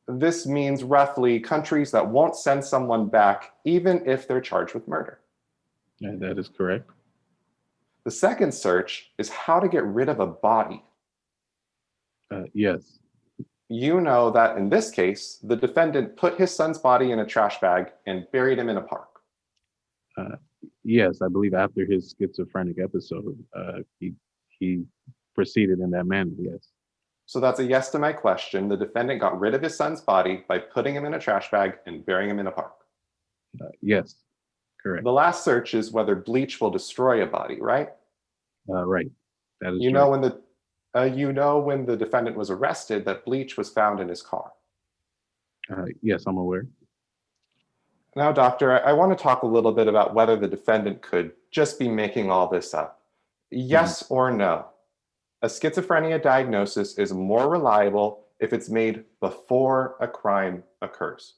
This means roughly countries that won't send someone back even if they're charged with murder. That is correct. The second search is how to get rid of a body. Yes. You know that in this case, the defendant put his son's body in a trash bag and buried him in a park. Yes, I believe after his schizophrenic episode, he proceeded in that manner, yes. So that's a yes to my question. The defendant got rid of his son's body by putting him in a trash bag and burying him in a park. Yes, correct. The last search is whether bleach will destroy a body, right? Right. That is you true. know when the defendant was arrested that bleach was found in his car. Yes, I'm aware. Now, doctor, I want to talk a little bit about whether the defendant could just be making all this up. Yes or no? A schizophrenia diagnosis is more reliable if it's made before a crime occurs.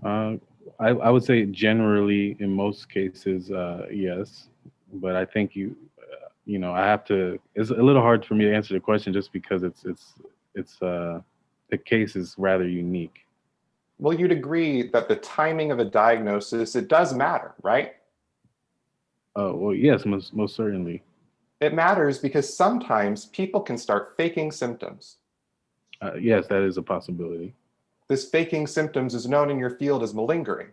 I would say generally in most cases, yes, but I think I have to. It's a little hard for me to answer the question just because the case is rather unique. Well, you'd agree that the timing of a diagnosis, it does matter, right? Oh, well, yes, most certainly. It matters because sometimes people can start faking symptoms. Yes, that is a possibility. This faking symptoms is known in your field as malingering.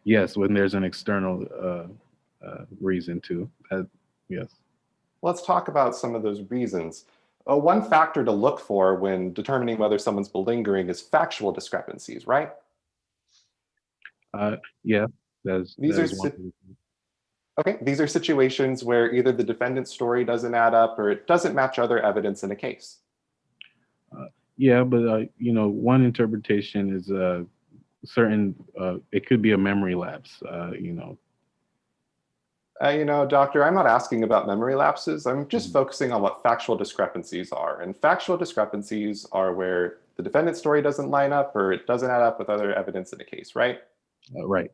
Yes, when there's an external reason to. Yes. Let's talk about some of those reasons. One factor to look for when determining whether someone's malingering is factual discrepancies, right? Yeah, these are situations where either the defendant's story doesn't add up or it doesn't match other evidence in a case. Yeah, but one interpretation is certain. It could be a memory lapse. Doctor, I'm not asking about memory lapses. I'm just focusing on what factual discrepancies are. And factual discrepancies are where the defendant's story doesn't line up or it doesn't add up with other evidence in the case, right? Right.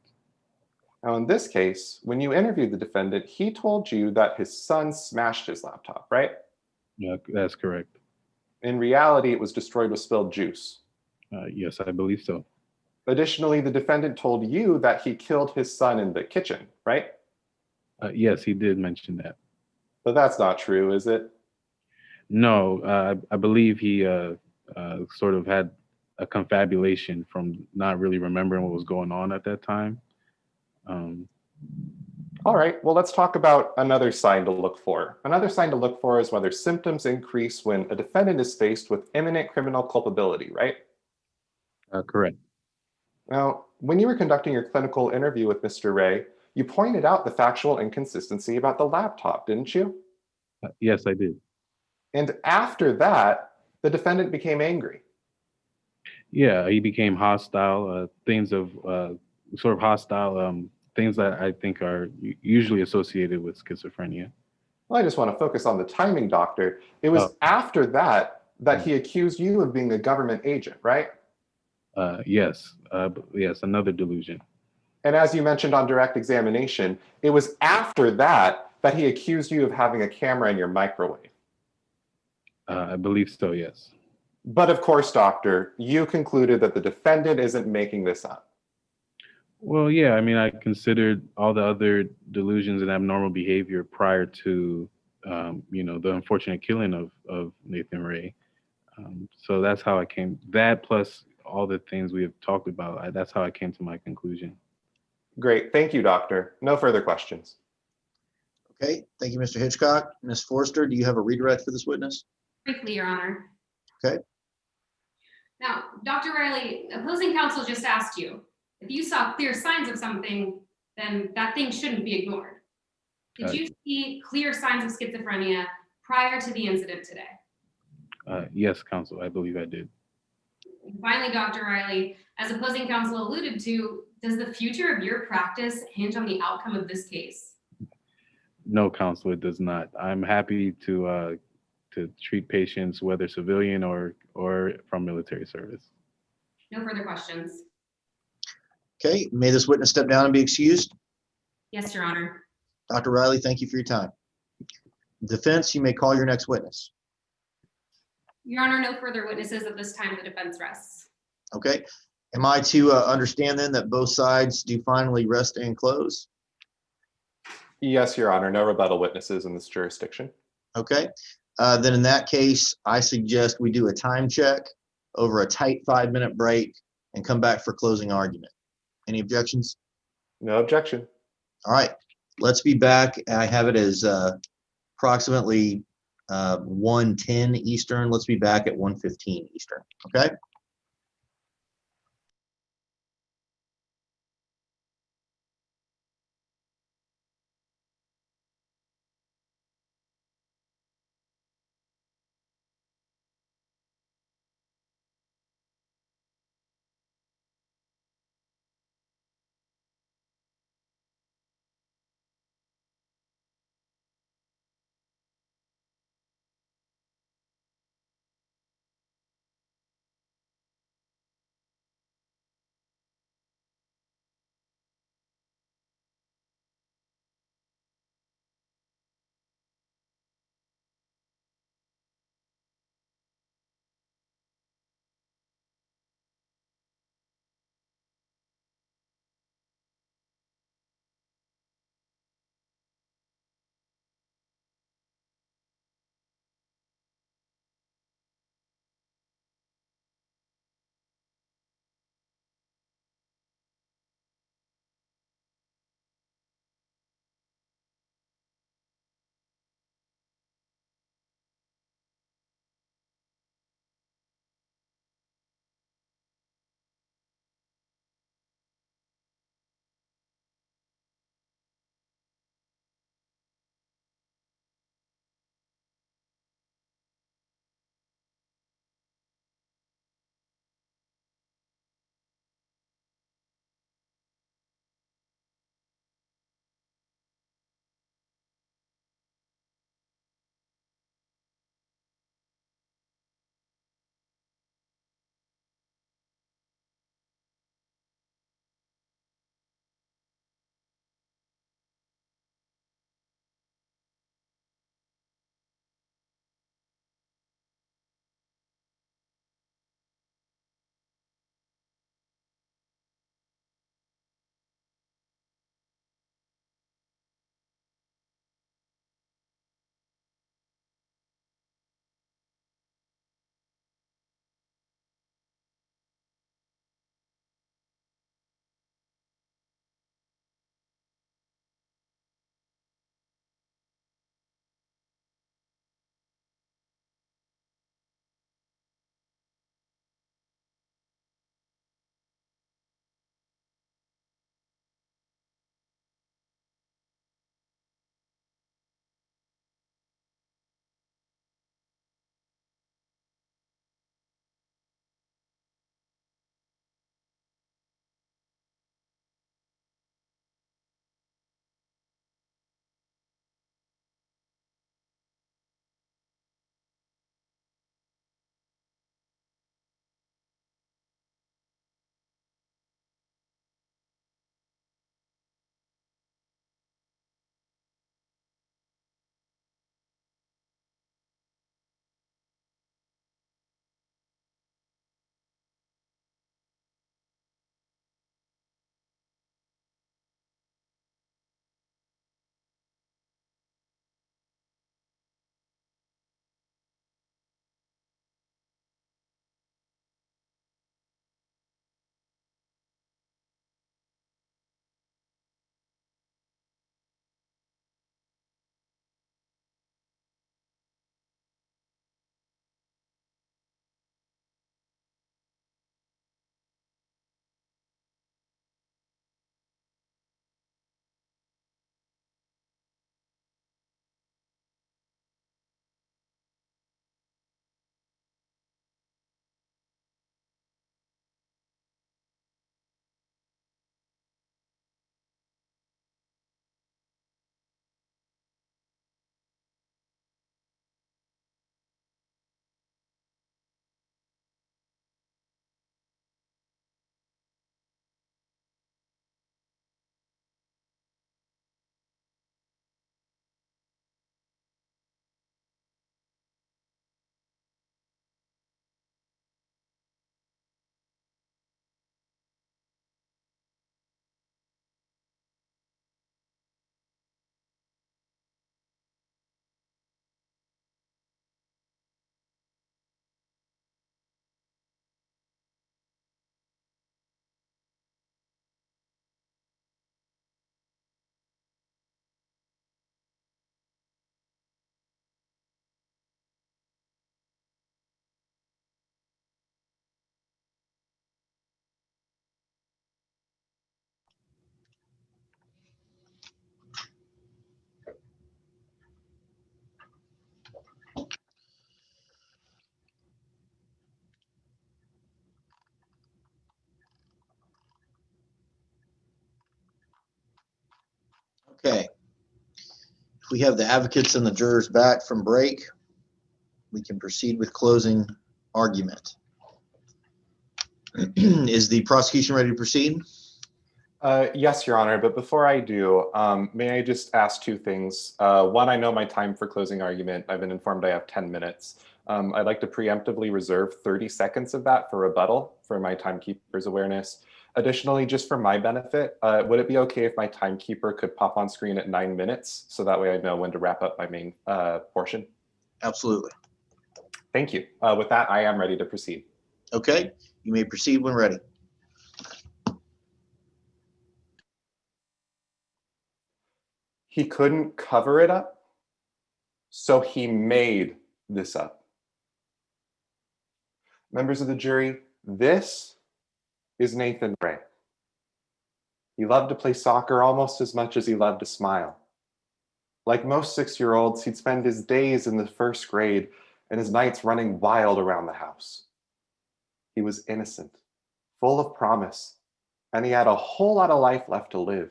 Now, in this case, when you interviewed the defendant, he told you that his son smashed his laptop, right? Yeah, that's correct. In reality, it was destroyed with spilled juice. Yes, I believe so. Additionally, the defendant told you that he killed his son in the kitchen, right? Yes, he did mention that. But that's not true, is it? No, I believe he sort of had a confabulation from not really remembering what was going on at that time. All right, well, let's talk about another sign to look for. Another sign to look for is whether symptoms increase when a defendant is faced with imminent criminal culpability, right? Correct. Now, when you were conducting your clinical interview with Mr. Ray, you pointed out the factual inconsistency about the laptop, didn't you? Yes, I did. And after that, the defendant became angry. Yeah, he became hostile. Things things that I think are usually associated with schizophrenia. Well, I just want to focus on the timing, doctor. It was after that he accused you of being a government agent, right? Yes, yes, another delusion. And as you mentioned on direct examination, it was after that he accused you of having a camera in your microwave. I believe so, yes. But of course, doctor, you concluded that the defendant isn't making this up. Well, yeah, I mean, I considered all the other delusions and abnormal behavior prior to, the unfortunate killing of Nathan Ray. So that's how I came, that plus all the things we have talked about, that's how I came to my conclusion. Great. Thank you, doctor. No further questions. Okay. Thank you, Mr. Hitchcock. Ms. Forster, do you have a redirect for this witness? Briefly, Your Honor. Okay. Now, Dr. Riley, opposing counsel just asked you, if you saw clear signs of something, then that thing shouldn't be ignored. Did you see clear signs of schizophrenia prior to the incident today? Yes, counsel, I believe I did. And finally, Dr. Riley, as opposing counsel alluded to, does the future of your practice hinge on the outcome of this case? No, counsel, it does not. I'm happy to treat patients, whether civilian or from military service. No further questions. Okay. May this witness step down and be excused? Yes, Your Honor. Dr. Riley, thank you for your time. Defense, you may call your next witness. Your Honor, no further witnesses at this time. The defense rests. Okay. Am I to understand then that both sides do finally rest and close? Yes, Your Honor. No rebuttal witnesses in this jurisdiction. Okay. Then in that case, I suggest we do a time check over a tight 5-minute break and come back for closing argument. Any objections? No objection. All right. Let's be back. I have it as approximately 1:10 Eastern. Let's be back at 1:15 Eastern. Okay. Okay. If we have the advocates and the jurors back from break, we can proceed with closing argument. Is the prosecution ready to proceed? Yes, Your Honor, but before I do, may I just ask two things? One, I know my time for closing argument. I've been informed I have 10 minutes. I'd like to preemptively reserve 30 seconds of that for rebuttal for my timekeeper's awareness. Additionally, just for my benefit, would it be okay if my timekeeper could pop on screen at 9 minutes so that way I know when to wrap up my main portion? Absolutely. Thank you. With that, I am ready to proceed. Okay, you may proceed when ready. He couldn't cover it up, so he made this up. Members of the jury, this is Nathan Ray. He loved to play soccer almost as much as he loved to smile. Like most 6-year-olds, he'd spend his days in the first grade and his nights running wild around the house. He was innocent, full of promise, and he had a whole lot of life left to live.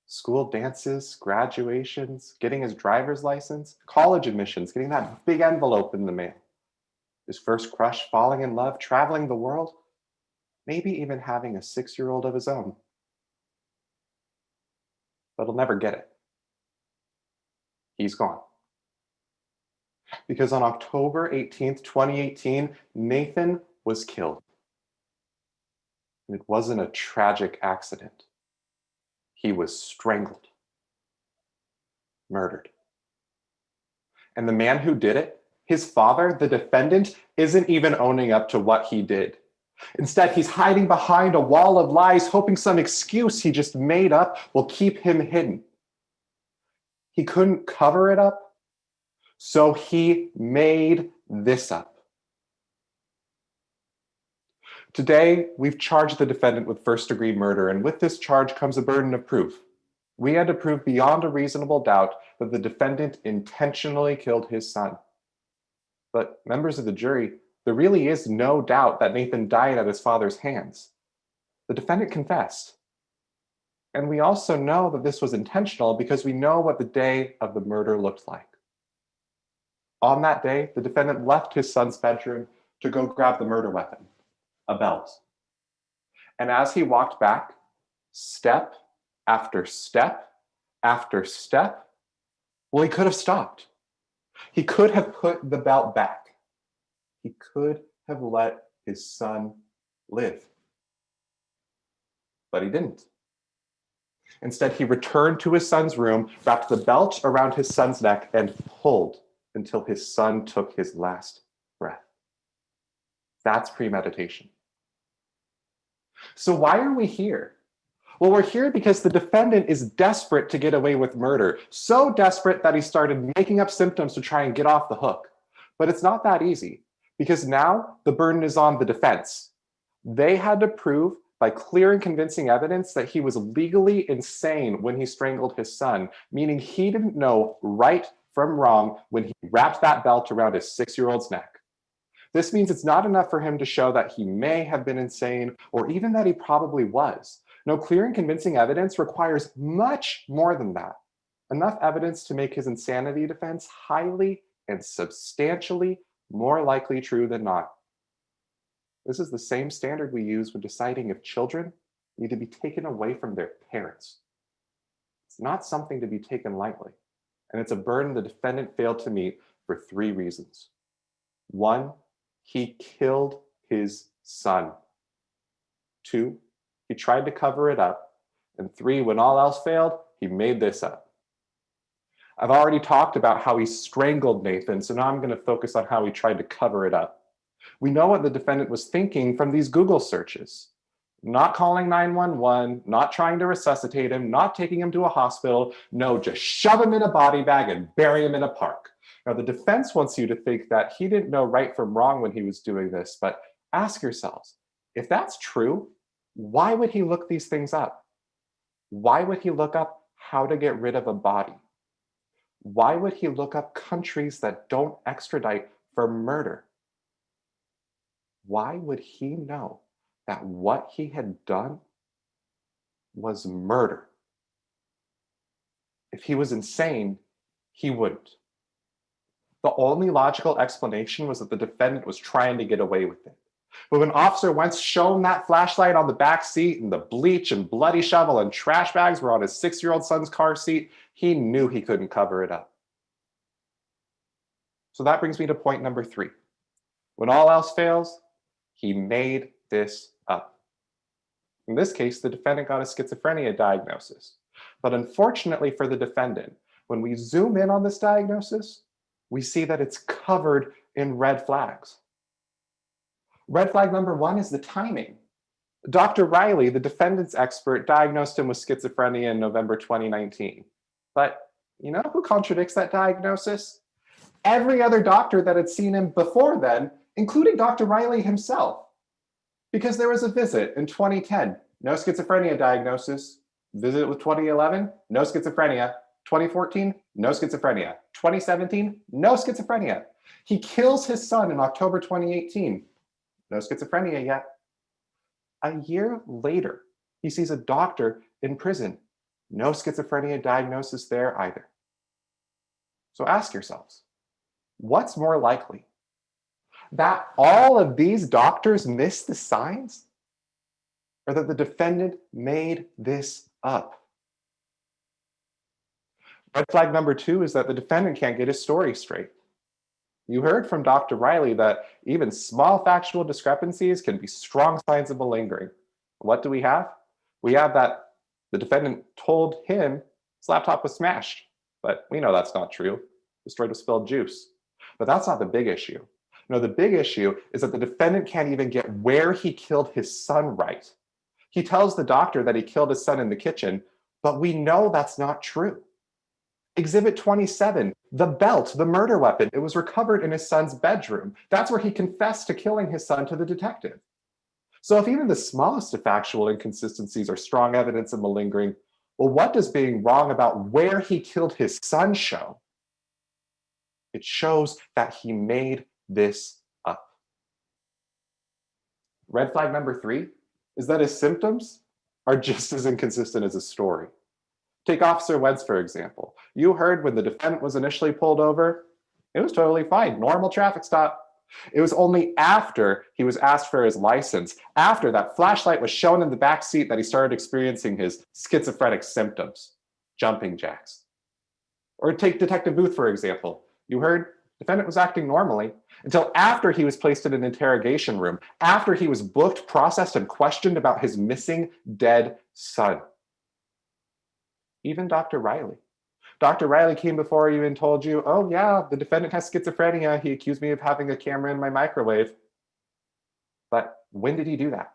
School dances, graduations, getting his driver's license, college admissions, getting that big envelope in the mail. His first crush falling in love, traveling the world, maybe even having a 6-year-old of his own. But he'll never get it. He's gone. Because on October 18th, 2018, Nathan was killed. And it wasn't a tragic accident. He was strangled, murdered. And the man who did it, his father, the defendant, isn't even owning up to what he did. Instead, he's hiding behind a wall of lies, hoping some excuse he just made up will keep him hidden. He couldn't cover it up, so he made this up. Today, we've charged the defendant with first-degree murder, and with this charge comes a burden of proof. We had to prove beyond a reasonable doubt that the defendant intentionally killed his son. But members of the jury, there really is no doubt that Nathan died at his father's hands. The defendant confessed. And we also know that this was intentional because we know what the day of the murder looked like. On that day, the defendant left his son's bedroom to go grab the murder weapon, a belt. And as he walked back, step after step after step, well, he could have stopped. He could have put the belt back. He could have let his son live. But he didn't. Instead, he returned to his son's room, wrapped the belt around his son's neck, and pulled until his son took his last breath. That's premeditation. So why are we here? Well, we're here because the defendant is desperate to get away with murder, so desperate that he started making up symptoms to try and get off the hook. But it's not that easy, because now the burden is on the defense. They had to prove by clear and convincing evidence that he was legally insane when he strangled his son, meaning he didn't know right from wrong when he wrapped that belt around his 6-year-old's neck. This means it's not enough for him to show that he may have been insane or even that he probably was. No, clear and convincing evidence requires much more than that. Enough evidence to make his insanity defense highly and substantially more likely true than not. This is the same standard we use when deciding if children need to be taken away from their parents. It's not something to be taken lightly, and it's a burden the defendant failed to meet for 3 reasons. 1, he killed his son. 2, he tried to cover it up. And 3, when all else failed, he made this up. I've already talked about how he strangled Nathan, so now I'm going to focus on how he tried to cover it up. We know what the defendant was thinking from these Google searches. Not calling 911, not trying to resuscitate him, not taking him to a hospital. No, just shove him in a body bag and bury him in a park. Now, the defense wants you to think that he didn't know right from wrong when he was doing this, but ask yourselves, if that's true, why would he look these things up? Why would he look up how to get rid of a body? Why would he look up countries that don't extradite for murder? Why would he know that what he had done was murder? If he was insane, he wouldn't. The only logical explanation was that the defendant was trying to get away with it. But when Officer Wentz shone that flashlight on the back seat and the bleach and bloody shovel and trash bags were on his 6-year-old son's car seat, he knew he couldn't cover it up. So that brings me to point number 3. When all else fails, he made this up. In this case, the defendant got a schizophrenia diagnosis. But unfortunately for the defendant, when we zoom in on this diagnosis, we see that it's covered in red flags. Red flag number 1 is the timing. Dr. Riley, the defendant's expert, diagnosed him with schizophrenia in November 2019. But you know who contradicts that diagnosis? Every other doctor that had seen him before then, including Dr. Riley himself. Because there was a visit in 2010, no schizophrenia diagnosis. Visit with 2011, no schizophrenia. 2014, no schizophrenia. 2017, no schizophrenia. He kills his son in October 2018. No schizophrenia yet. A year later, he sees a doctor in prison. No schizophrenia diagnosis there either. So ask yourselves, what's more likely? That all of these doctors missed the signs? Or that the defendant made this up? Red flag number 2 is that the defendant can't get his story straight. You heard from Dr. Riley that even small factual discrepancies can be strong signs of malingering. What do we have? We have that the defendant told him his laptop was smashed, but we know that's not true. Destroyed with spilled juice. But that's not the big issue. No, the big issue is that the defendant can't even get where he killed his son right. He tells the doctor that he killed his son in the kitchen, but we know that's not true. Exhibit 27, the belt, the murder weapon, it was recovered in his son's bedroom. That's where he confessed to killing his son to the detective. So if even the smallest of factual inconsistencies are strong evidence of malingering, well, what does being wrong about where he killed his son show? It shows that he made this up. Red flag number 3 is that his symptoms are just as inconsistent as his story. Take Officer Wentz, for example. You heard when the defendant was initially pulled over, it was totally fine, normal traffic stop. It was only after he was asked for his license, after that flashlight was shown in the back seat, that he started experiencing his schizophrenic symptoms, jumping jacks. Or take Detective Booth, for example. You heard the defendant was acting normally until after he was placed in an interrogation room, after he was booked, processed, and questioned about his missing dead son. Even Dr. Riley. Dr. Riley came before you and told you, oh yeah, the defendant has schizophrenia. He accused me of having a camera in my microwave. But when did he do that?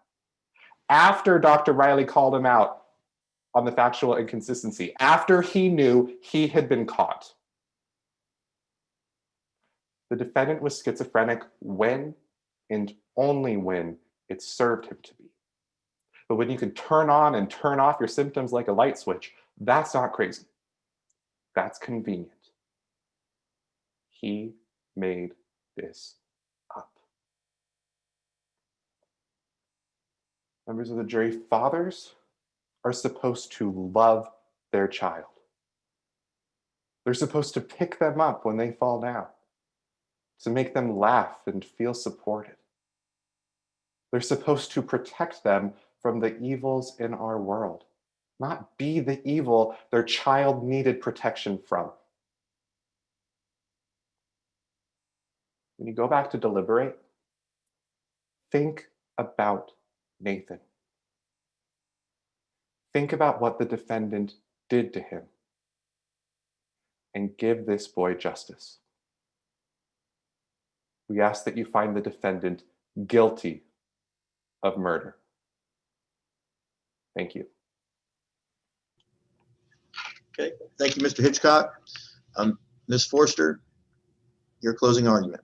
After Dr. Riley called him out on the factual inconsistency, after he knew he had been caught. The defendant was schizophrenic when and only when it served him to be. But when you can turn on and turn off your symptoms like a light switch, that's not crazy. That's convenient. He made this up. Members of the jury, fathers are supposed to love their child. They're supposed to pick them up when they fall down, to make them laugh and feel supported. They're supposed to protect them from the evils in our world, not be the evil their child needed protection from. When you go back to deliberate, think about Nathan. Think about what the defendant did to him and give this boy justice. We ask that you find the defendant guilty of murder. Thank you. Okay, thank you, Mr. Hitchcock. Ms. Forster, your closing argument.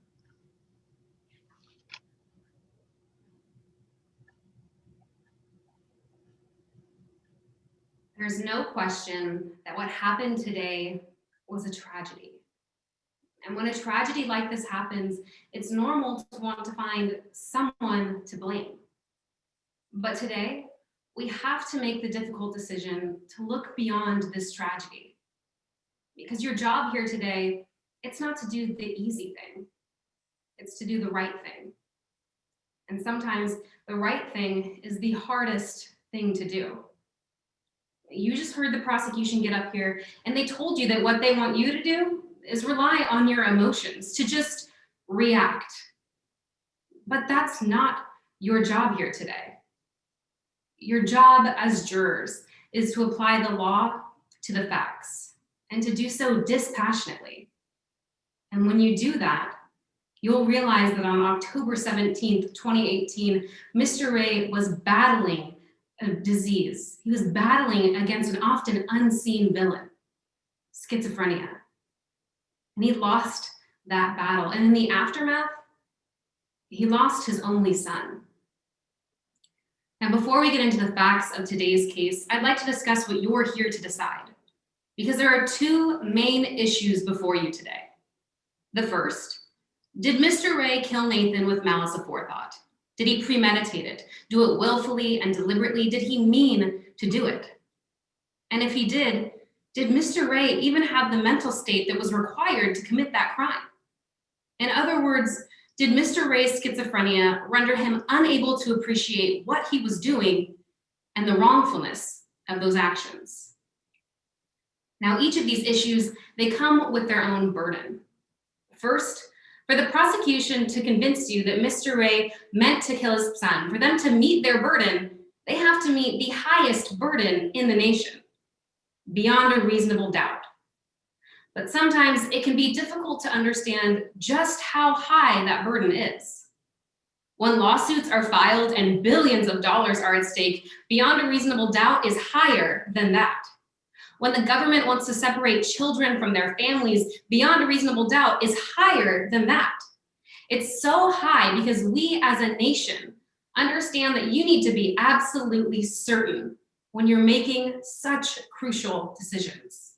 There's no question that what happened today was a tragedy. And when a tragedy like this happens, it's normal to want to find someone to blame. But today, we have to make the difficult decision to look beyond this tragedy. Because your job here today, it's not to do the easy thing. It's to do the right thing. And sometimes the right thing is the hardest thing to do. You just heard the prosecution get up here and they told you that what they want you to do is rely on your emotions, to just react. But that's not your job here today. Your job as jurors is to apply the law to the facts and to do so dispassionately. And when you do that, you'll realize that on October 17th, 2018, Mr. Ray was battling a disease. He was battling against an often unseen villain, schizophrenia. And he lost that battle. And in the aftermath, he lost his only son. And before we get into the facts of today's case, I'd like to discuss what you're here to decide, because there are two main issues before you today. The first, did Mr. Ray kill Nathan with malice aforethought? Did he premeditate it, do it willfully and deliberately? Did he mean to do it? And if he did Mr. Ray even have the mental state that was required to commit that crime? In other words, did Mr. Ray's schizophrenia render him unable to appreciate what he was doing and the wrongfulness of those actions? Now, each of these issues, they come with their own burden. First, for the prosecution to convince you that Mr. Ray meant to kill his son, for them to meet their burden, they have to meet the highest burden in the nation, beyond a reasonable doubt. But sometimes it can be difficult to understand just how high that burden is. When lawsuits are filed and billions of dollars are at stake, beyond a reasonable doubt is higher than that. When the government wants to separate children from their families, beyond a reasonable doubt is higher than that. It's so high because we as a nation understand that you need to be absolutely certain when you're making such crucial decisions.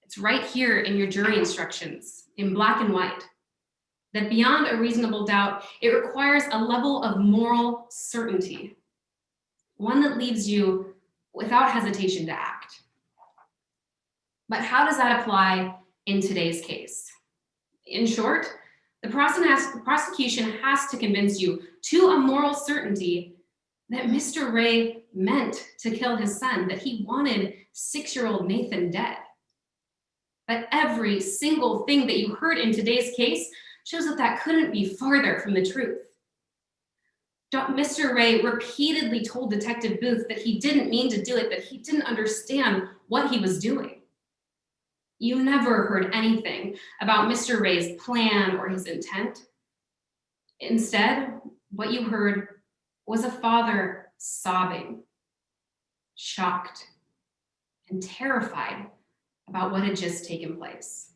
It's right here in your jury instructions in black and white that beyond a reasonable doubt, it requires a level of moral certainty, one that leaves you without hesitation to act. But how does that apply in today's case? In short, the prosecution has to convince you to a moral certainty that Mr. Ray meant to kill his son, that he wanted 6-year-old Nathan dead. But every single thing that you heard in today's case shows that that couldn't be farther from the truth. Mr. Ray repeatedly told Detective Booth that he didn't mean to do it, that he didn't understand what he was doing. You never heard anything about Mr. Ray's plan or his intent. Instead, what you heard was a father sobbing, shocked, and terrified about what had just taken place.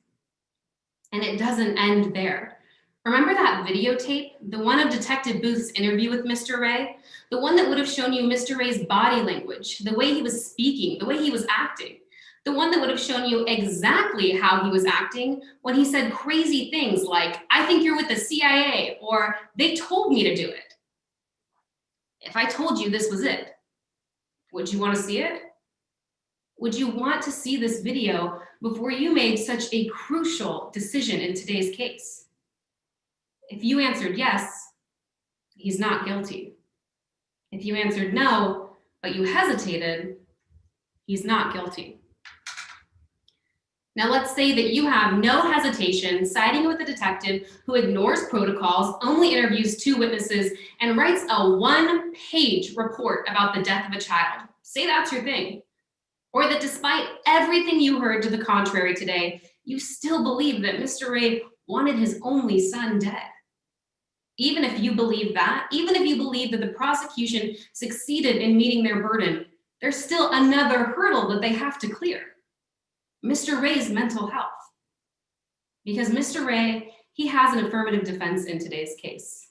And it doesn't end there. Remember that videotape, the one of Detective Booth's interview with Mr. Ray? The one that would have shown you Mr. Ray's body language, the way he was speaking, the way he was acting. The one that would have shown you exactly how he was acting when he said crazy things like, "I think you're with the CIA," or "They told me to do it." If I told you this was it, would you want to see it? Would you want to see this video before you made such a crucial decision in today's case? If you answered yes, he's not guilty. If you answered no, but you hesitated, he's not guilty. Now let's say that you have no hesitation siding with a detective who ignores protocols, only interviews 2 witnesses, and writes a 1-page report about the death of a child. Say that's your thing. Or that despite everything you heard to the contrary today, you still believe that Mr. Ray wanted his only son dead. Even if you believe that, even if you believe that the prosecution succeeded in meeting their burden, there's still another hurdle that they have to clear. Mr. Ray's mental health. Because Mr. Ray, he has an affirmative defense in today's case,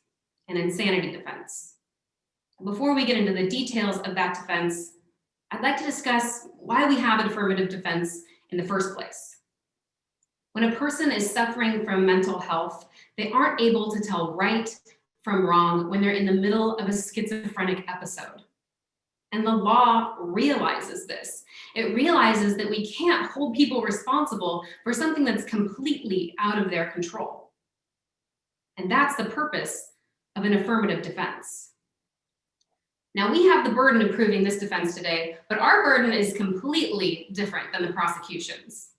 an insanity defense. Before we get into the details of that defense, I'd like to discuss why we have an affirmative defense in the first place. When a person is suffering from mental health, they aren't able to tell right from wrong when they're in the middle of a schizophrenic episode. And the law realizes this. It realizes that we can't hold people responsible for something that's completely out of their control. And that's the purpose of an affirmative defense. Now, we have the burden of proving this defense today, but our burden is completely different than the prosecution's.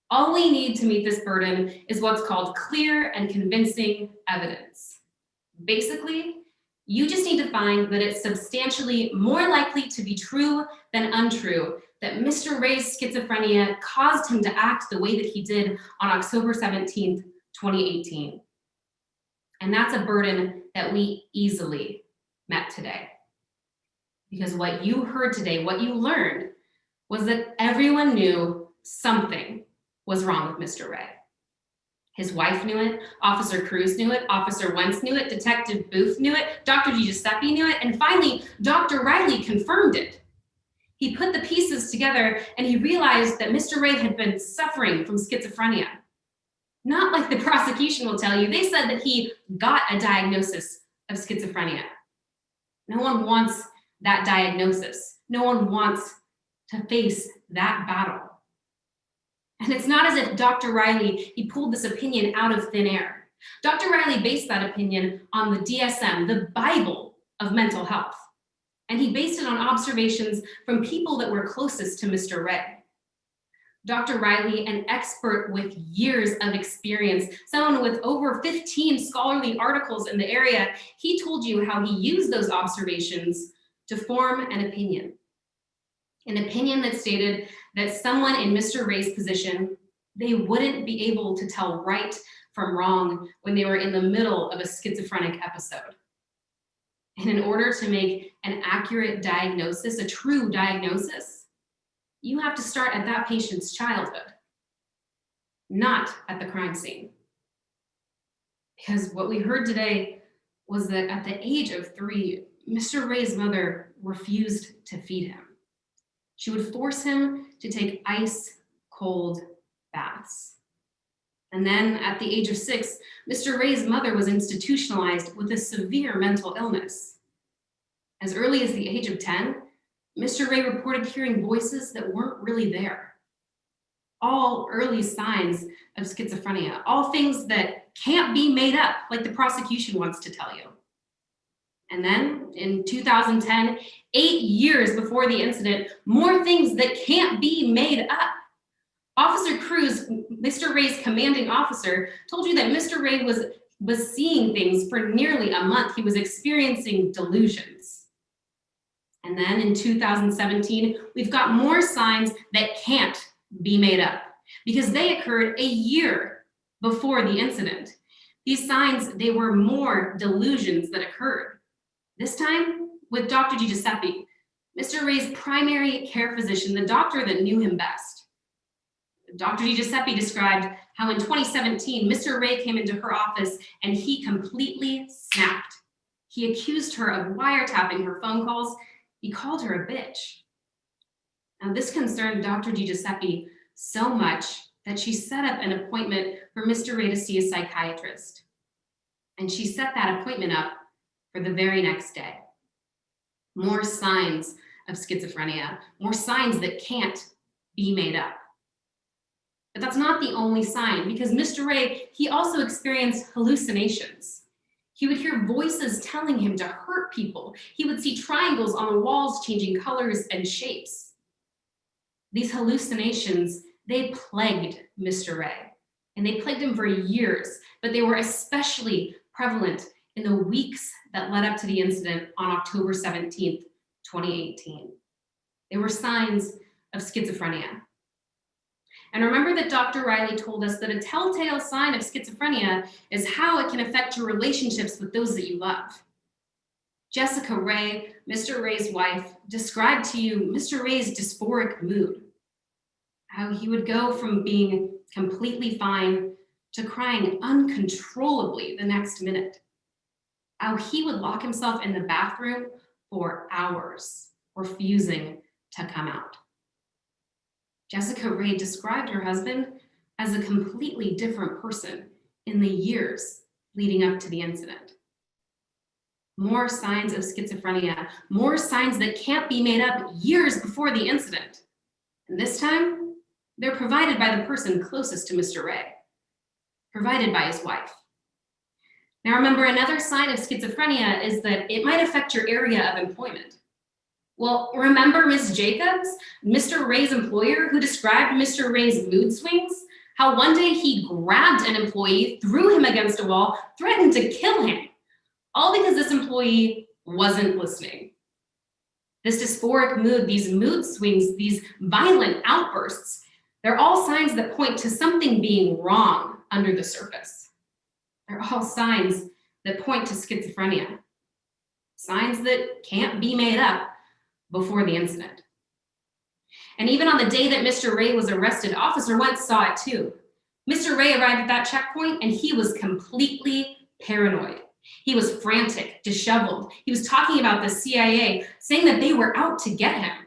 All we need to meet this burden is what's called clear and convincing evidence. Basically, you just need to find that it's substantially more likely to be true than untrue that Mr. Ray's schizophrenia caused him to act the way that he did on October 17th, 2018. And that's a burden that we easily met today. Because what you heard today, what you learned, was that everyone knew something was wrong with Mr. Ray. His wife knew it, Officer Cruz knew it, Officer Wentz knew it, Detective Booth knew it, Dr. Giuseppe knew it, and finally, Dr. Riley confirmed it. He put the pieces together and he realized that Mr. Ray had been suffering from schizophrenia. Not like the prosecution will tell you. They said that he got a diagnosis of schizophrenia. No one wants that diagnosis. No one wants to face that battle. And it's not as if Dr. Riley, he pulled this opinion out of thin air. Dr. Riley based that opinion on the DSM, the Bible of mental health. And he based it on observations from people that were closest to Mr. Ray. Dr. Riley, an expert with years of experience, someone with over 15 scholarly articles in the area, he told you how he used those observations to form an opinion. An opinion that stated that someone in Mr. Ray's position, they wouldn't be able to tell right from wrong when they were in the middle of a schizophrenic episode. And in order to make an accurate diagnosis, a true diagnosis, you have to start at that patient's childhood, not at the crime scene. Because what we heard today was that at the age of 3, Mr. Ray's mother refused to feed him. She would force him to take ice-cold baths. And then at the age of 6, Mr. Ray's mother was institutionalized with a severe mental illness. As early as the age of 10, Mr. Ray reported hearing voices that weren't really there. All early signs of schizophrenia, all things that can't be made up, like the prosecution wants to tell you. And then in 2010, 8 years before the incident, more things that can't be made up. Officer Cruz, Mr. Ray's commanding officer, told you that Mr. Ray was seeing things for nearly a month. He was experiencing delusions. And then in 2017, we've got more signs that can't be made up because they occurred a year before the incident. These signs, they were more delusions that occurred. This time with Dr. Giuseppe, Mr. Ray's primary care physician, the doctor that knew him best. Dr. Giuseppe described how in 2017, Mr. Ray came into her office and he completely snapped. He accused her of wiretapping her phone calls. He called her a bitch. Now, this concerned Dr. Giuseppe so much that she set up an appointment for Mr. Ray to see a psychiatrist. And she set that appointment up for the very next day. More signs of schizophrenia, more signs that can't be made up. But that's not the only sign, because Mr. Ray, he also experienced hallucinations. He would hear voices telling him to hurt people. He would see triangles on the walls changing colors and shapes. These hallucinations, they plagued Mr. Ray, and they plagued him for years, but they were especially prevalent in the weeks that led up to the incident on October 17th, 2018. They were signs of schizophrenia. And remember that Dr. Riley told us that a telltale sign of schizophrenia is how it can affect your relationships with those that you love. Jessica Ray, Mr. Ray's wife, described to you Mr. Ray's dysphoric mood, how he would go from being completely fine to crying uncontrollably the next minute, how he would lock himself in the bathroom for hours, refusing to come out. Jessica Ray described her husband as a completely different person in the years leading up to the incident. More signs of schizophrenia, more signs that can't be made up years before the incident. And this time, they're provided by the person closest to Mr. Ray, provided by his wife. Now remember, another sign of schizophrenia is that it might affect your area of employment. Well, remember Ms. Jacobs, Mr. Ray's employer, who described Mr. Ray's mood swings? How one day he grabbed an employee, threw him against a wall, threatened to kill him, all because this employee wasn't listening. This dysphoric mood, these mood swings, these violent outbursts, they're all signs that point to something being wrong under the surface. They're all signs that point to schizophrenia. Signs that can't be made up before the incident. And even on the day that Mr. Ray was arrested, Officer Wentz saw it too. Mr. Ray arrived at that checkpoint and he was completely paranoid. He was frantic, disheveled. He was talking about the CIA, saying that they were out to get him.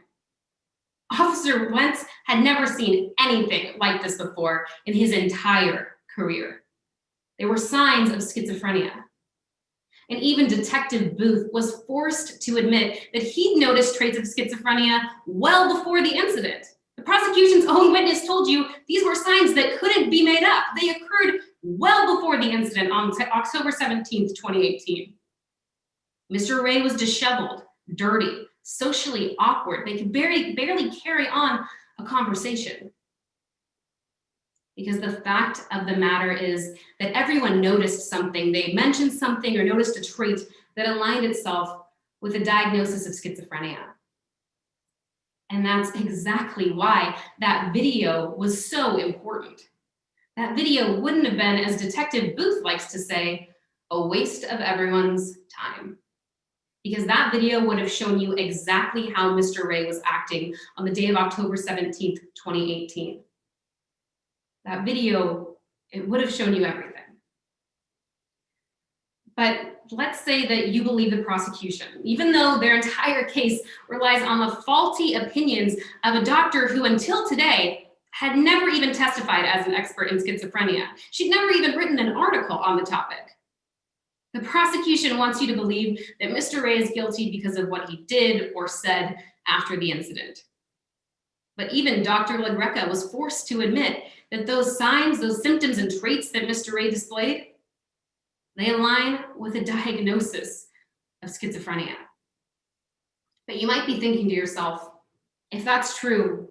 Officer Wentz had never seen anything like this before in his entire career. They were signs of schizophrenia. And even Detective Booth was forced to admit that he'd noticed traits of schizophrenia well before the incident. The prosecution's own witness told you these were signs that couldn't be made up. They occurred well before the incident on October 17th, 2018. Mr. Ray was disheveled, dirty, socially awkward. They could barely carry on a conversation. Because the fact of the matter is that everyone noticed something. They mentioned something or noticed a trait that aligned itself with a diagnosis of schizophrenia. And that's exactly why that video was so important. That video wouldn't have been, as Detective Booth likes to say, a waste of everyone's time. Because that video would have shown you exactly how Mr. Ray was acting on the day of October 17th, 2018. That video, it would have shown you everything. But let's say that you believe the prosecution, even though their entire case relies on the faulty opinions of a doctor who until today had never even testified as an expert in schizophrenia. She'd never even written an article on the topic. The prosecution wants you to believe that Mr. Ray is guilty because of what he did or said after the incident. But even Dr. LaGreca was forced to admit that those signs, those symptoms and traits that Mr. Ray displayed, they align with a diagnosis of schizophrenia. But you might be thinking to yourself, if that's true,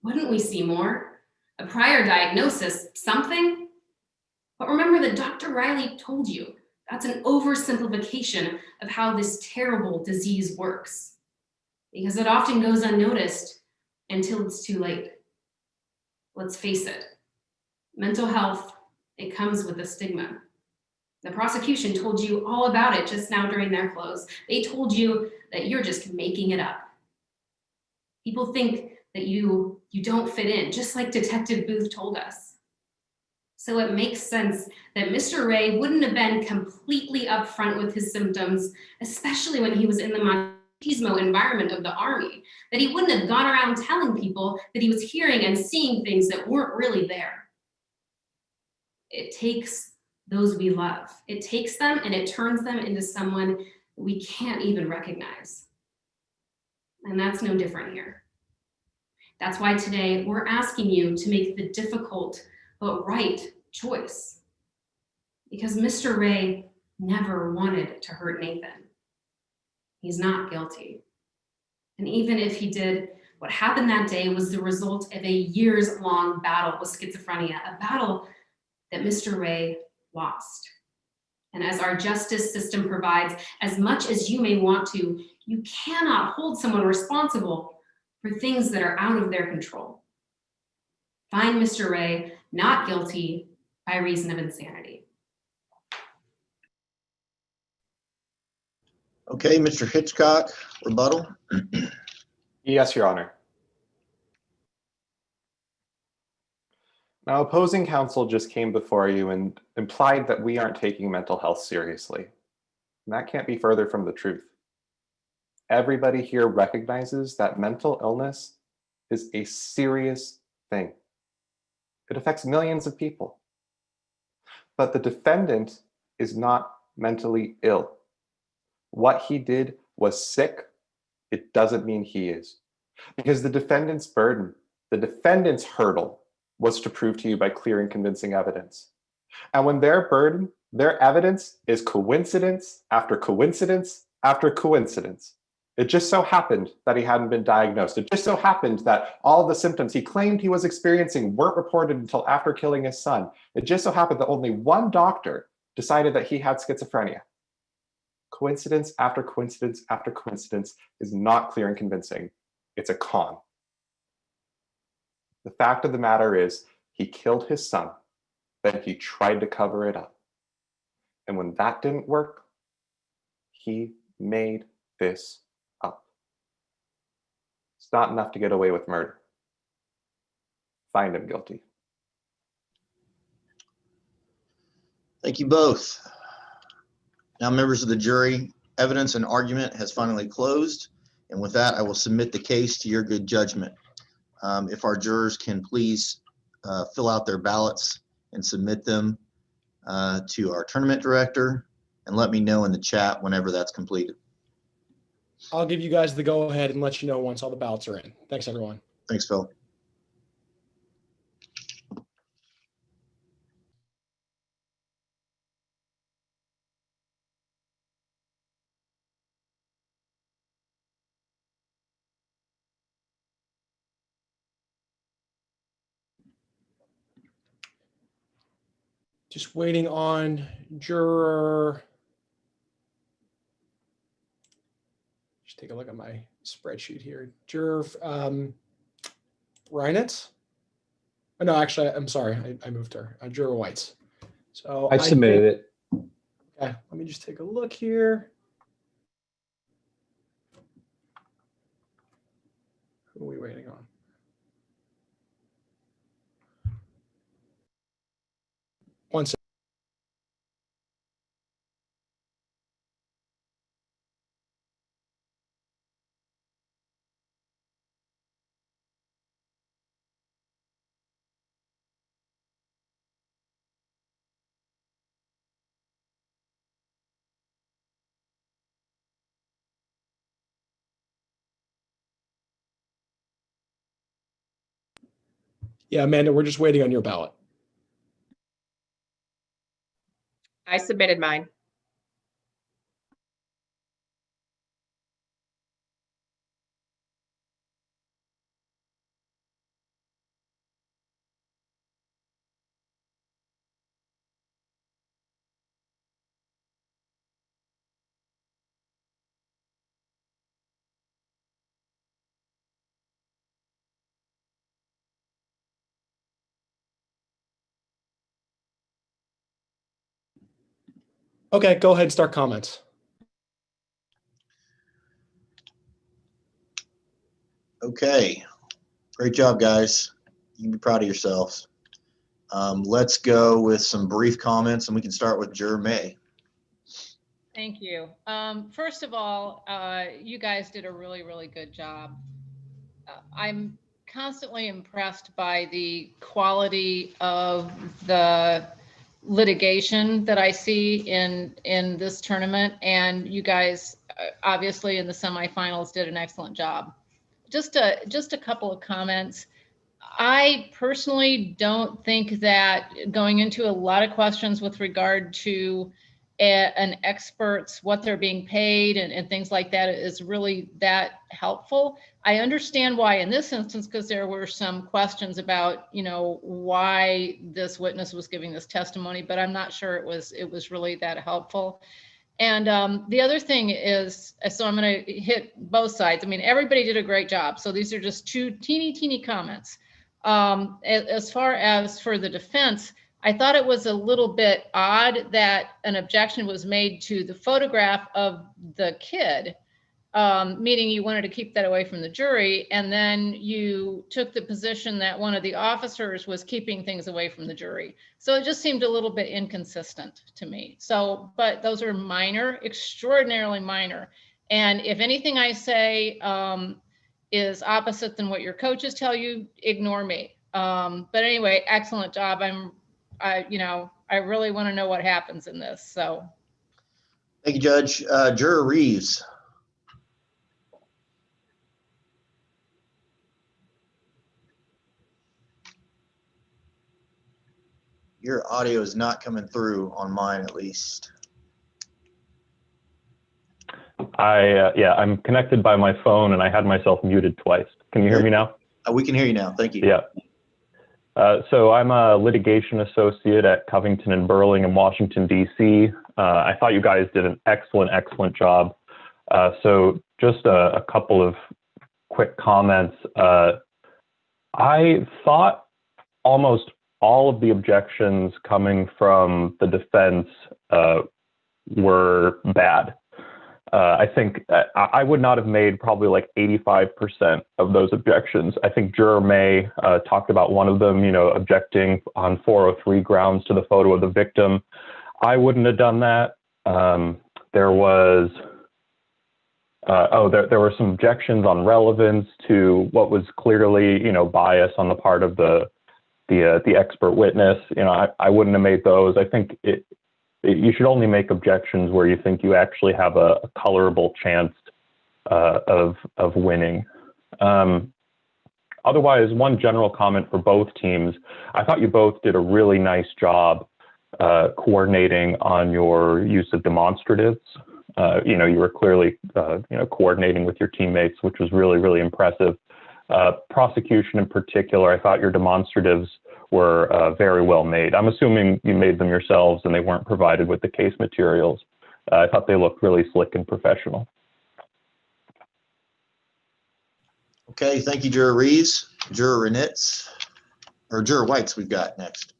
wouldn't we see more? A prior diagnosis, something? But remember that Dr. Riley told you that's an oversimplification of how this terrible disease works, because it often goes unnoticed until it's too late. Let's face it, mental health, it comes with a stigma. The prosecution told you all about it just now during their close. They told you that you're just making it up. People think that you don't fit in, just like Detective Booth told us. So it makes sense that Mr. Ray wouldn't have been completely upfront with his symptoms, especially when he was in the machismo environment of the Army, that he wouldn't have gone around telling people that he was hearing and seeing things that weren't really there. It takes those we love. It takes them and it turns them into someone we can't even recognize. And that's no different here. That's why today we're asking you to make the difficult but right choice. Because Mr. Ray never wanted to hurt Nathan. He's not guilty. And even if he did, what happened that day was the result of a years-long battle with schizophrenia, a battle that Mr. Ray lost. And as our justice system provides, as much as you may want to, you cannot hold someone responsible for things that are out of their control. Find Mr. Ray not guilty by reason of insanity. Okay, Mr. Hitchcock, rebuttal. Yes, Your Honor. Now, opposing counsel just came before you and implied that we aren't taking mental health seriously. And that can't be further from the truth. Everybody here recognizes that mental illness is a serious thing. It affects millions of people. But the defendant is not mentally ill. What he did was sick. It doesn't mean he is. Because the defendant's burden The defendant's hurdle was to prove to you by clear and convincing evidence. And when their burden, their evidence is coincidence after coincidence after coincidence, it just so happened that he hadn't been diagnosed. It just so happened that all the symptoms he claimed he was experiencing weren't reported until after killing his son. It just so happened that only one doctor decided that he had schizophrenia. Coincidence after coincidence after coincidence is not clear and convincing. It's a con. The fact of the matter is, he killed his son, then he tried to cover it up. And when that didn't work, he made this up. It's not enough to get away with murder. Find him guilty. Thank you both. Now, members of the jury, evidence and argument has finally closed. And with that, I will submit the case to your good judgment. If our jurors can please fill out their ballots and submit them to our tournament director, and let me know in the chat whenever that's completed. I'll give you guys the go ahead and let you know once all the ballots are in. Thanks, everyone. Thanks, Phil. Just waiting on juror. Just take a look at my spreadsheet here. Juror Reinitz. Oh, no, actually, I'm sorry. I moved her. Juror Whites. So I submitted it. Okay, let me just take a look here. Who are we waiting on? One second. Yeah, Amanda, we're just waiting on your ballot. I submitted mine. Okay, go ahead and start comments. Okay, great job, guys. You can be proud of yourselves. Let's go with some brief comments, and we can start with Juror May. Thank you. First of all, you guys did a really, really good job. I'm constantly impressed by the quality of the litigation that I see in this tournament, and you guys obviously in the semifinals did an excellent job. Just a couple of comments. I personally don't think that going into a lot of questions with regard to an expert's, what they're being paid and things like that is really that helpful. I understand why in this instance, because there were some questions about, you know, why this witness was giving this testimony, but I'm not sure it was really that helpful. And the other thing is, so I'm going to hit both sides. I mean, everybody did a great job. So these are just two teeny comments. As far as for the defense, I thought it was a little bit odd that an objection was made to the photograph of the kid, meaning you wanted to keep that away from the jury, and then you took the position that one of the officers was keeping things away from the jury. So it just seemed a little bit inconsistent to me. So, but those are minor, extraordinarily minor. And if anything I say is opposite than what your coaches tell you, ignore me. But anyway, excellent job. I really want to know what happens in this. So, Thank you, Judge. Juror Reeves. Your audio is not coming through on mine, at least. I'm connected by my phone and I had myself muted twice. Can you hear me now? We can hear you now. Thank you. Yeah. So I'm a litigation associate at Covington and Burling in Washington, D.C. I thought you guys did an excellent job. So just a couple of quick comments. I thought almost all of the objections coming from the defense were bad. I think I would not have made probably like 85% of those objections. I think Juror May talked about one of them, objecting on 403 grounds to the photo of the victim. I wouldn't have done that. There were some objections on relevance to what was clearly, bias on the part of the expert witness. I wouldn't have made those. I think you should only make objections where you think you actually have a colorable chance of winning. Otherwise, one general comment for both teams, I thought you both did a really nice job coordinating on your use of demonstratives. You were clearly coordinating with your teammates, which was really impressive. Prosecution in particular, I thought your demonstratives were very well made. I'm assuming you made them yourselves and they weren't provided with the case materials. I thought they looked really slick and professional. Okay, thank you, Juror Reeves. Juror Renitz, or Juror Whites we've got next.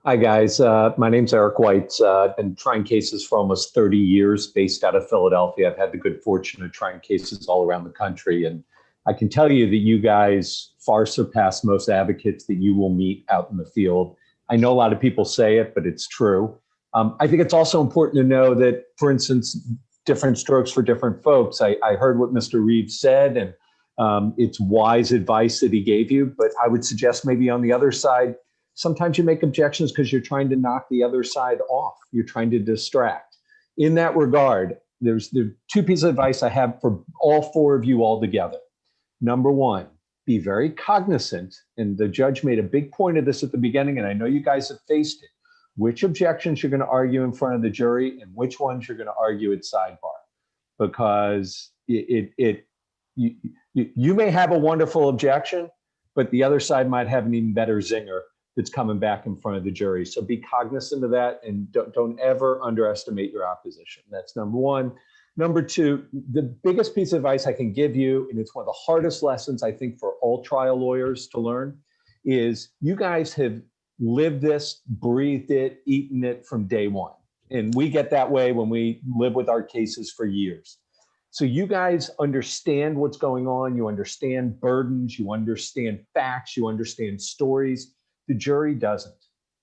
Hi, guys. My name's Eric White. I've been trying cases for almost 30 years based out of Philadelphia. I've had the good fortune of trying cases all around the country. And I can tell you that you guys far surpass most advocates that you will meet out in the field. I know a lot of people say it, but it's true. I think it's also important to know that, for instance, different strokes for different folks. I heard what Mr. Reeves said, and it's wise advice that he gave you. But I would suggest maybe on the other side, sometimes you make objections because you're trying to knock the other side off. You're trying to distract. In that regard, there are two pieces of advice I have for all four of you all together. Number one, be very cognizant, and the judge made a big point of this at the beginning, and I know you guys have faced it, which objections you're going to argue in front of the jury and which ones you're going to argue at sidebar. Because you may have a wonderful objection, but the other side might have an even better zinger that's coming back in front of the jury. So be cognizant of that and don't ever underestimate your opposition. That's number one. Number two, the biggest piece of advice I can give you, and it's one of the hardest lessons I think for all trial lawyers to learn, is you guys have lived this, breathed it, eaten it from day one. And we get that way when we live with our cases for years. So you guys understand what's going on. You understand burdens. You understand facts. You understand stories. The jury doesn't.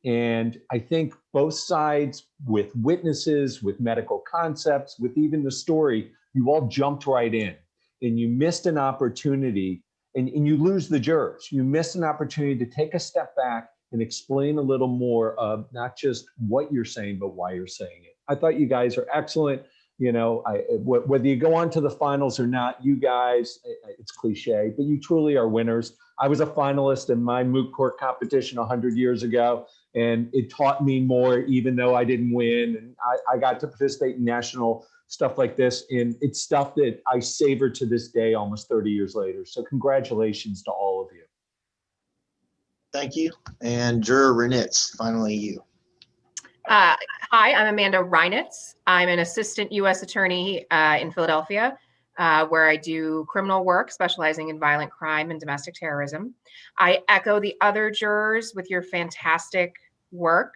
And I think both sides, with witnesses, with medical concepts, with even the story, you all jumped right in and you missed an opportunity, and you lose the jurors. You missed an opportunity to take a step back and explain a little more of not just what you're saying, but why you're saying it. I thought you guys are excellent. Whether you go on to the finals or not, you guys, it's cliche, but you truly are winners. I was a finalist in my moot court competition 100 years ago, and it taught me more, even though I didn't win. And I got to participate in national stuff like this, and it's stuff that I savor to this day, almost 30 years later. So congratulations to all of you. Thank you. And Juror Renitz, finally you. Hi, I'm Amanda Reinitz. I'm an assistant U.S. attorney in Philadelphia, where I do criminal work, specializing in violent crime and domestic terrorism. I echo the other jurors with your fantastic work.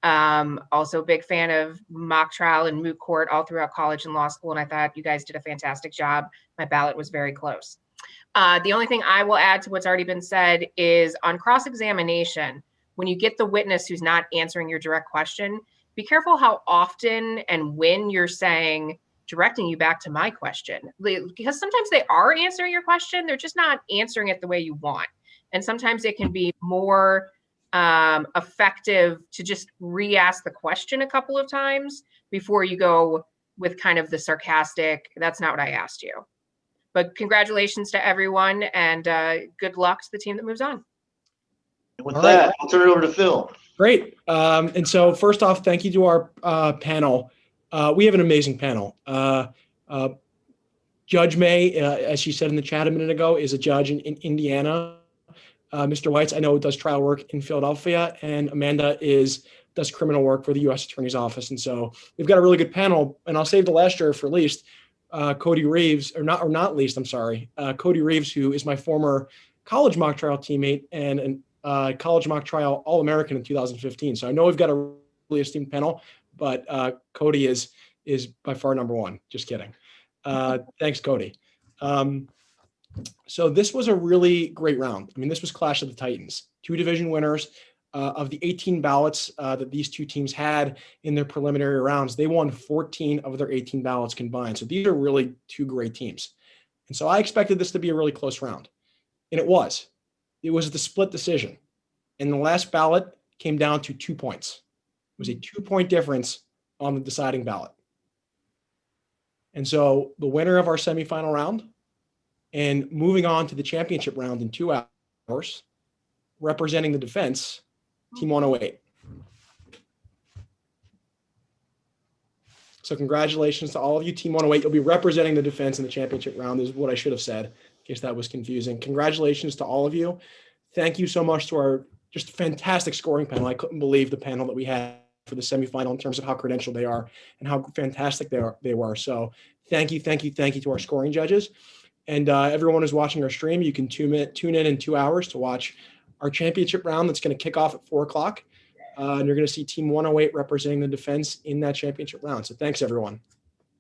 Also a big fan of mock trial and moot court all throughout college and law school, and I thought you guys did a fantastic job. My ballot was very close. The only thing I will add to what's already been said is on cross-examination, when you get the witness who's not answering your direct question, be careful how often and when you're saying, directing you back to my question, because sometimes they are answering your question, they're just not answering it the way you want. And sometimes it can be more effective to just re-ask the question a couple of times before you go with kind of the sarcastic, that's not what I asked you. But congratulations to everyone, and good luck to the team that moves on. And with that, I'll turn it over to Phil. Great. And so first off, thank you to our panel. We have an amazing panel. Judge May, as she said in the chat a minute ago, is a judge in Indiana. Mr. Weitz, I know, does trial work in Philadelphia, and Amanda does criminal work for the U.S. Attorney's Office. And so we've got a really good panel. And I'll save the last juror for least, Cody Reeves, not least, I'm sorry, Cody Reeves, who is my former college mock trial teammate and college mock trial All-American in 2015. So I know we've got a really esteemed panel, but Cody is by far number one. Just kidding. Thanks, Cody. So this was a really great round. I mean, this was Clash of the Titans. Two division winners. Of the 18 ballots that these two teams had in their preliminary rounds, they won 14 of their 18 ballots combined. So these are really two great teams. And so I expected this to be a really close round. And it was. It was the split decision. And the last ballot came down to 2 points. It was a 2-point difference on the deciding ballot. And so the winner of our semifinal round and moving on to the championship round in 2 hours, representing the defense, Team 108. So congratulations to all of you, Team 108. You'll be representing the defense in the championship round is what I should have said, in case that was confusing. Congratulations to all of you. Thank you so much to our just fantastic scoring panel. I couldn't believe the panel that we had for the semifinal in terms of how credentialed they are and how fantastic they were. So thank you to our scoring judges. And everyone who's watching our stream, you can tune in 2 hours to watch our championship round that's going to kick off at 4 o'clock. And you're going to see Team 108 representing the defense in that championship round. So thanks, everyone.